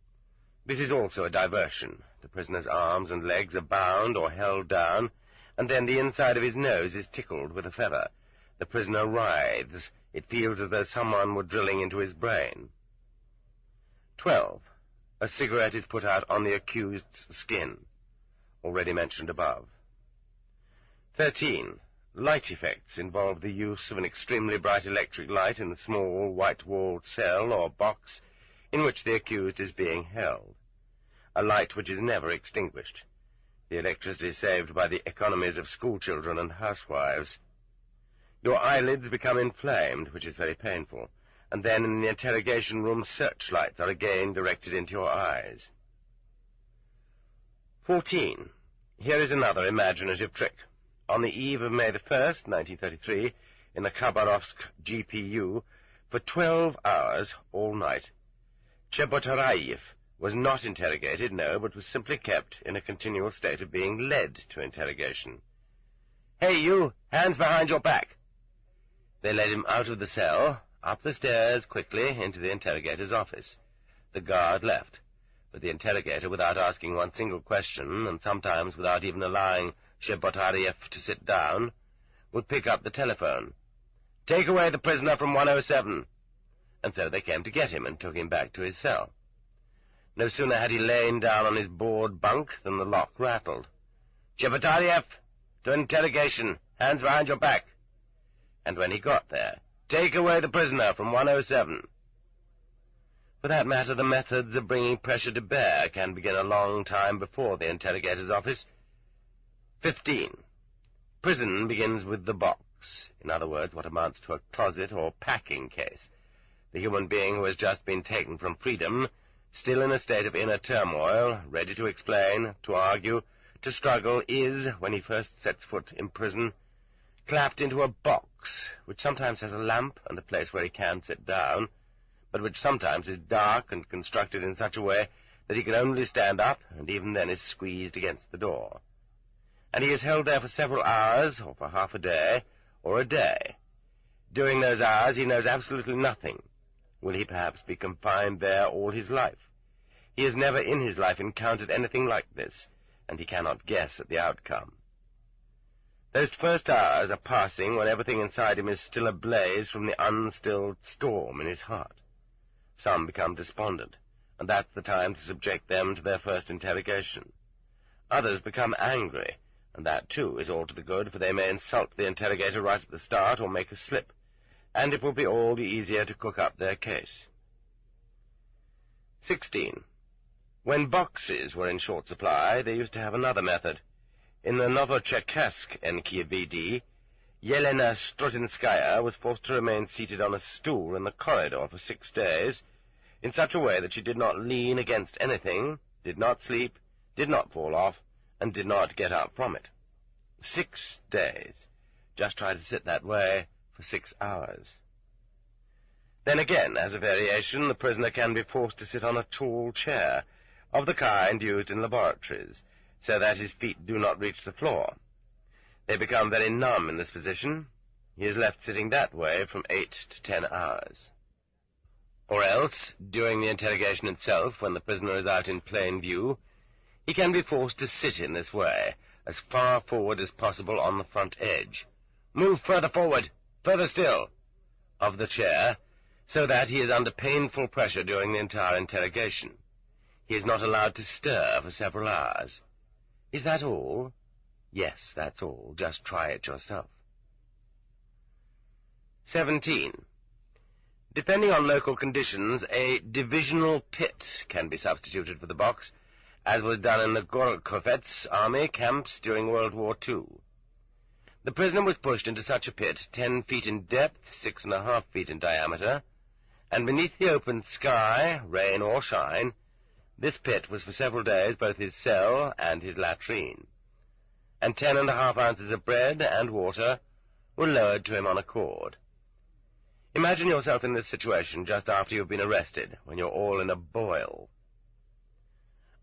This is also a diversion. The prisoner's arms and legs are bound or held down, and then the inside of his nose is tickled with a feather. The prisoner writhes. It feels as though someone were drilling into his brain. 12. A cigarette is put out on the accused's skin, already mentioned above. 13. Light effects involve the use of an extremely bright electric light in the small, white-walled cell or box in which the accused is being held, a light which is never extinguished. The electricity is saved by the economies of schoolchildren and housewives. Your eyelids become inflamed, which is very painful, and then in the interrogation room searchlights are again directed into your eyes. 14. Here is another imaginative trick. On the eve of May the 1st, 1933, in the Khabarovsk GPU, for 12 hours all night, Chebotareyev was not interrogated, no, but was simply kept in a continual state of being led to interrogation. "Hey, you! Hands behind your back!" They led him out of the cell, up the stairs quickly into the interrogator's office. The guard left, but the interrogator, without asking one single question, and sometimes without even allowing Chebotareyev to sit down, would pick up the telephone. "Take away the prisoner from 107. And so they came to get him and took him back to his cell. No sooner had he lain down on his board bunk than the lock rattled. "Chebotareyev, to interrogation, hands behind your back." And when he got there, "Take away the prisoner from 107. For that matter, the methods of bringing pressure to bear can begin a long time before the interrogator's office. 15. Prison begins with the box, in other words, what amounts to a closet or packing case. The human being who has just been taken from freedom, still in a state of inner turmoil, ready to explain, to argue, to struggle, is, when he first sets foot in prison, clapped into a box, which sometimes has a lamp and a place where he can sit down, but which sometimes is dark and constructed in such a way that he can only stand up, and even then is squeezed against the door. And he is held there for several hours, or for half a day, or a day. During those hours he knows absolutely nothing. Will he perhaps be confined there all his life? He has never in his life encountered anything like this, and he cannot guess at the outcome. Those first hours are passing when everything inside him is still ablaze from the unstilled storm in his heart. Some become despondent, and that's the time to subject them to their first interrogation. Others become angry, and that, too, is all to the good, for they may insult the interrogator right at the start or make a slip, and it will be all the easier to cook up their case. 16. When boxes were in short supply, they used to have another method. In the Novocherkassk NKVD, Yelena Strutinskaya was forced to remain seated on a stool in the corridor for 6 days, in such a way that she did not lean against anything, did not sleep, did not fall off, and did not get up from it. 6 days. Just try to sit that way for 6 hours. Then again, as a variation, the prisoner can be forced to sit on a tall chair, of the kind used in laboratories, so that his feet do not reach the floor. They become very numb in this position. He is left sitting that way from 8 to 10 hours. Or else, during the interrogation itself, when the prisoner is out in plain view, he can be forced to sit in this way, as far forward as possible on the front edge. Move further forward, further still, of the chair, so that he is under painful pressure during the entire interrogation. He is not allowed to stir for several hours. Is that all? Yes, that's all. Just try it yourself. 17. Depending on local conditions, a divisional pit can be substituted for the box, as was done in the Gorokhovets army camps during World War II. The prisoner was pushed into such a pit, 10 feet in depth, 6.5 feet in diameter, and beneath the open sky, rain or shine, this pit was for several days both his cell and his latrine, and 10.5 ounces of bread and water were lowered to him on a cord. Imagine yourself in this situation just after you've been arrested, when you're all in a boil.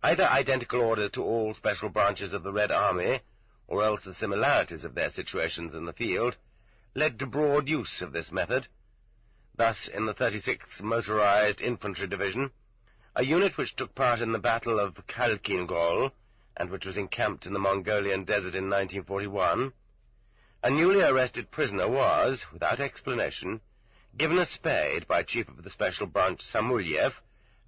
Either identical orders to all special branches of the Red Army, or else the similarities of their situations in the field, led to broad use of this method. Thus, in the 36th Motorized Infantry Division, a unit which took part in the Battle of Khalkhin-Gol, and which was encamped in the Mongolian desert in 1941, a newly arrested prisoner was, without explanation, given a spade by Chief of the Special Branch Samulyev,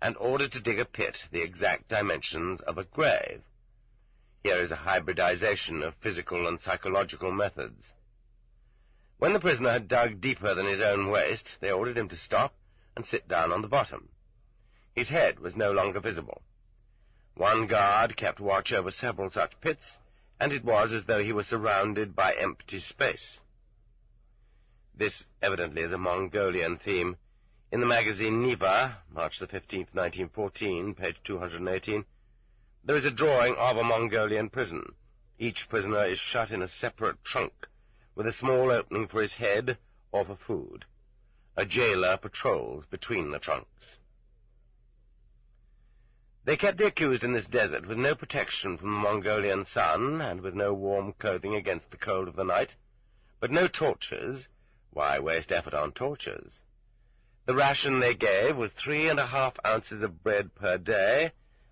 and ordered to dig a pit the exact dimensions of a grave. Here is a hybridization of physical and psychological methods. When the prisoner had dug deeper than his own waist, they ordered him to stop and sit down on the bottom. His head was no longer visible. One guard kept watch over several such pits, and it was as though he were surrounded by empty space. This evidently is a Mongolian theme. In the magazine Niva, March the 15th, 1914, page 218, there is a drawing of a Mongolian prison. Each prisoner is shut in a separate trunk, with a small opening for his head or for food. A jailer patrols between the trunks. They kept the accused in this desert with no protection from the Mongolian sun, and with no warm clothing against the cold of the night, but no torches. Why waste effort on torches? The ration they gave was 3½ ounces of bread per day,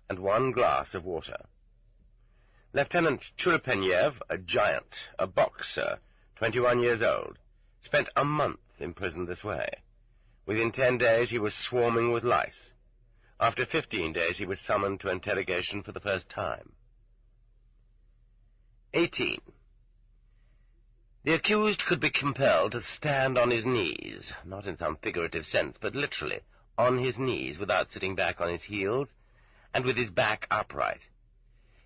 and 1 glass of water. Lieutenant Churepenyev, a giant, a boxer, 21 years old, spent a month imprisoned this way. Within 10 days he was swarming with lice. After 15 days he was summoned to interrogation for the first time. 18. The accused could be compelled to stand on his knees, not in some figurative sense, but literally, on his knees without sitting back on his heels, and with his back upright.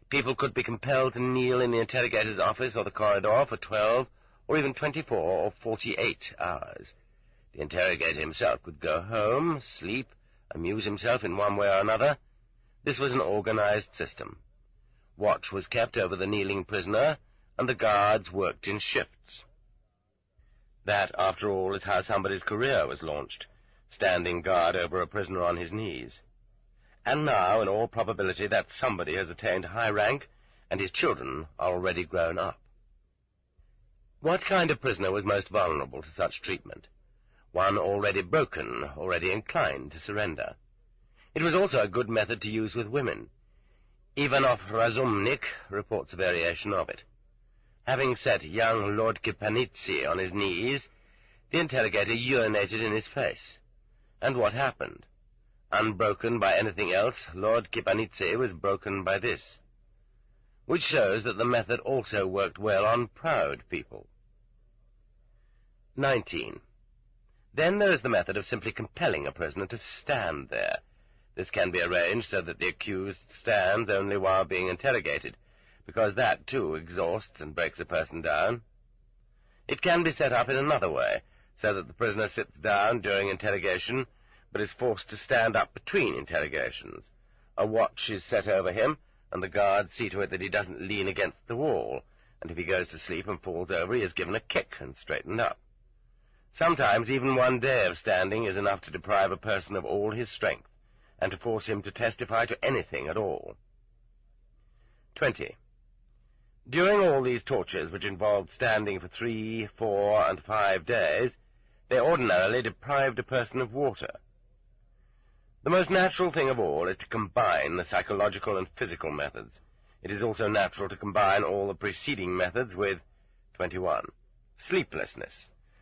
People could be compelled to kneel in the interrogator's office or the corridor for 12 or even 24 or 48 hours. The interrogator himself could go home, sleep, amuse himself in one way or another. This was an organized system. Watch was kept over the kneeling prisoner, and the guards worked in shifts. That, after all, is how somebody's career was launched, standing guard over a prisoner on his knees. And now, in all probability, that somebody has attained high rank, and his children are already grown up. What kind of prisoner was most vulnerable to such treatment? One already broken, already inclined to surrender. It was also a good method to use with women. Ivanov Razumnik reports a variation of it. Having set young Lord Kipanidze on his knees, the interrogator urinated in his face. And what happened? Unbroken by anything else, Lord Kipanidze was broken by this, which shows that the method also worked well on proud people. 19. Then there is the method of simply compelling a prisoner to stand there. This can be arranged so that the accused stands only while being interrogated, because that, too, exhausts and breaks a person down. It can be set up in another way, so that the prisoner sits down during interrogation, but is forced to stand up between interrogations. A watch is set over him, and the guards see to it that he doesn't lean against the wall, and if he goes to sleep and falls over, he is given a kick and straightened up. Sometimes even 1 day of standing is enough to deprive a person of all his strength, and to force him to testify to anything at all. 20. During all these tortures, which involved standing for 3, 4, and 5 days, they ordinarily deprived a person of water. The most natural thing of all is to combine the psychological and physical methods. It is also natural to combine all the preceding methods with 21. Sleeplessness,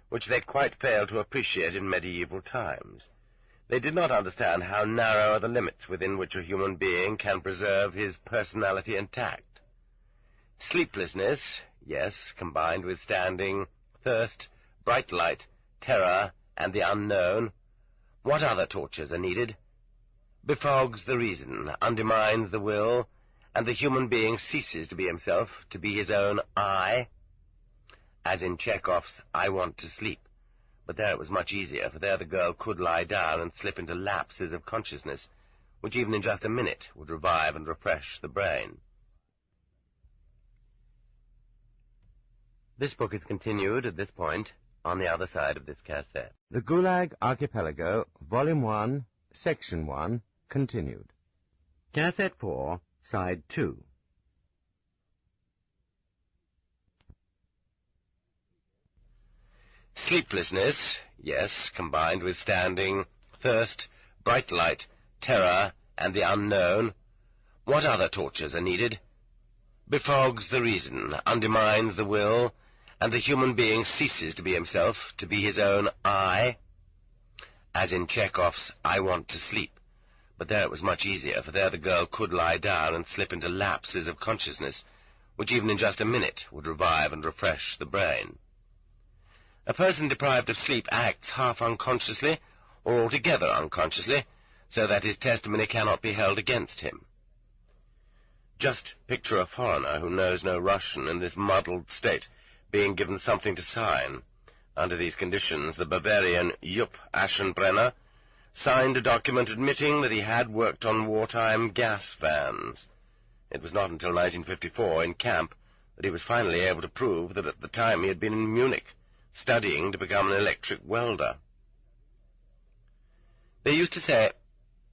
which they quite failed to appreciate in medieval times. They did not understand how narrow are the limits within which a human being can preserve his personality intact. Sleeplessness, yes, combined with standing, thirst, bright light, terror, and the unknown. What other tortures are needed? Befogs the reason, undermines the will, and the human being ceases to be himself, to be his own I. As in Chekhov's I Want to Sleep. But there it was much easier, for there the girl could lie down and slip into lapses of consciousness, which even in just a minute would revive and refresh the brain. This book is continued at this point. on the other side of this cassette. The Gulag Archipelago, Volume 1, Section 1, continued. Cassette 4, Side 2. Sleeplessness, yes, combined with standing, thirst, bright light, terror, and the unknown. What other tortures are needed? Befogs the reason, undermines the will, and the human being ceases to be himself, to be his own I. As in Chekhov's I Want to Sleep. But there it was much easier, for there the girl could lie down and slip into lapses of consciousness, which even in just a minute would revive and refresh the brain. A person deprived of sleep acts half unconsciously, or altogether unconsciously, so that his testimony cannot be held against him. Just picture a foreigner who knows no Russian in this muddled state being given something to sign. Under these conditions, the Bavarian Jupp Aschenbrenner signed a document admitting that he had worked on wartime gas vans. It was not until 1954, in camp, that he was finally able to prove that at the time he had been in Munich, studying to become an electric welder. They used to say,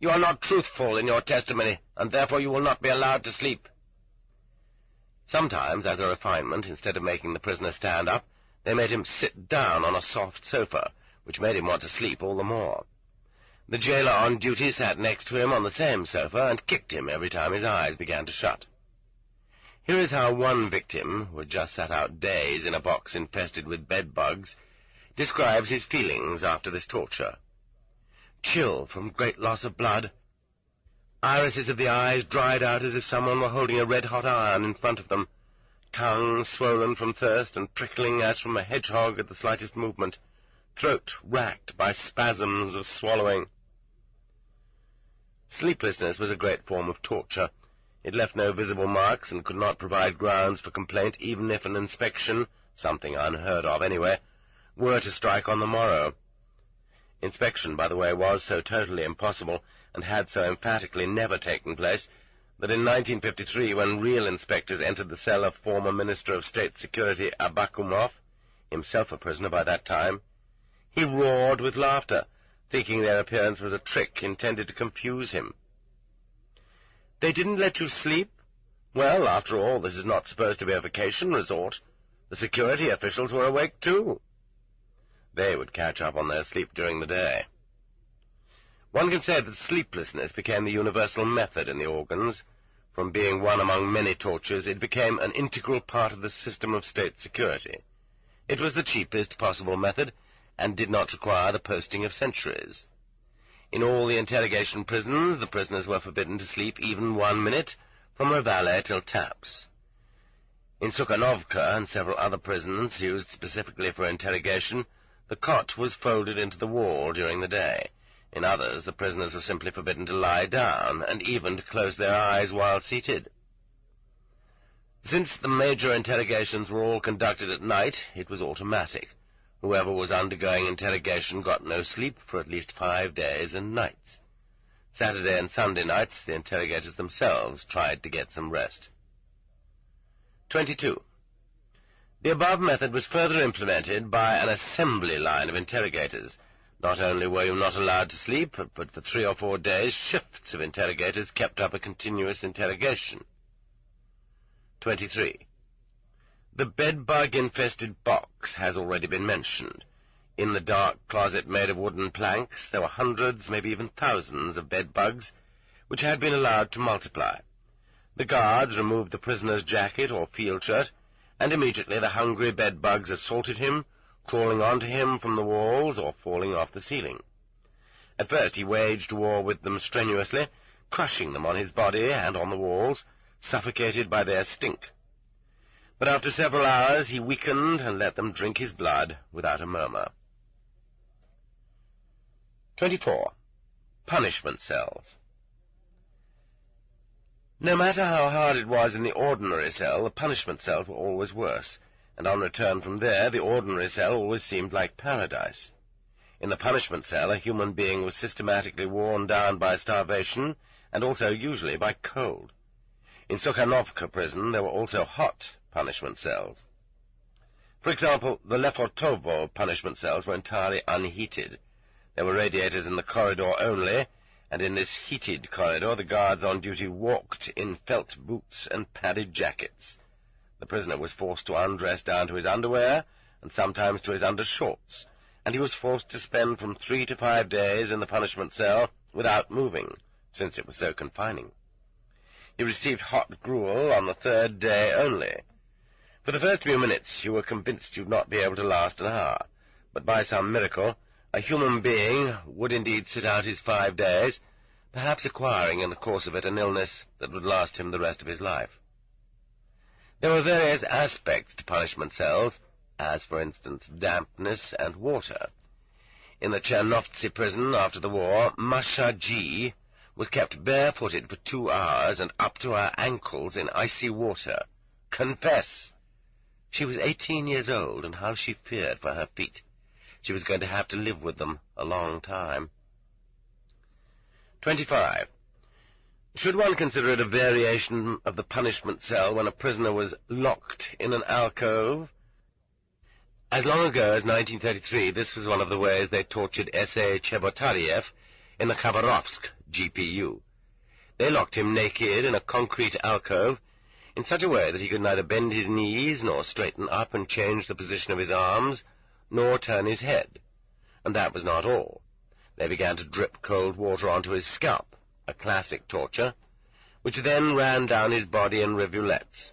"You are not truthful in your testimony, and therefore you will not be allowed to sleep." Sometimes, as a refinement, instead of making the prisoner stand up, they made him sit down on a soft sofa, which made him want to sleep all the more. The jailer on duty sat next to him on the same sofa and kicked him every time his eyes began to shut. Here is how one victim, who had just sat out days in a box infested with bedbugs, describes his feelings after this torture. Chill from great loss of blood. Irises of the eyes dried out as if someone were holding a red-hot iron in front of them. Tongue swollen from thirst and prickling as from a hedgehog at the slightest movement. Throat racked by spasms of swallowing. Sleeplessness was a great form of torture. It left no visible marks and could not provide grounds for complaint even if an inspection, something unheard of anyway, were to strike on the morrow. Inspection, by the way, was so totally impossible, and had so emphatically never taken place, that in 1953, when real inspectors entered the cell of former Minister of State Security Abakumov, himself a prisoner by that time, he roared with laughter, thinking their appearance was a trick intended to confuse him. "They didn't let you sleep? Well, after all, this is not supposed to be a vacation resort. The security officials were awake too." They would catch up on their sleep during the day. One can say that sleeplessness became the universal method in the organs. From being one among many tortures, it became an integral part of the system of state security. It was the cheapest possible method, and did not require the posting of sentries. In all the interrogation prisons, the prisoners were forbidden to sleep even 1 minute, from reveille till taps. In Sukhanovka and several other prisons used specifically for interrogation, the cot was folded into the wall during the day. In others, the prisoners were simply forbidden to lie down, and even to close their eyes while seated. Since the major interrogations were all conducted at night, it was automatic. Whoever was undergoing interrogation got no sleep for at least 5 days and nights. Saturday and Sunday nights, the interrogators themselves tried to get some rest. 22. The above method was further implemented by an assembly line of interrogators. Not only were you not allowed to sleep, but for 3 or 4 days, shifts of interrogators kept up a continuous interrogation. 23. The bedbug-infested box has already been mentioned. In the dark closet made of wooden planks, there were hundreds, maybe even thousands of bedbugs, which had been allowed to multiply. The guards removed the prisoner's jacket or field shirt, and immediately the hungry bedbugs assaulted him, crawling onto him from the walls or falling off the ceiling. At first he waged war with them strenuously, crushing them on his body and on the walls, suffocated by their stink. But after several hours he weakened and let them drink his blood without a murmur. 24. Punishment cells. No matter how hard it was in the ordinary cell, the punishment cells were always worse, and on return from there, the ordinary cell always seemed like paradise. In the punishment cell, a human being was systematically worn down by starvation, and also usually by cold. In Sukhanovka prison, there were also hot punishment cells. For example, the Lefortovo punishment cells were entirely unheated. There were radiators in the corridor only, and in this heated corridor the guards on duty walked in felt boots and padded jackets. The prisoner was forced to undress down to his underwear, and sometimes to his undershorts, and he was forced to spend from 3 to 5 days in the punishment cell without moving, since it was so confining. He received hot gruel on the 3rd day only. For the first few minutes you were convinced you'd not be able to last an hour, but by some miracle a human being would indeed sit out his 5 days, perhaps acquiring in the course of it an illness that would last him the rest of his life. There were various aspects to punishment cells, as, for instance, dampness and water. In the Chernovtsi prison after the war, Masha G. was kept barefooted for 2 hours and up to her ankles in icy water. Confess! She was 18 years old, and how she feared for her feet. She was going to have to live with them a long time. 25. Should one consider it a variation of the punishment cell when a prisoner was locked in an alcove? As long ago as 1933, this was one of the ways they tortured S.A. Chebotariev in the Khabarovsk GPU. They locked him naked in a concrete alcove in such a way that he could neither bend his knees nor straighten up and change the position of his arms, nor turn his head. And that was not all. They began to drip cold water onto his scalp, a classic torture, which then ran down his body in rivulets.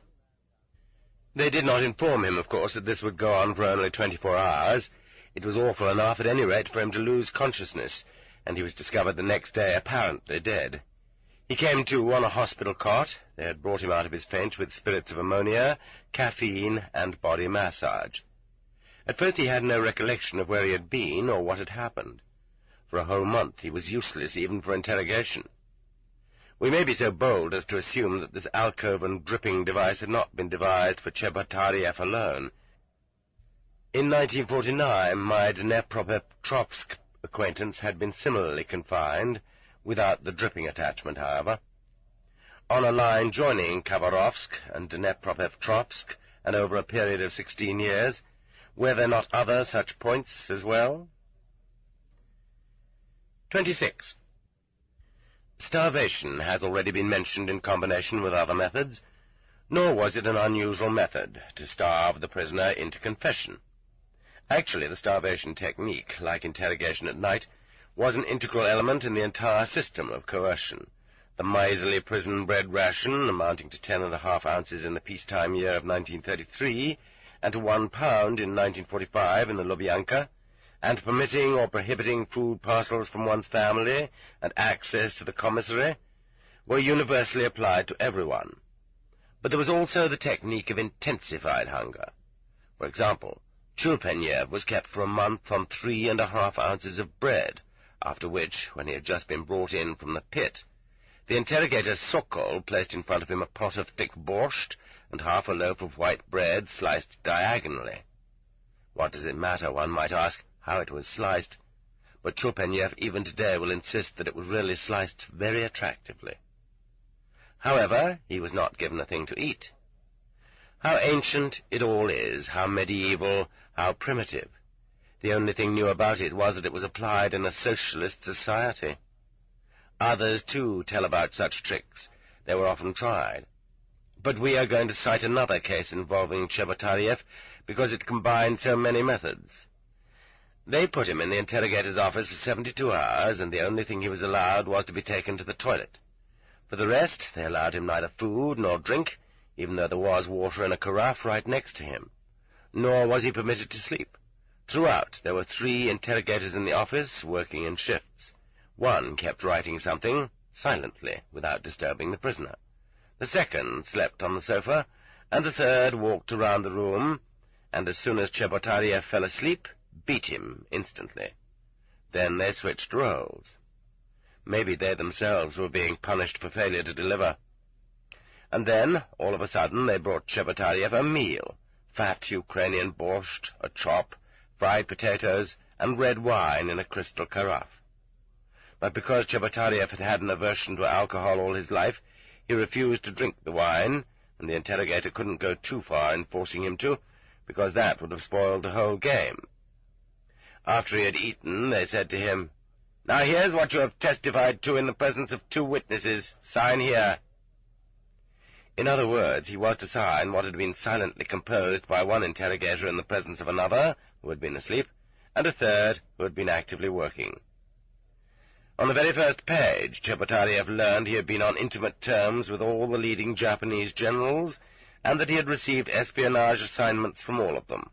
They did not inform him, of course, that this would go on for only 24 hours. It was awful enough, at any rate, for him to lose consciousness, and he was discovered the next day apparently dead. He came to on a hospital cot. They had brought him out of his faint with spirits of ammonia, caffeine, and body massage. At first he had no recollection of where he had been or what had happened. For a whole month he was useless even for interrogation. We may be so bold as to assume that this alcove and dripping device had not been devised for Chebotariev alone. In 1949, my Dnepropetrovsk acquaintance had been similarly confined, without the dripping attachment, however. On a line joining Khabarovsk and Dnepropetrovsk, and over a period of 16 years, were there not other such points as well? 26. Starvation has already been mentioned in combination with other methods, nor was it an unusual method to starve the prisoner into confession. Actually, the starvation technique, like interrogation at night, was an integral element in the entire system of coercion. The miserly prison bread ration, amounting to 10.5 ounces in the peacetime year of 1933, and to 1 pound in 1945 in the Lubyanka, and permitting or prohibiting food parcels from one's family and access to the commissary, were universally applied to everyone. But there was also the technique of intensified hunger. For example, Chulpenyev was kept for a month on 3.5 ounces of bread, after which, when he had just been brought in from the pit, the interrogator Sokol placed in front of him a pot of thick borscht and half a loaf of white bread sliced diagonally. What does it matter, one might ask, how it was sliced? But Chulpenyev even today will insist that it was really sliced very attractively. However, he was not given a thing to eat. How ancient it all is, how medieval, how primitive. The only thing new about it was that it was applied in a socialist society. Others, too, tell about such tricks. They were often tried. But we are going to cite another case involving Chebotariev because it combined so many methods. They put him in the interrogator's office for 72 hours, and the only thing he was allowed was to be taken to the toilet. For the rest, they allowed him neither food nor drink, even though there was water in a carafe right next to him. Nor was he permitted to sleep. Throughout, there were 3 interrogators in the office, working in shifts. One kept writing something, silently, without disturbing the prisoner. The second slept on the sofa, and the third walked around the room, and as soon as Chebotariev fell asleep, beat him instantly. Then they switched roles. Maybe they themselves were being punished for failure to deliver. And then, all of a sudden, they brought Chebotariev a meal, fat Ukrainian borscht, a chop, fried potatoes, and red wine in a crystal carafe. But because Chebotariev had had an aversion to alcohol all his life, he refused to drink the wine, and the interrogator couldn't go too far in forcing him to, because that would have spoiled the whole game. After he had eaten, they said to him, "Now here's what you have testified to in the presence of 2 witnesses. Sign here." In other words, he was to sign what had been silently composed by one interrogator in the presence of another, who had been asleep, and a third, who had been actively working. On the very first page, Chepotariev learned he had been on intimate terms with all the leading Japanese generals, and that he had received espionage assignments from all of them.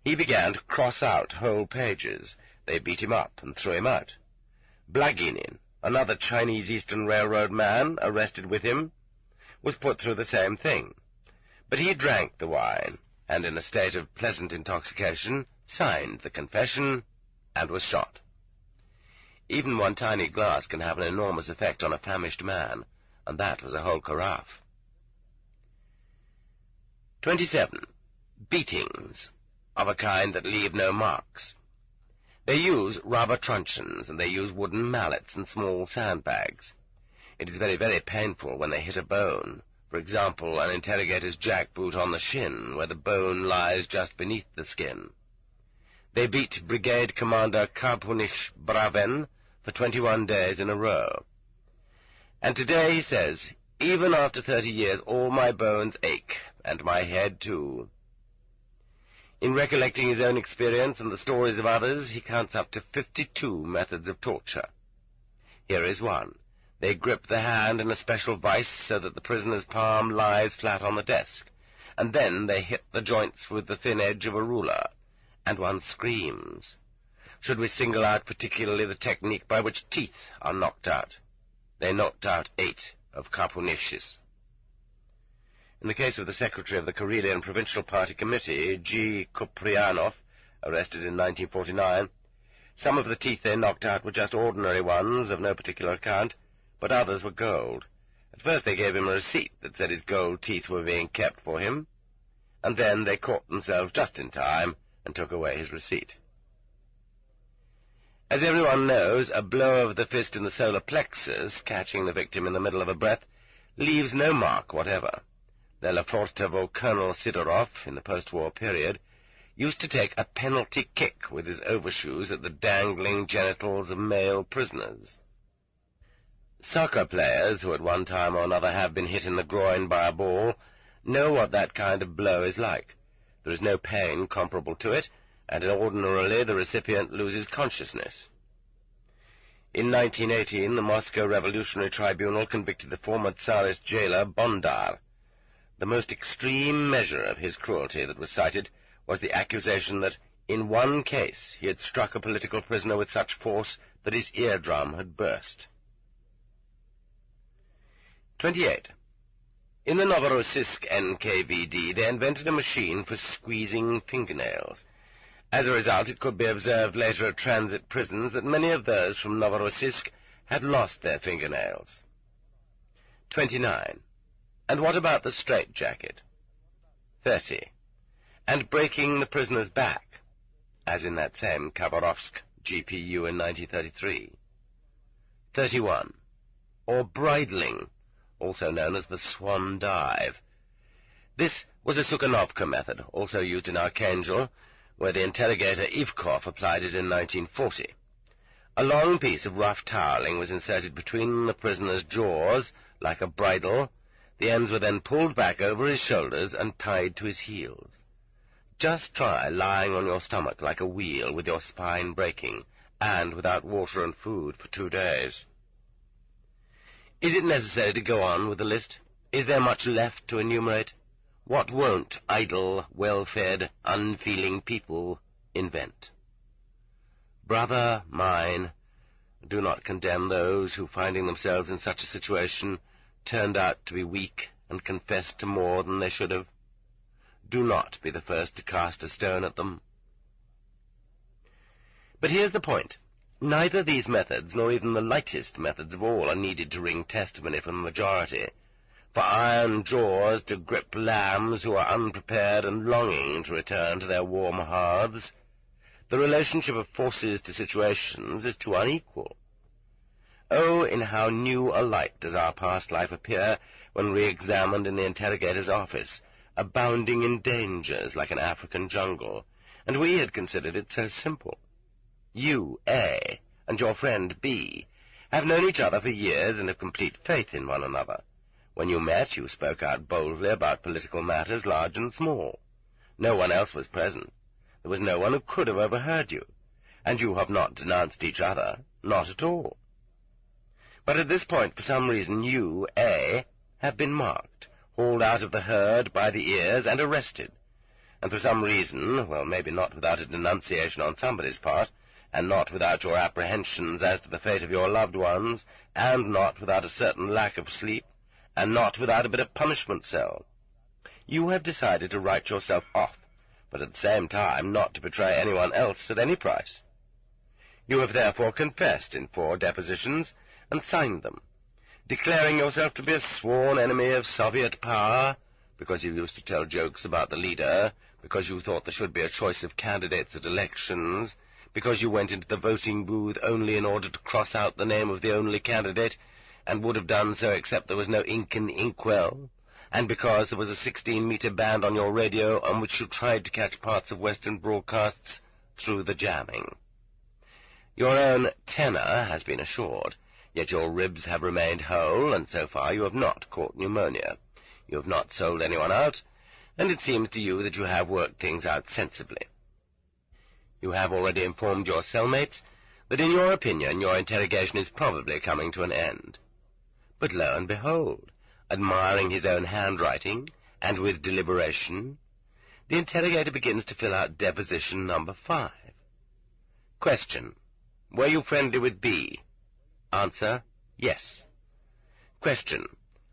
He began to cross out whole pages. They beat him up and threw him out. Blaginin, another Chinese Eastern Railroad man, arrested with him, was put through the same thing. But he drank the wine, and in a state of pleasant intoxication, signed the confession, and was shot. Even one tiny glass can have an enormous effect on a famished man, and that was a whole carafe. 27. Beatings, of a kind that leave no marks. They use rubber truncheons, and they use wooden mallets and small sandbags. It is very, very painful when they hit a bone. For example, an interrogator's jackboot on the shin, where the bone lies just beneath the skin. They beat Brigade Commander Karpunich Braven for 21 days in a row. And today, he says, "Even after 30 years, all my bones ache, and my head too." In recollecting his own experience and the stories of others, he counts up to 52 methods of torture. Here is one. They grip the hand in a special vice so that the prisoner's palm lies flat on the desk, and then they hit the joints with the thin edge of a ruler, and one screams. Should we single out particularly the technique by which teeth are knocked out? They knocked out 8 of Karpunich's. In the case of the secretary of the Karelian Provincial Party Committee, G. Kuprianov, arrested in 1949, some of the teeth they knocked out were just ordinary ones of no particular account, but others were gold. At first they gave him a receipt that said his gold teeth were being kept for him, and then they caught themselves just in time and took away his receipt. As everyone knows, a blow of the fist in the solar plexus, catching the victim in the middle of a breath, leaves no mark whatever. The Lefortovo Colonel Sidorov, in the post-war period, used to take a penalty kick with his overshoes at the dangling genitals of male prisoners. Soccer players, who at one time or another have been hit in the groin by a ball, know what that kind of blow is like. There is no pain comparable to it, and ordinarily the recipient loses consciousness. In 1918, the Moscow Revolutionary Tribunal convicted the former Tsarist jailer Bondar. The most extreme measure of his cruelty that was cited was the accusation that, in one case, he had struck a political prisoner with such force that his eardrum had burst. 28. In the Novorossiysk NKVD, they invented a machine for squeezing fingernails. As a result, it could be observed later at transit prisons that many of those from Novorossiysk had lost their fingernails. 29. And what about the straitjacket? 30. And breaking the prisoner's back, as in that same Khabarovsk GPU in 1933. 31. Or bridling, also known as the swan dive. This was a Sukhanovka method, also used in Archangel, where the interrogator Ivkov applied it in 1940. A long piece of rough toweling was inserted between the prisoner's jaws, like a bridle. The ends were then pulled back over his shoulders and tied to his heels. Just try lying on your stomach like a wheel with your spine breaking, and without water and food for 2 days. Is it necessary to go on with the list? Is there much left to enumerate? What won't idle, well-fed, unfeeling people invent? Brother mine, do not condemn those who, finding themselves in such a situation, turned out to be weak and confessed to more than they should have. Do not be the first to cast a stone at them. But here's the point. Neither these methods, nor even the lightest methods of all, are needed to wring testimony from the majority. For iron jaws to grip lambs who are unprepared and longing to return to their warm hearths, the relationship of forces to situations is too unequal. Oh, in how new a light does our past life appear when re-examined in the interrogator's office, abounding in dangers like an African jungle, and we had considered it so simple. You, A, and your friend B, have known each other for years and have complete faith in one another. When you met, you spoke out boldly about political matters, large and small. No one else was present. There was no one who could have overheard you, and you have not denounced each other, not at all. But at this point, for some reason, you, A, have been marked, hauled out of the herd by the ears, and arrested. And for some reason, well, maybe not without a denunciation on somebody's part, and not without your apprehensions as to the fate of your loved ones, and not without a certain lack of sleep, and not without a bit of punishment cell, you have decided to write yourself off, but at the same time not to betray anyone else at any price. You have therefore confessed in 4 depositions, and signed them, declaring yourself to be a sworn enemy of Soviet power, because you used to tell jokes about the leader, because you thought there should be a choice of candidates at elections, because you went into the voting booth only in order to cross out the name of the only candidate, and would have done so except there was no ink in the inkwell, and because there was a 16-meter band on your radio on which you tried to catch parts of Western broadcasts through the jamming. Your own tenor has been assured, yet your ribs have remained whole, and so far you have not caught pneumonia. You have not sold anyone out, and it seems to you that you have worked things out sensibly. You have already informed your cellmates that in your opinion your interrogation is probably coming to an end. But lo and behold, admiring his own handwriting, and with deliberation, the interrogator begins to fill out deposition number 5. Question: were you friendly with B? Answer: yes. Question: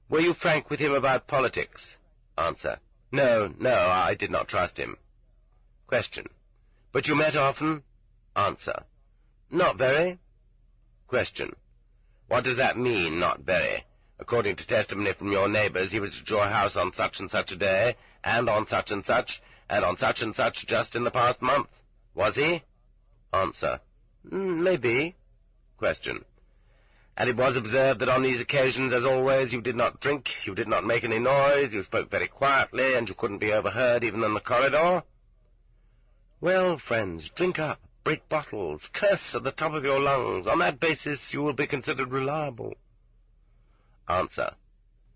were you frank with him about politics? Answer: no, I did not trust him. Question: but you met often? Answer: not very. Question: what does that mean, not very? According to testimony from your neighbors, he was at your house on such and such a day, and on such and such, and on such and such just in the past month. Was he? Answer: maybe. Question: and it was observed that on these occasions, as always, you did not drink, you did not make any noise, you spoke very quietly, and you couldn't be overheard even in the corridor? Well, friends, drink up, break bottles, curse at the top of your lungs. On that basis you will be considered reliable. Answer: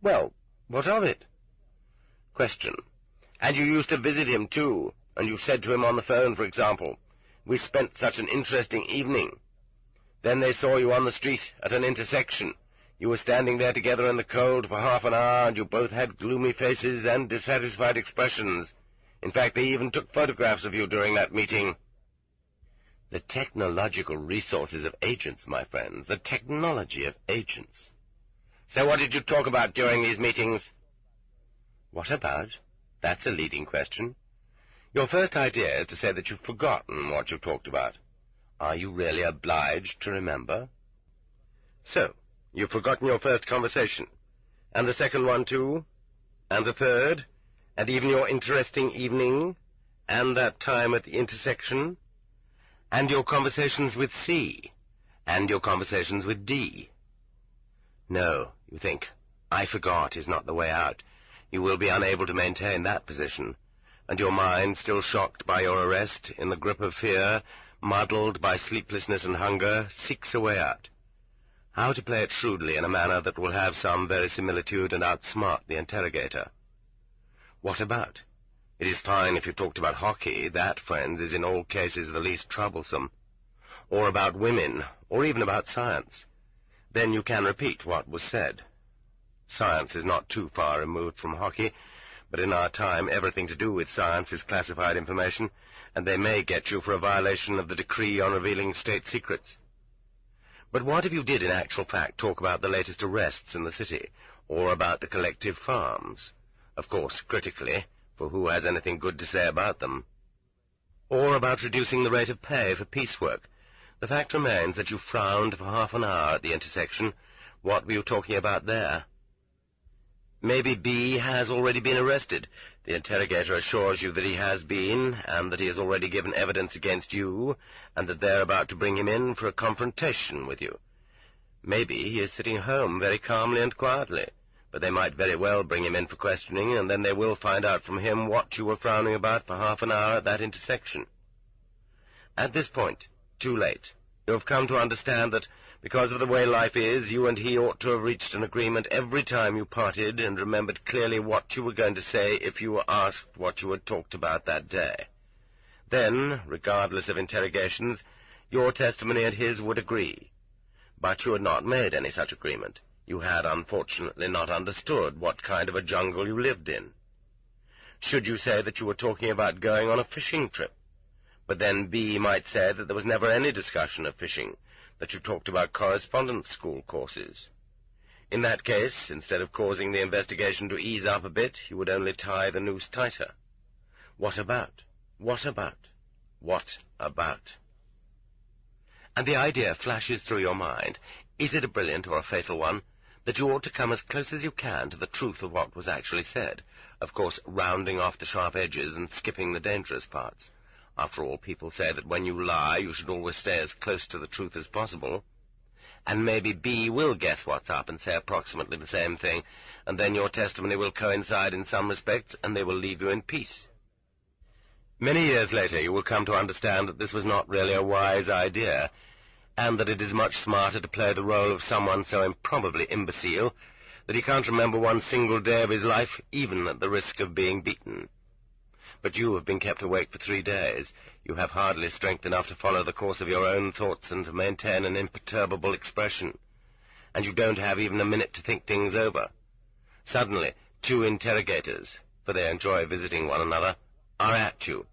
well, what of it? Question: and you used to visit him, too, and you said to him on the phone, for example, "We spent such an interesting evening." Then they saw you on the street at an intersection. You were standing there together in the cold for half an hour, and you both had gloomy faces and dissatisfied expressions. In fact, they even took photographs of you during that meeting. The technological resources of agents, my friends, the technology of agents. So what did you talk about during these meetings? What about? That's a leading question. Your first idea is to say that you've forgotten what you talked about. Are you really obliged to remember? So, you've forgotten your first conversation, and the second one too, and the third, and even your interesting evening, and that time at the intersection, and your conversations with C, and your conversations with D. No, you think, I forgot is not the way out. You will be unable to maintain that position, and your mind, still shocked by your arrest, in the grip of fear, muddled by sleeplessness and hunger, seeks a way out. How to play it shrewdly in a manner that will have some verisimilitude and outsmart the interrogator. What about? It is fine if you talked about hockey. That, friends, is in all cases the least troublesome. Or about women, or even about science. Then you can repeat what was said. Science is not too far removed from hockey, but in our time everything to do with science is classified information, and they may get you for a violation of the decree on revealing state secrets. But what if you did in actual fact talk about the latest arrests in the city, or about the collective farms? Of course, critically, for who has anything good to say about them? Or about reducing the rate of pay for piecework? The fact remains that you frowned for half an hour at the intersection. What were you talking about there? Maybe B has already been arrested. The interrogator assures you that he has been, and that he has already given evidence against you, and that they're about to bring him in for a confrontation with you. Maybe he is sitting home very calmly and quietly, but they might very well bring him in for questioning, and then they will find out from him what you were frowning about for half an hour at that intersection. At this point, too late, you have come to understand that, because of the way life is, you and he ought to have reached an agreement every time you parted and remembered clearly what you were going to say if you were asked what you had talked about that day. Then, regardless of interrogations, your testimony and his would agree. But you had not made any such agreement. You had, unfortunately, not understood what kind of a jungle you lived in. Should you say that you were talking about going on a fishing trip? But then B might say that there was never any discussion of fishing, that you talked about correspondence school courses. In that case, instead of causing the investigation to ease up a bit, you would only tie the noose tighter. What about? What about? What about? And the idea flashes through your mind, is it a brilliant or a fatal one, that you ought to come as close as you can to the truth of what was actually said, of course rounding off the sharp edges and skipping the dangerous parts. After all, people say that when you lie, you should always stay as close to the truth as possible. And maybe B will guess what's up and say approximately the same thing, and then your testimony will coincide in some respects, and they will leave you in peace. Many years later, you will come to understand that this was not really a wise idea, and that it is much smarter to play the role of someone so improbably imbecile that he can't remember one single day of his life, even at the risk of being beaten. But you have been kept awake for 3 days. You have hardly strength enough to follow the course of your own thoughts and to maintain an imperturbable expression. And you don't have even a minute to think things over. Suddenly, 2 interrogators, for they enjoy visiting one another, are at you.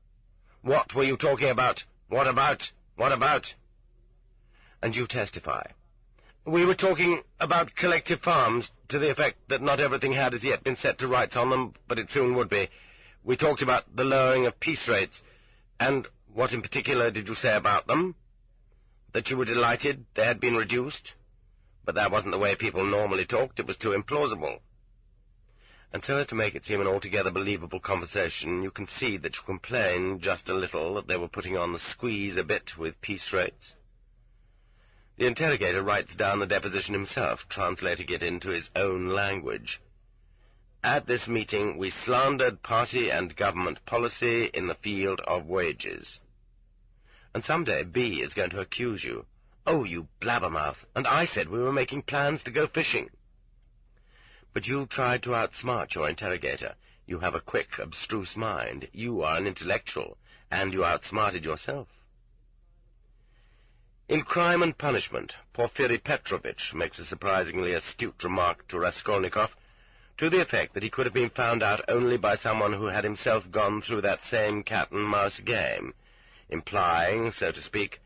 What were you talking about? What about? What about? And you testify. We were talking about collective farms, to the effect that not everything had as yet been set to rights on them, but it soon would be. We talked about the lowering of peace rates, and what in particular did you say about them? That you were delighted they had been reduced? But that wasn't the way people normally talked, it was too implausible. And so as to make it seem an altogether believable conversation, you concede that you complained just a little that they were putting on the squeeze a bit with peace rates. The interrogator writes down the deposition himself, translating it into his own language. At this meeting, we slandered party and government policy in the field of wages. And someday B is going to accuse you. Oh, you blabbermouth, and I said we were making plans to go fishing. But you tried to outsmart your interrogator. You have a quick, abstruse mind. You are an intellectual, and you outsmarted yourself. In Crime and Punishment, Porfiry Petrovitch makes a surprisingly astute remark to Raskolnikov, to the effect that he could have been found out only by someone who had himself gone through that same cat-and-mouse game, implying, so to speak,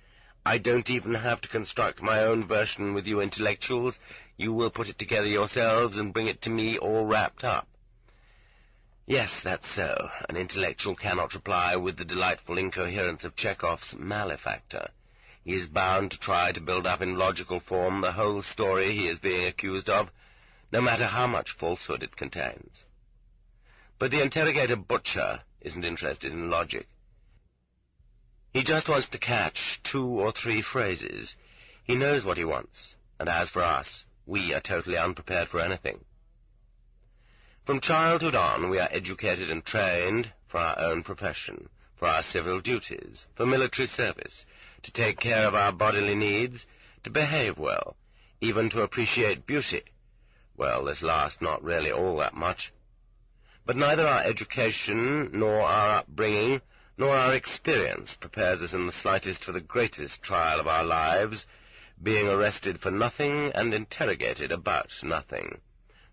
I don't even have to construct my own version with you intellectuals. You will put it together yourselves and bring it to me all wrapped up. Yes, that's so. An intellectual cannot reply with the delightful incoherence of Chekhov's malefactor. He is bound to try to build up in logical form the whole story he is being accused of, no matter how much falsehood it contains. But the interrogator butcher isn't interested in logic. He just wants to catch 2 or 3 phrases. He knows what he wants, and as for us, we are totally unprepared for anything. From childhood on, we are educated and trained for our own profession, for our civil duties, for military service, to take care of our bodily needs, to behave well, even to appreciate beauty. Well, this last not really all that much. But neither our education, nor our upbringing, nor our experience prepares us in the slightest for the greatest trial of our lives, being arrested for nothing and interrogated about nothing.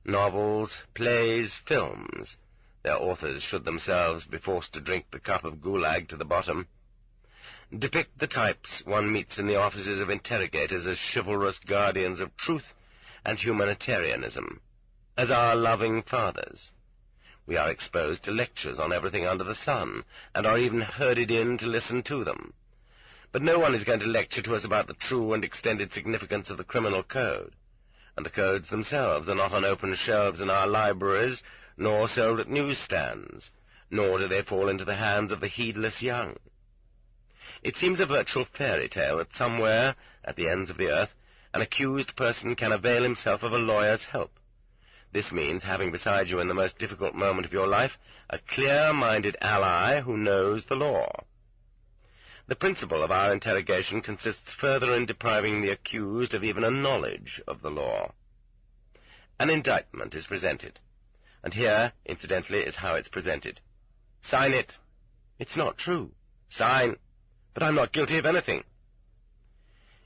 Novels, plays, films. Their authors should themselves be forced to drink the cup of Gulag to the bottom. Depict the types one meets in the offices of interrogators as chivalrous guardians of truth and humanitarianism, as our loving fathers. We are exposed to lectures on everything under the sun, and are even herded in to listen to them. But no one is going to lecture to us about the true and extended significance of the criminal code, and the codes themselves are not on open shelves in our libraries, nor sold at newsstands, nor do they fall into the hands of the heedless young. It seems a virtual fairy tale that somewhere, at the ends of the earth, an accused person can avail himself of a lawyer's help. This means having beside you in the most difficult moment of your life a clear-minded ally who knows the law. The principle of our interrogation consists further in depriving the accused of even a knowledge of the law. An indictment is presented, and here, incidentally, is how it's presented. Sign it. It's not true. Sign. But I'm not guilty of anything.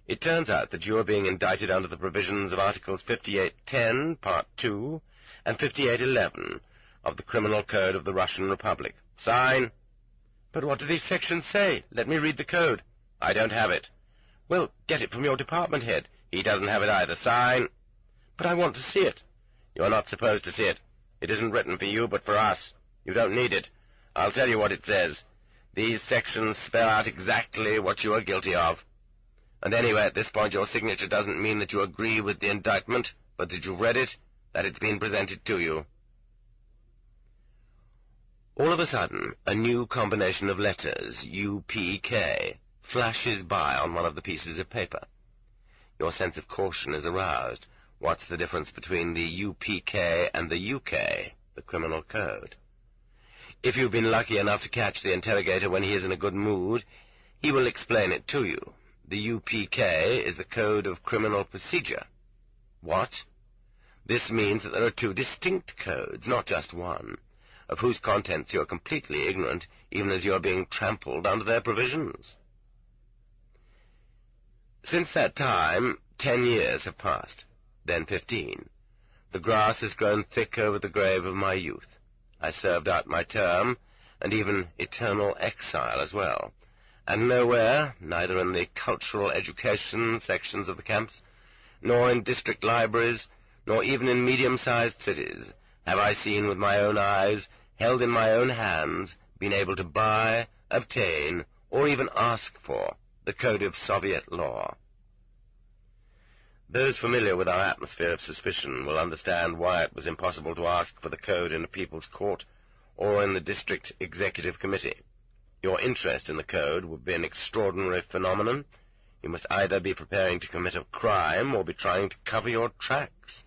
It turns out that you are being indicted under the provisions of Articles 58.10, Part 2, and 58.11 of the Criminal Code of the Russian Republic. Sign. But what do these sections say? Let me read the code. I don't have it. Well, get it from your department head. He doesn't have it either. Sign. But I want to see it. You're not supposed to see it. It isn't written for you, but for us. You don't need it. I'll tell you what it says. These sections spell out exactly what you are guilty of. And anyway, at this point, your signature doesn't mean that you agree with the indictment, but that you've read it, that it's been presented to you. All of a sudden, a new combination of letters, UPK, flashes by on one of the pieces of paper. Your sense of caution is aroused. What's the difference between the UPK and the UK, the Criminal Code? If you've been lucky enough to catch the interrogator when he is in a good mood, he will explain it to you. The UPK is the Code of Criminal Procedure. What? This means that there are two distinct codes, not just one, of whose contents you are completely ignorant, even as you are being trampled under their provisions. Since that time, 10 years have passed, then 15. The grass has grown thick over the grave of my youth. I served out my term, and even eternal exile as well. And nowhere, neither in the cultural education sections of the camps, nor in district libraries, nor even in medium-sized cities, have I seen with my own eyes, held in my own hands, been able to buy, obtain, or even ask for the Code of Soviet law. Those familiar with our atmosphere of suspicion will understand why it was impossible to ask for the code in a People's Court or in the District Executive Committee. Your interest in the code would be an extraordinary phenomenon. You must either be preparing to commit a crime or be trying to cover your tracks.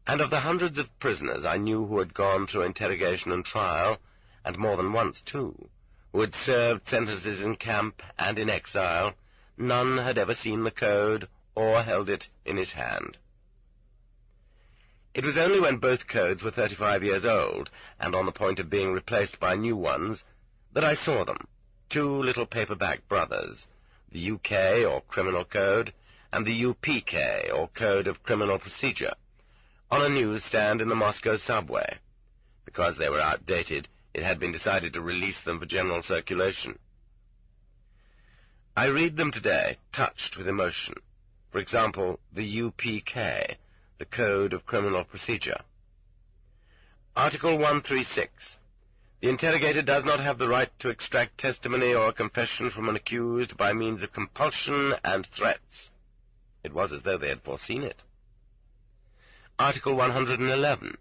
And of the hundreds of prisoners I knew who had gone through interrogation and trial, and more than once, too, who had served sentences in camp and in exile, none had ever seen the code or held it in his hand. It was only when both codes were 35 years old, and on the point of being replaced by new ones, that I saw them, two little paperback brothers, the UK, or Criminal Code, and the UPK, or Code of Criminal Procedure, on a newsstand in the Moscow subway. Because they were outdated, it had been decided to release them for general circulation. I read them today, touched with emotion. For example, the UPK, the Code of Criminal Procedure. Article 136. The interrogator does not have the right to extract testimony or confession from an accused by means of compulsion and threats. It was as though they had foreseen it. Article 111.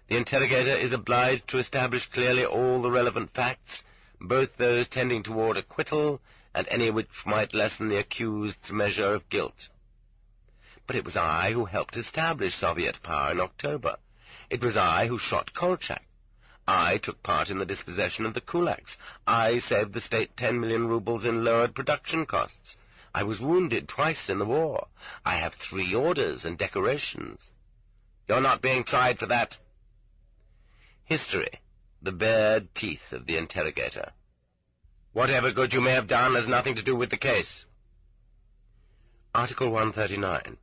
The interrogator is obliged to establish clearly all the relevant facts, both those tending toward acquittal and any which might lessen the accused's measure of guilt. But it was I who helped establish Soviet power in October. It was I who shot Kolchak. I took part in the dispossession of the kulaks. I saved the state 10 million rubles in lowered production costs. I was wounded twice in the war. I have 3 orders and decorations. You're not being tried for that. History, the bared teeth of the interrogator. Whatever good you may have done has nothing to do with the case. Article 139.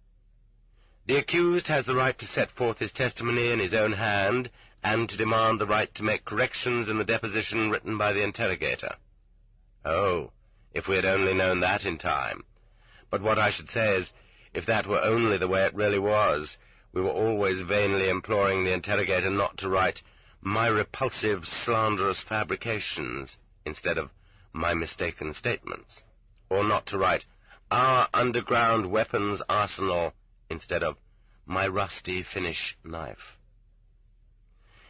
The accused has the right to set forth his testimony in his own hand, and to demand the right to make corrections in the deposition written by the interrogator. Oh, if we had only known that in time. But what I should say is, if that were only the way it really was, we were always vainly imploring the interrogator not to write, "my repulsive, slanderous fabrications," instead of "my mistaken statements," or not to write, "our underground weapons arsenal," instead of "my rusty Finnish knife."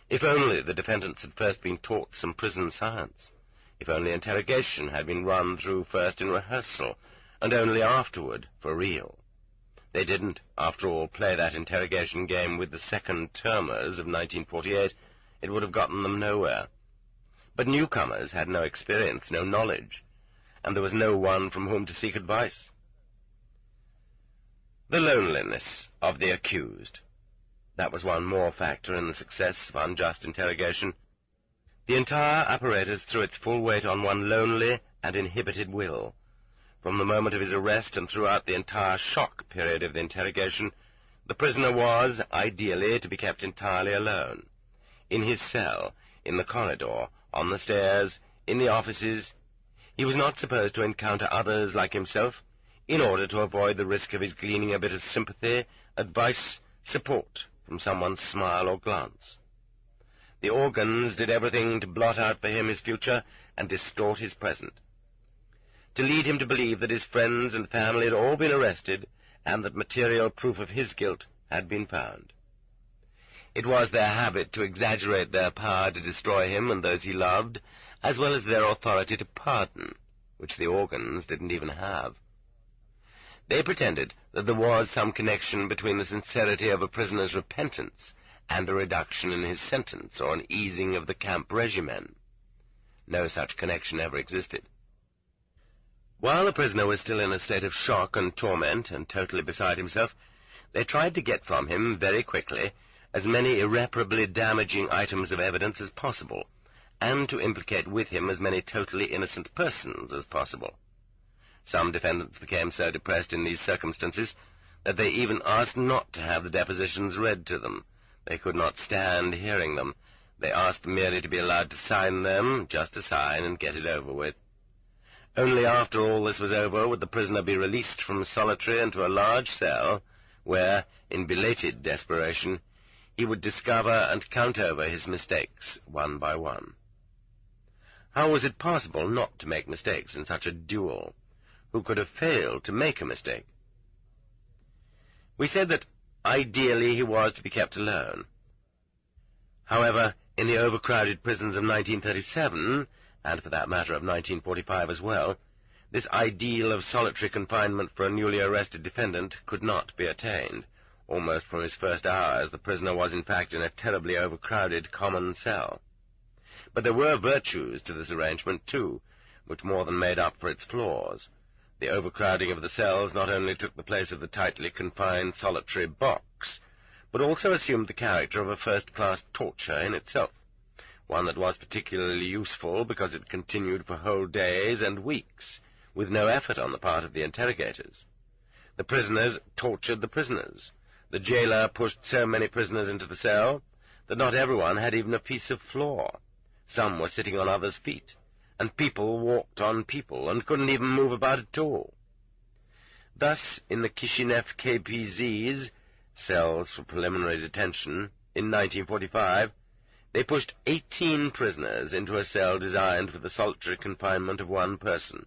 If only the defendants had first been taught some prison science, if only interrogation had been run through first in rehearsal, and only afterward for real. They didn't, after all, play that interrogation game with the second-termers of 1948. It would have gotten them nowhere. But newcomers had no experience, no knowledge, and there was no one from whom to seek advice. The loneliness of the accused. That was one more factor in the success of unjust interrogation. The entire apparatus threw its full weight on one lonely and inhibited will. From the moment of his arrest and throughout the entire shock period of the interrogation, the prisoner was, ideally, to be kept entirely alone. In his cell, in the corridor, on the stairs, in the offices, he was not supposed to encounter others like himself, in order to avoid the risk of his gleaning a bit of sympathy, advice, support from someone's smile or glance. The organs did everything to blot out for him his future and distort his present, to lead him to believe that his friends and family had all been arrested and that material proof of his guilt had been found. It was their habit to exaggerate their power to destroy him and those he loved, as well as their authority to pardon, which the organs didn't even have. They pretended that there was some connection between the sincerity of a prisoner's repentance and a reduction in his sentence or an easing of the camp regimen. No such connection ever existed. While the prisoner was still in a state of shock and torment and totally beside himself, they tried to get from him very quickly as many irreparably damaging items of evidence as possible, and to implicate with him as many totally innocent persons as possible. Some defendants became so depressed in these circumstances that they even asked not to have the depositions read to them. They could not stand hearing them. They asked merely to be allowed to sign them, just to sign and get it over with. Only after all this was over would the prisoner be released from solitary into a large cell, where, in belated desperation, he would discover and count over his mistakes one by one. How was it possible not to make mistakes in such a duel? Who could have failed to make a mistake? We said that ideally he was to be kept alone. However, in the overcrowded prisons of 1937, and for that matter of 1945 as well, this ideal of solitary confinement for a newly arrested defendant could not be attained. Almost from his first hours, the prisoner was in fact in a terribly overcrowded common cell. But there were virtues to this arrangement, too, which more than made up for its flaws. The overcrowding of the cells not only took the place of the tightly confined solitary box, but also assumed the character of a first-class torture in itself, one that was particularly useful because it continued for whole days and weeks, with no effort on the part of the interrogators. The prisoners tortured the prisoners. The jailer pushed so many prisoners into the cell that not everyone had even a piece of floor. Some were sitting on others' feet, and people walked on people and couldn't even move about at all. Thus, in the Kishinev KPZ's, cells for preliminary detention, in 1945, they pushed 18 prisoners into a cell designed for the solitary confinement of one person.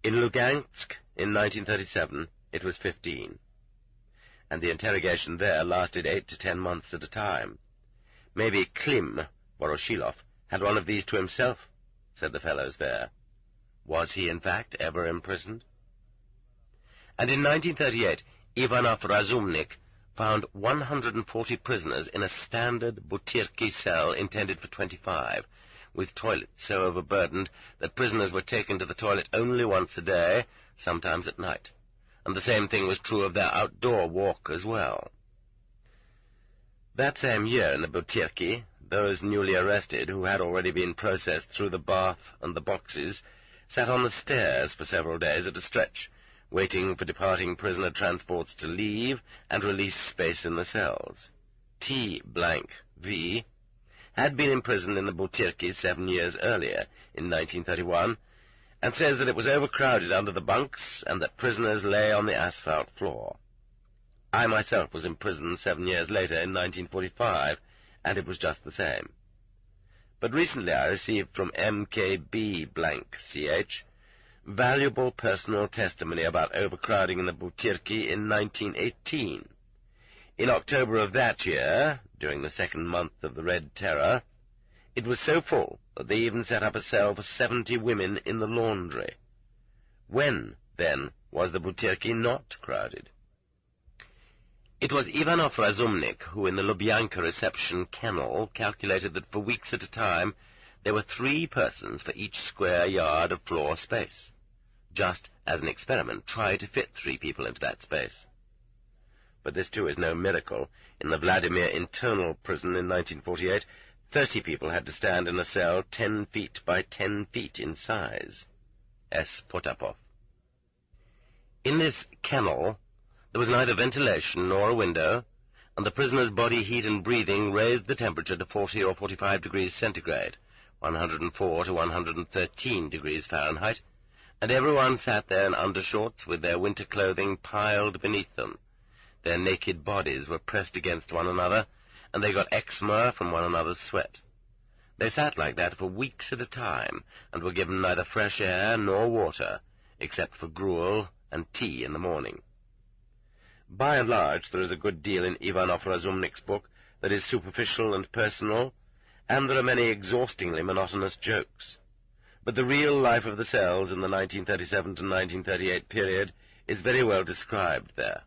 In Lugansk, in 1937, it was 15, and the interrogation there lasted 8 to 10 months at a time. Maybe Klim, Voroshilov, had one of these to himself, said the fellows there. Was he, in fact, ever imprisoned? And in 1938, Ivanov Razumnik found 140 prisoners in a standard Butyrki cell intended for 25, with toilets so overburdened that prisoners were taken to the toilet only once a day, sometimes at night. And the same thing was true of their outdoor walk as well. That same year in the Butyrki, those newly arrested, who had already been processed through the bath and the boxes, sat on the stairs for several days at a stretch, waiting for departing prisoner transports to leave and release space in the cells. T.V. had been imprisoned in the Butyrki 7 years earlier, in 1931, and says that it was overcrowded under the bunks and that prisoners lay on the asphalt floor. I myself was imprisoned 7 years later, in 1945, and it was just the same. But recently I received from MKB-CH valuable personal testimony about overcrowding in the Butyrki in 1918. In October of that year, during the second month of the Red Terror, it was so full that they even set up a cell for 70 women in the laundry. When, then, was the Butyrki not crowded? It was Ivanov Razumnik who, in the Lubyanka reception kennel, calculated that for weeks at a time there were 3 persons for each square yard of floor space. Just as an experiment, try to fit 3 people into that space. But this, too, is no miracle. In the Vladimir internal prison in 1948, 30 people had to stand in a cell 10 feet by 10 feet in size. S. Potapov. In this kennel, there was neither ventilation nor a window, and the prisoner's body heat and breathing raised the temperature to 40 or 45 degrees centigrade, 104 to 113 degrees Fahrenheit, and everyone sat there in undershorts with their winter clothing piled beneath them. Their naked bodies were pressed against one another, and they got eczema from one another's sweat. They sat like that for weeks at a time, and were given neither fresh air nor water, except for gruel and tea in the morning. By and large, there is a good deal in Ivanov Razumnik's book that is superficial and personal, and there are many exhaustingly monotonous jokes. But the real life of the cells in the 1937 to 1938 period is very well described there.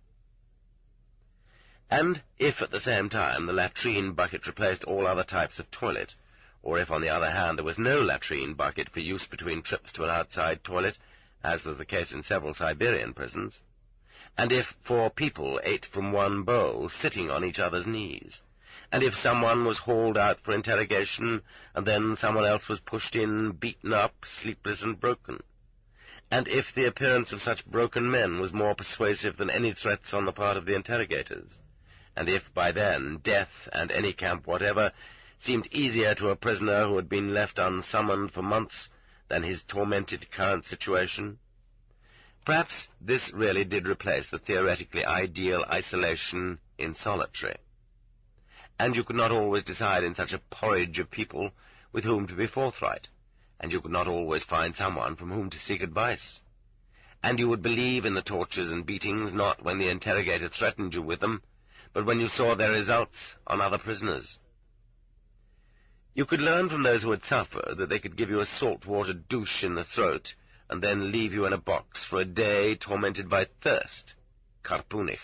And if at the same time the latrine bucket replaced all other types of toilet, or if on the other hand there was no latrine bucket for use between trips to an outside toilet, as was the case in several Siberian prisons, and if 4 people ate from one bowl, sitting on each other's knees, and if someone was hauled out for interrogation, and then someone else was pushed in, beaten up, sleepless and broken, and if the appearance of such broken men was more persuasive than any threats on the part of the interrogators, and if by then death and any camp whatever seemed easier to a prisoner who had been left unsummoned for months than his tormented current situation, perhaps this really did replace the theoretically ideal isolation in solitary. And you could not always decide in such a porridge of people with whom to be forthright, and you could not always find someone from whom to seek advice. And you would believe in the tortures and beatings not when the interrogator threatened you with them, but when you saw their results on other prisoners. You could learn from those who had suffered that they could give you a salt-water douche in the throat and then leave you in a box for a day tormented by thirst, karpunich,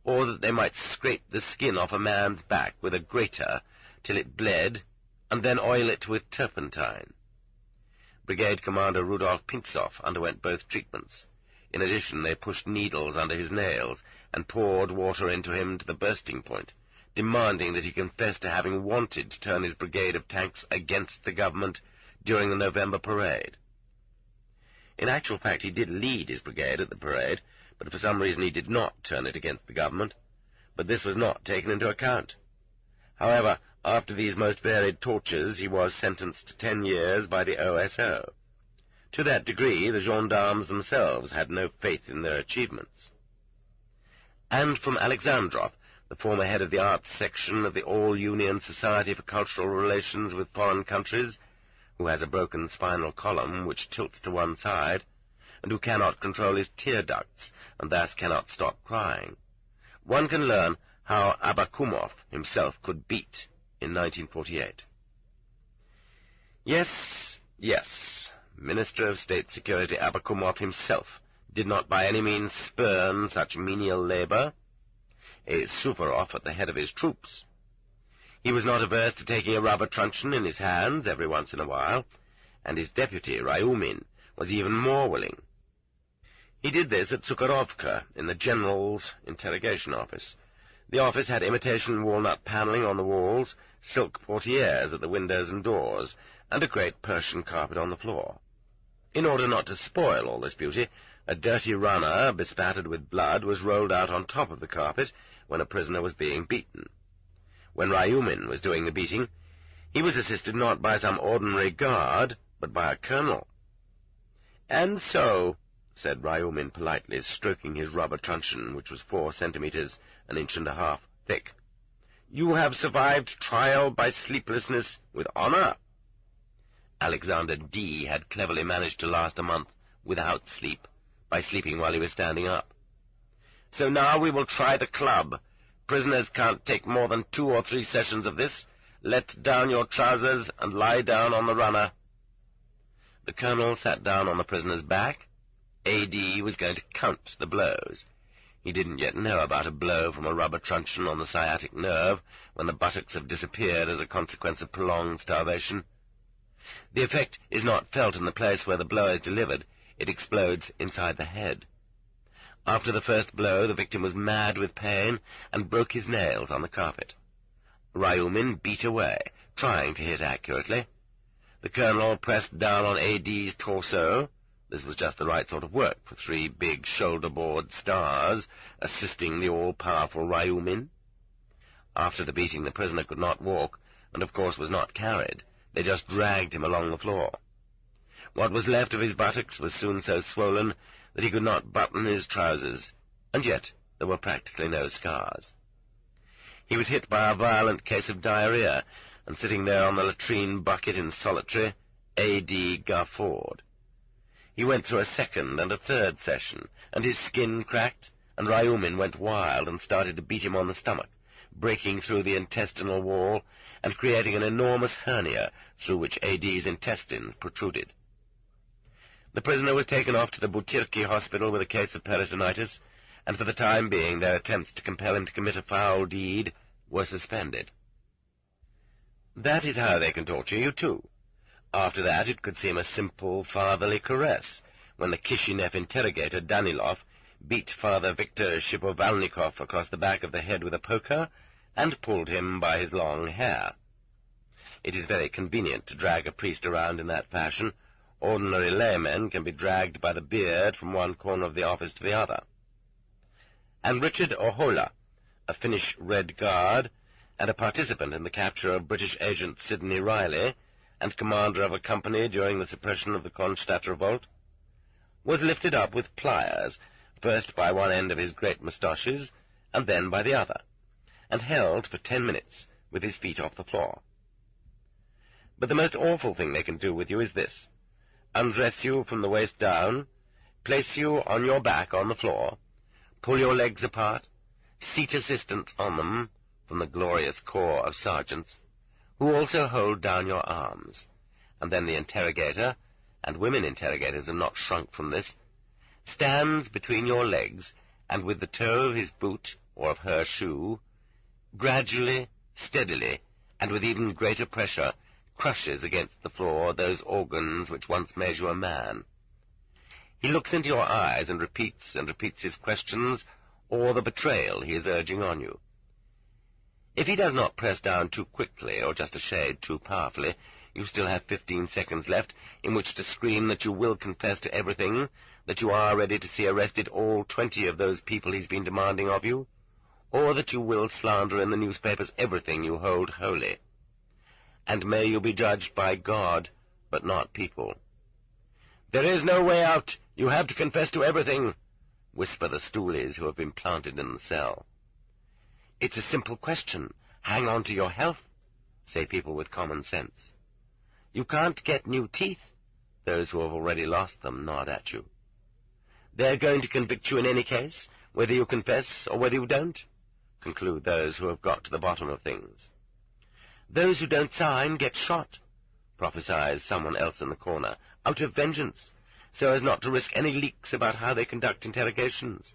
or that they might scrape the skin off a man's back with a grater till it bled and then oil it with turpentine. Brigade Commander Rudolf Pintsov underwent both treatments. In addition, they pushed needles under his nails and poured water into him to the bursting point, demanding that he confess to having wanted to turn his brigade of tanks against the government during the November parade. In actual fact, he did lead his brigade at the parade, but for some reason he did not turn it against the government. But this was not taken into account. However, after these most varied tortures, he was sentenced to 10 years by the OSO. To that degree, the gendarmes themselves had no faith in their achievements. And from Alexandrov, the former head of the arts section of the All-Union Society for Cultural Relations with Foreign Countries, who has a broken spinal column which tilts to one side, and who cannot control his tear ducts, and thus cannot stop crying, one can learn how Abakumov himself could beat in 1948. Yes, Minister of State Security Abakumov himself did not by any means spurn such menial labor, a Suvorov at the head of his troops. He was not averse to taking a rubber truncheon in his hands every once in a while, and his deputy, Ryumin, was even more willing. He did this at Sukharovka, in the general's interrogation office. The office had imitation walnut paneling on the walls, silk portieres at the windows and doors, and a great Persian carpet on the floor. In order not to spoil all this beauty, a dirty runner, bespattered with blood, was rolled out on top of the carpet when a prisoner was being beaten. When Ryumin was doing the beating, he was assisted not by some ordinary guard, but by a colonel. "And so," said Ryumin politely, stroking his rubber truncheon, which was 4 centimeters, an inch and a half, thick, "you have survived trial by sleeplessness with honor." Alexander D. had cleverly managed to last a month without sleep, by sleeping while he was standing up. "So now we will try the club. Prisoners can't take more than 2 or 3 sessions of this. Let down your trousers and lie down on the runner." The colonel sat down on the prisoner's back. A.D. was going to count the blows. He didn't yet know about a blow from a rubber truncheon on the sciatic nerve when the buttocks have disappeared as a consequence of prolonged starvation. The effect is not felt in the place where the blow is delivered. It explodes inside the head. After the first blow, the victim was mad with pain and broke his nails on the carpet. Ryumin beat away, trying to hit accurately. The colonel pressed down on A.D.'s torso. This was just the right sort of work for 3 big shoulder-board stars assisting the all-powerful Ryumin. After the beating, the prisoner could not walk, and of course was not carried. They just dragged him along the floor. What was left of his buttocks was soon so swollen that he could not button his trousers, and yet there were practically no scars. He was hit by a violent case of diarrhea, and sitting there on the latrine bucket in solitary, A.D. guffawed. He went through a second and a third session, and his skin cracked, and Ryumin went wild and started to beat him on the stomach, breaking through the intestinal wall and creating an enormous hernia through which A.D.'s intestines protruded. The prisoner was taken off to the Butyrki hospital with a case of peritonitis, and for the time being their attempts to compel him to commit a foul deed were suspended. That is how they can torture you, too. After that it could seem a simple fatherly caress when the Kishinev interrogator Danilov beat Father Viktor Shipovalnikov across the back of the head with a poker and pulled him by his long hair. It is very convenient to drag a priest around in that fashion. Ordinary laymen can be dragged by the beard from one corner of the office to the other. And Richard Ohola, a Finnish Red Guard, and a participant in the capture of British agent Sidney Riley, and commander of a company during the suppression of the Kronstadt revolt, was lifted up with pliers, first by one end of his great moustaches, and then by the other, and held for 10 minutes with his feet off the floor. But the most awful thing they can do with you is this: undress you from the waist down, place you on your back on the floor, pull your legs apart, seat assistants on them from the glorious corps of sergeants, who also hold down your arms, and then the interrogator, and women interrogators have not shrunk from this, stands between your legs, and with the toe of his boot or of her shoe, gradually, steadily, and with even greater pressure, crushes against the floor those organs which once made you a man. He looks into your eyes and repeats his questions, or the betrayal he is urging on you. If he does not press down too quickly, or just a shade too powerfully, you still have 15 seconds left in which to scream that you will confess to everything, that you are ready to see arrested all 20 of those people he's been demanding of you, or that you will slander in the newspapers everything you hold holy. And may you be judged by God, but not people. "There is no way out. You have to confess to everything," whisper the stoolies who have been planted in the cell. "It's a simple question. Hang on to your health," say people with common sense. "You can't get new teeth." Those who have already lost them nod at you. "They're going to convict you in any case, whether you confess or whether you don't," conclude those who have got to the bottom of things. "Those who don't sign get shot," prophesies someone else in the corner, out of vengeance, so as not to risk any leaks about how they conduct interrogations.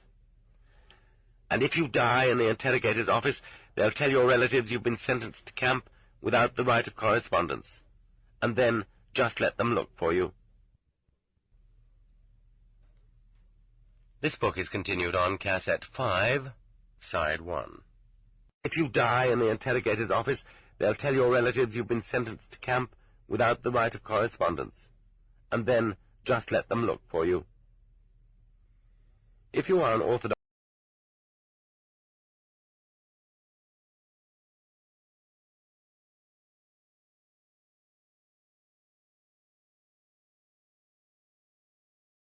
"And if you die in the interrogator's office, they'll tell your relatives you've been sentenced to camp without the right of correspondence, and then just let them look for you." This book is continued on Cassette 5, Side 1. "If you die in the interrogator's office, they'll tell your relatives you've been sentenced to camp without the right of correspondence, and then just let them look for you." If you are an Orthodox